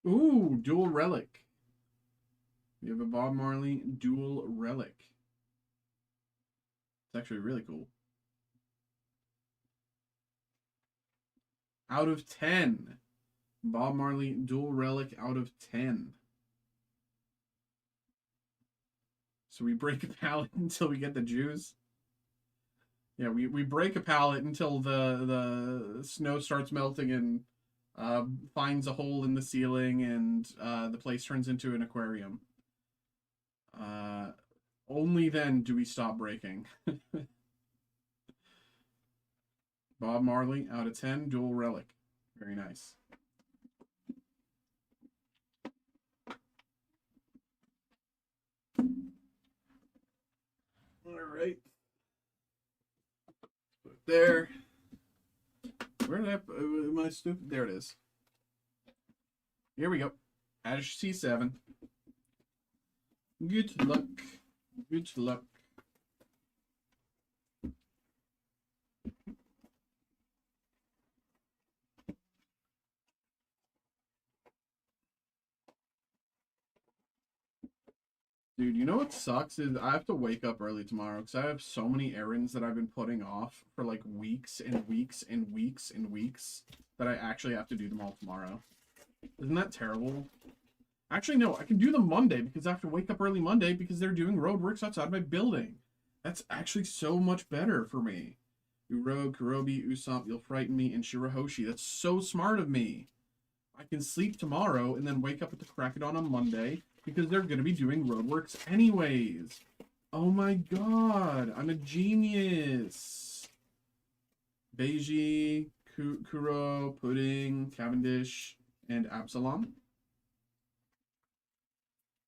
Ooh, dual relic. We have a Bob Marley dual relic. It's actually really cool. Out of 10. Bob Marley dual relic out of 10. So we break a pallet until we get the juice. Yeah, we break a pallet until the snow starts melting and finds a hole in the ceiling and the place turns into an aquarium. Only then do we stop breaking. Bob Marley out of 10, dual relic. Very nice. All right. Put it there. Where did am I stupid? There it is. Here we go. Azure C7. Good luck. Good luck. Dude, you know what sucks is I have to wake up early tomorrow because I have so many errands that I've been putting off for like weeks and weeks and weeks and weeks that I actually have to do them all tomorrow. Isn't that terrible? Actually, no, I can do them Monday because I have to wake up early Monday because they're doing road works outside my building. That's actually so much better for me. Uro, Kurobi, Usopp, You'll Frighten Me, and Shirahoshi. That's so smart of me. I can sleep tomorrow and then wake up at the crack of dawn on Monday because they're going to be doing roadworks anyways. Oh my god, I'm a genius. Beiji, Kuro, Pudding, Cavendish, and Absalom.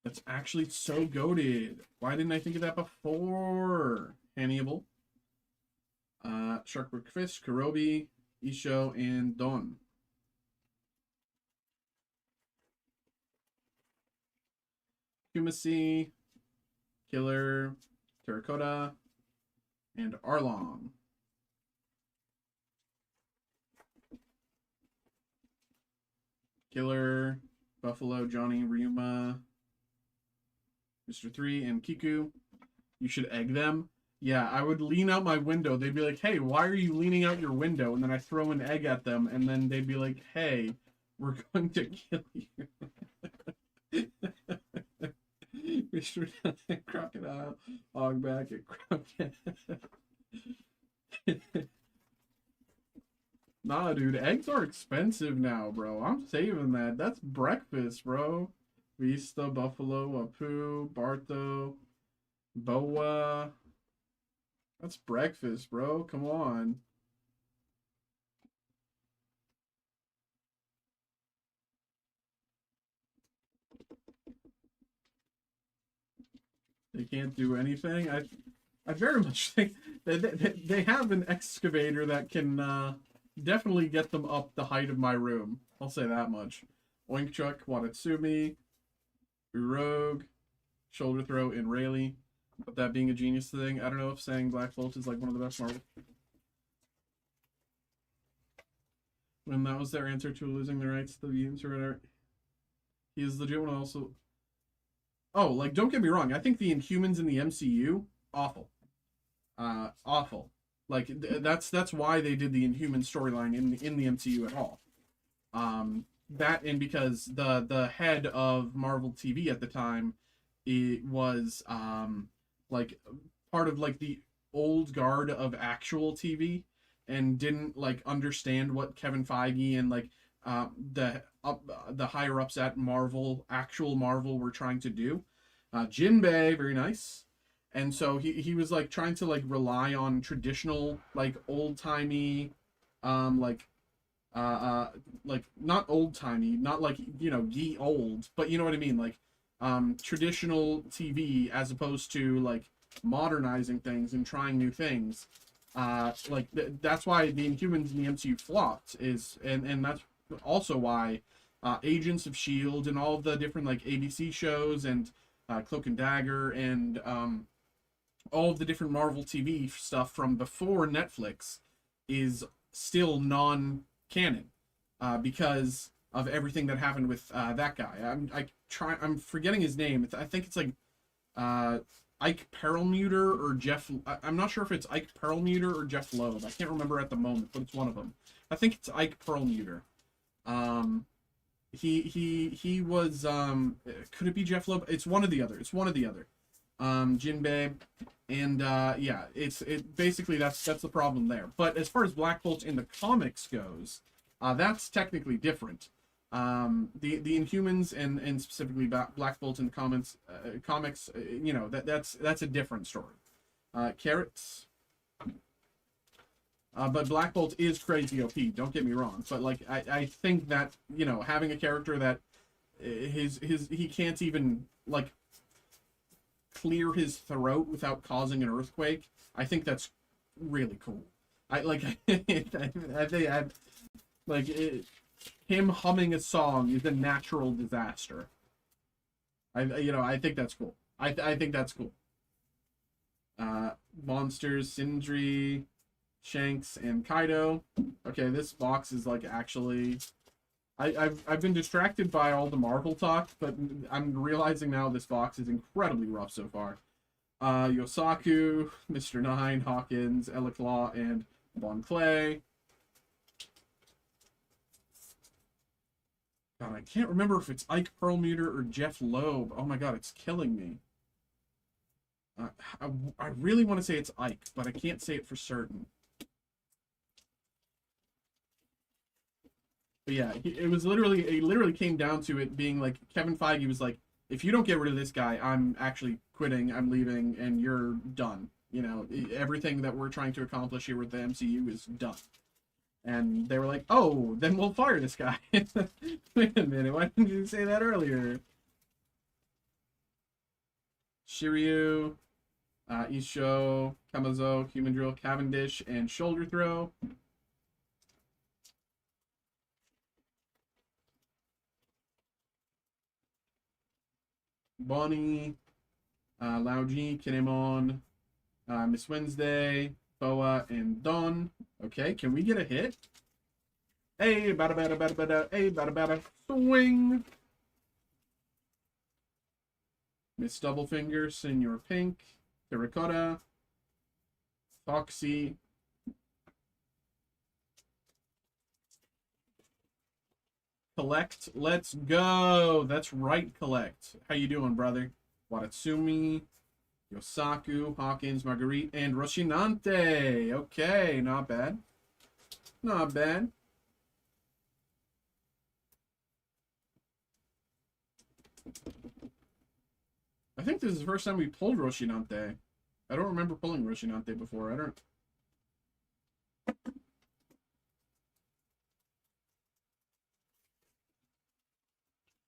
That's actually so goated. Why didn't I think of that before? Hannibal. Sharkbrook Fish, Kurobi, Isho, and Don. Kumasi, Killer, Terracotta, and Arlong. Killer, Buffalo, Johnny, Ryuma, Mr. 3, and Kiku. You should egg them. Yeah, I would lean out my window. They'd be like, hey, why are you leaning out your window? And then I throw an egg at them, and then they'd be like, hey, we're going to kill you. Mr. Crocodile, Hogback, and Crockett. Nah, dude, eggs are expensive now, bro. I'm saving that. That's breakfast, bro. Vista, Buffalo, Apu, Bartho, Boa. That's breakfast, bro. Come on. They can't do anything. I very much think that they have an excavator that can definitely get them up the height of my room. I'll say that much. Oink Chuck, Watatsumi, Rogue, Shoulder Throw, and Rayleigh. But that being a genius thing, I don't know if saying Black Bolt is like one of the best Marvel. When that was their answer to losing the rights to the mutants or whatever. He is legit one also. Oh, like, don't get me wrong. I think the Inhumans in the MCU, awful. Awful. Like, that's why they did the Inhuman storyline in the MCU at all. That and because the head of Marvel TV at the time, it was like part of like the old guard of actual TV and didn't like understand what Kevin Feige and like the higher ups at Marvel, actual Marvel, were trying to do. Jinbei, very nice. And so he was like trying to like rely on traditional like old timey like not old timey, not like, you know, ye old, but you know what I mean, like traditional TV as opposed to like modernizing things and trying new things. That's why the Inhumans in the MCU flopped, and that's also why Agents of Shield and all of the different like ABC shows and Cloak and Dagger and all of the different Marvel TV stuff from before Netflix is still non-canon because of everything that happened with that guy. I'm forgetting his name. I think it's like Ike Perlmutter or Jeff. I'm not sure if it's Ike Perlmutter or Jeff Loeb. I can't remember at the moment, but it's one of them. I think it's Ike Perlmutter. He was could it be Jeff Loeb? It's one or the other. Jinbei, and yeah, it basically that's the problem there. But as far as Black Bolt in the comics goes, that's technically different. The Inhumans and specifically Black Bolt in the comics, you know, that's a different story. Carrots. But Black Bolt is crazy OP, don't get me wrong. But like I think that, you know, having a character that he can't even like clear his throat without causing an earthquake, I think that's really cool. I think him humming a song is a natural disaster. I think that's cool. I think that's cool. Monsters, Sindri, Shanks, and Kaido. Okay, this box is like actually I've been distracted by all the Marvel talk, but I'm realizing now this box is incredibly rough so far. Yosaku, Mr. 9, Hawkins, Elliclaw, and Bon Clay. God, I can't remember if it's Ike Perlmutter or Jeff Loeb. Oh my god, it's killing me. I really want to say it's Ike, but I can't say it for certain. But yeah, it literally came down to it being like Kevin Feige was like, if you don't get rid of this guy, I'm actually quitting, I'm leaving, and you're done. You know, everything that we're trying to accomplish here with the MCU is done. And they were like, oh, then we'll fire this guy. Wait a minute, why didn't you say that earlier? Shiryu, Isho, Kamazo, Human Drill, Cavendish, and Shoulder Throw. Bonnie, Lauji, Kinemon, Miss Wednesday, Boa, and Dawn. Okay, can we get a hit? Hey, bada bada bada bada, hey, bada bada, swing! Miss Doublefinger, Senor Pink, Terracotta, Foxy, Collect, let's go! That's right, Collect. How you doing, brother? Watatsumi, Yosaku, Hawkins, Marguerite, and Roshinante. Okay, not bad. Not bad. I think this is the first time we pulled Roshinante. I don't remember pulling Roshinante before. I don't...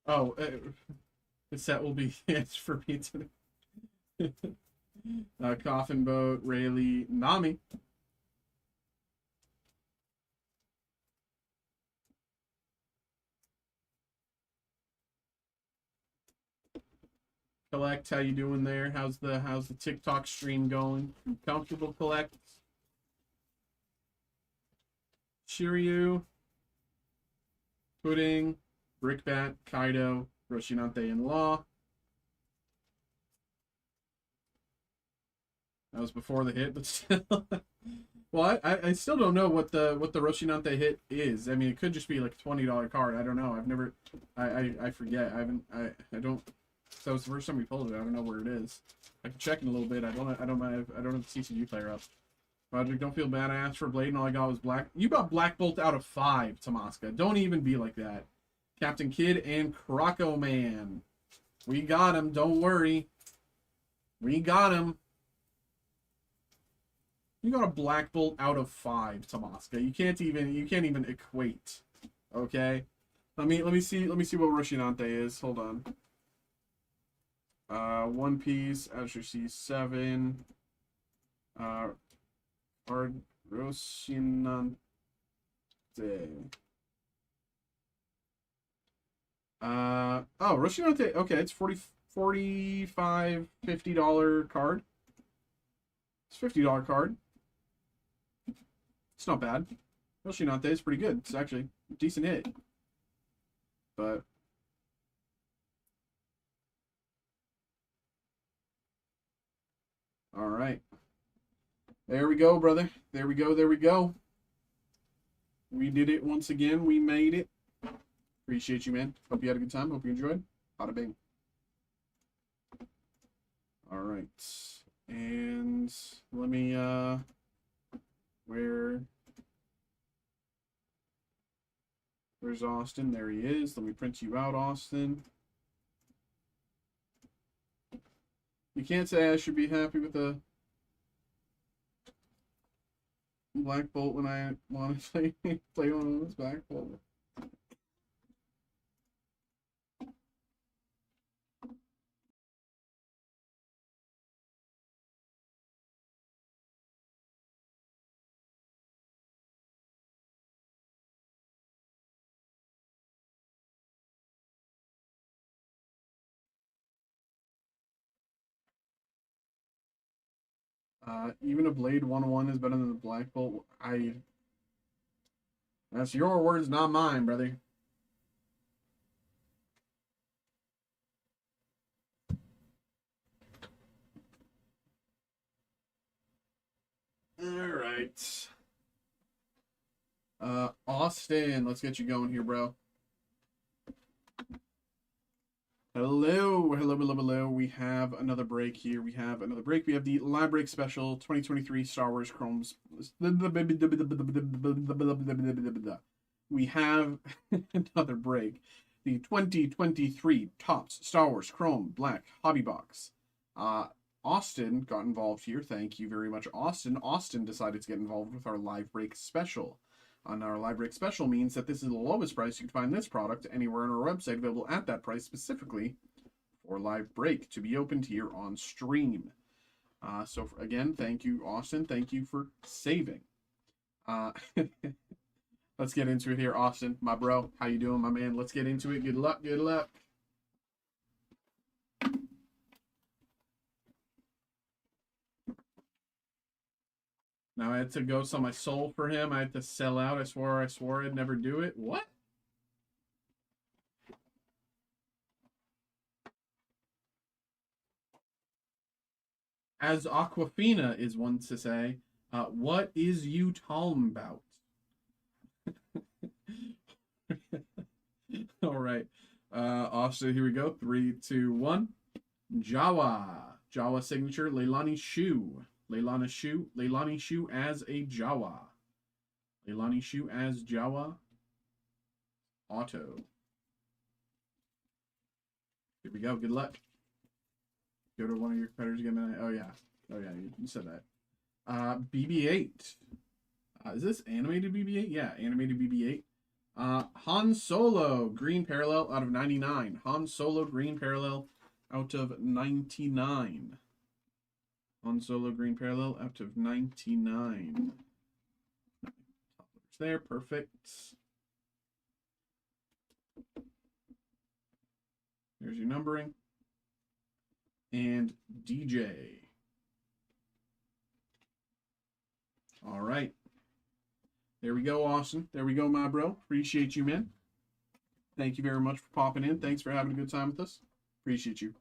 Oh, the set will be it's for me today. Coffin Boat, Rayleigh, Nami. Collect, how you doing there? How's the TikTok stream going? Comfortable, Collect? Shiryu, Pudding, Brickbat, Kaido, Roshinante in Law. That was before the hit, but still. Well, I still don't know what the Roshinante hit is. I mean, it could just be like a $20 card. I don't know. I've never. I forget. I don't. So it's the first time we pulled it. I don't know where it is. I can check in a little bit. I don't have the TCG player up. Project, don't feel bad. I asked for Blade and all I got was Black. You got Black Bolt out of 5, Tomaska. Don't even be like that. Captain Kidd and Croco Man. We got him. Don't worry. We got him. You got a Black Bolt out of 5, Tomaska. You can't even equate. Okay? Let me see what Roshinante is. Hold on. One Piece, Azure C7. Roshinante. Oh, Roshinante. Okay, it's $45, $50 card. It's $50 card. It's not bad. Roshinante is pretty good. It's actually a decent hit. But all right. There we go, brother. There we go. There we go. We did it once again. We made it. Appreciate you, man. Hope you had a good time. Hope you enjoyed. Bada bing. All right. And let me, where's Austin? There he is. Let me print you out, Austin. You can't say I should be happy with a Black Bolt when I want to play one of those Black Bolt. Even a Blade 101 is better than the Black Bolt. That's your words, not mine, brother. All right. Austin, let's get you going here, bro. Hello, hello, hello, hello. We have another break here. We have the live break special 2023 Star Wars Chrome's we have another break. The 2023 Topps Star Wars Chrome Black Hobby Box. Austin got involved here. Thank you very much, Austin. Austin decided to get involved with our live break special. On our live break special means that this is the lowest price you can find this product anywhere on our website, available at that price specifically for live break to be opened here on stream. So again, thank you, Austin. Thank you for saving. Let's get into it here, Austin, my bro. How you doing, my man? Let's get into it. Good luck. Good luck. Now I had to go sell my soul for him. I had to sell out. I swore I'd never do it. What? As Aquafina is one to say, what is you talking about? All right. Austin, here we go. 3, 2, 1. Jawa. Jawa signature, Leilani Shu. Leilani Shu as a Jawa. Leilani Shu as Jawa. Auto. Here we go. Good luck. Go to one of your competitors. Get me. Oh yeah. You said that. BB-8. Is this animated BB-8? Yeah, animated BB-8. Han Solo green parallel out of 99. Han Solo green parallel out of 99. Han Solo green parallel out of 99. There, perfect. There's your numbering. And DJ. All right. There we go, Austin. There we go, my bro. Appreciate you, man. Thank you very much for popping in. Thanks for having a good time with us. Appreciate you.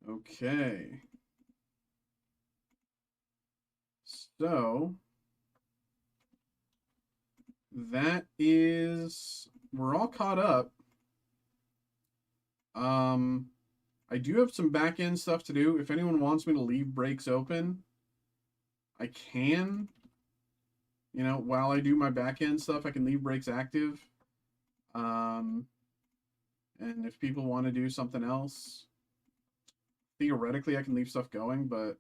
Okay. So that is, we're all caught up. I do have some back end stuff to do. If anyone wants me to leave breaks open, I can. You know, while I do my back end stuff, I can leave breaks active. And if people want to do something else, theoretically I can leave stuff going, but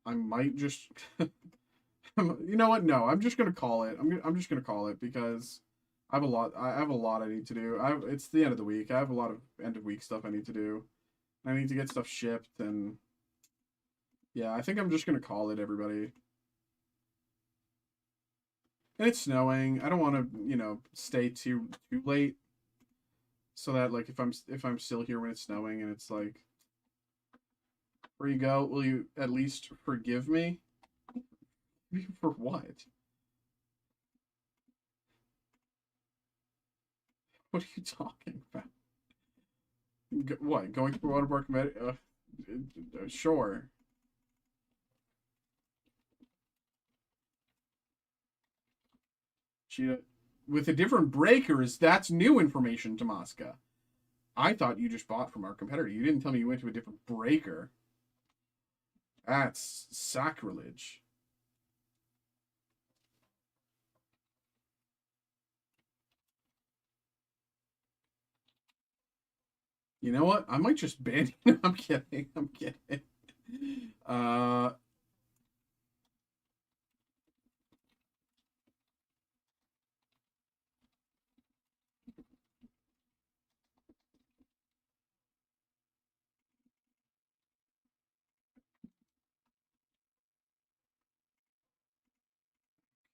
I might just you know what? No, I'm just gonna call it. I'm just gonna call it because I have a lot I need to do. It's the end of the week. I have a lot of end of week stuff I need to do. I need to get stuff shipped, and yeah, I think I'm just gonna call it, everybody. And it's snowing. I don't want to, you know, stay too late, so that like if I'm still here when it's snowing and it's like, where you go? Will you at least forgive me? For what? What are you talking about? What? Going through Waterpark sure. With a different breakers, that's new information, Tomaska. I thought you just bought from our competitor. You didn't tell me you went to a different breaker. That's sacrilege. You know what? I might just ban you. I'm kidding. I'm kidding.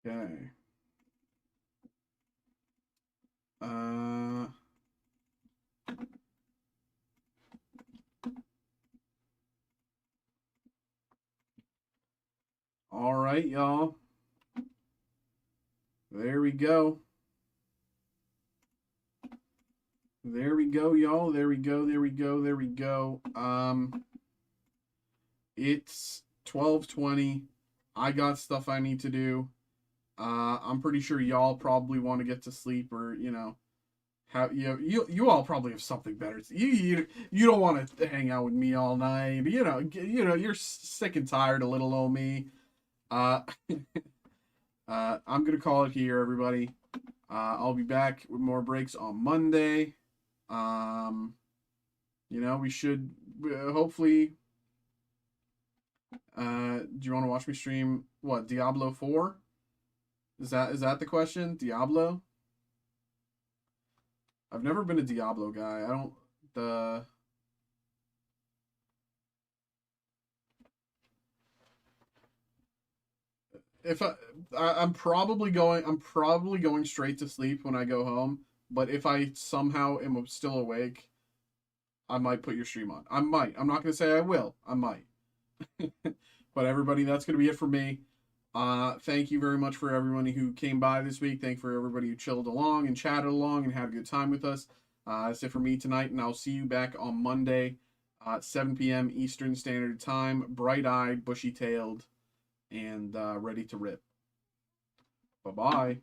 Okay. All right, y'all. There we go. There we go, y'all. There we go. There we go. There we go. It's 12:20. I got stuff I need to do. I'm pretty sure y'all probably want to get to sleep, or you know, you all probably have something better. You don't want to hang out with me all night. You know, you're sick and tired of little old me. Uh, I'm gonna call it here, everybody. I'll be back with more breaks on Monday. We should hopefully. Do you want to watch me stream what Diablo 4? Is that the question? Diablo? I've never been a Diablo guy. I don't the if I'm probably going straight to sleep when I go home, but if I somehow am still awake, I might put your stream on. I might. I'm not going to say I will. I might. But everybody, that's going to be it for me. Thank you very much for everyone who came by this week. Thank you for everybody who chilled along and chatted along and had a good time with us. That's it for me tonight, and I'll see you back on Monday, 7 p.m. Eastern Standard Time, bright-eyed, bushy-tailed, and ready to rip. Bye-bye.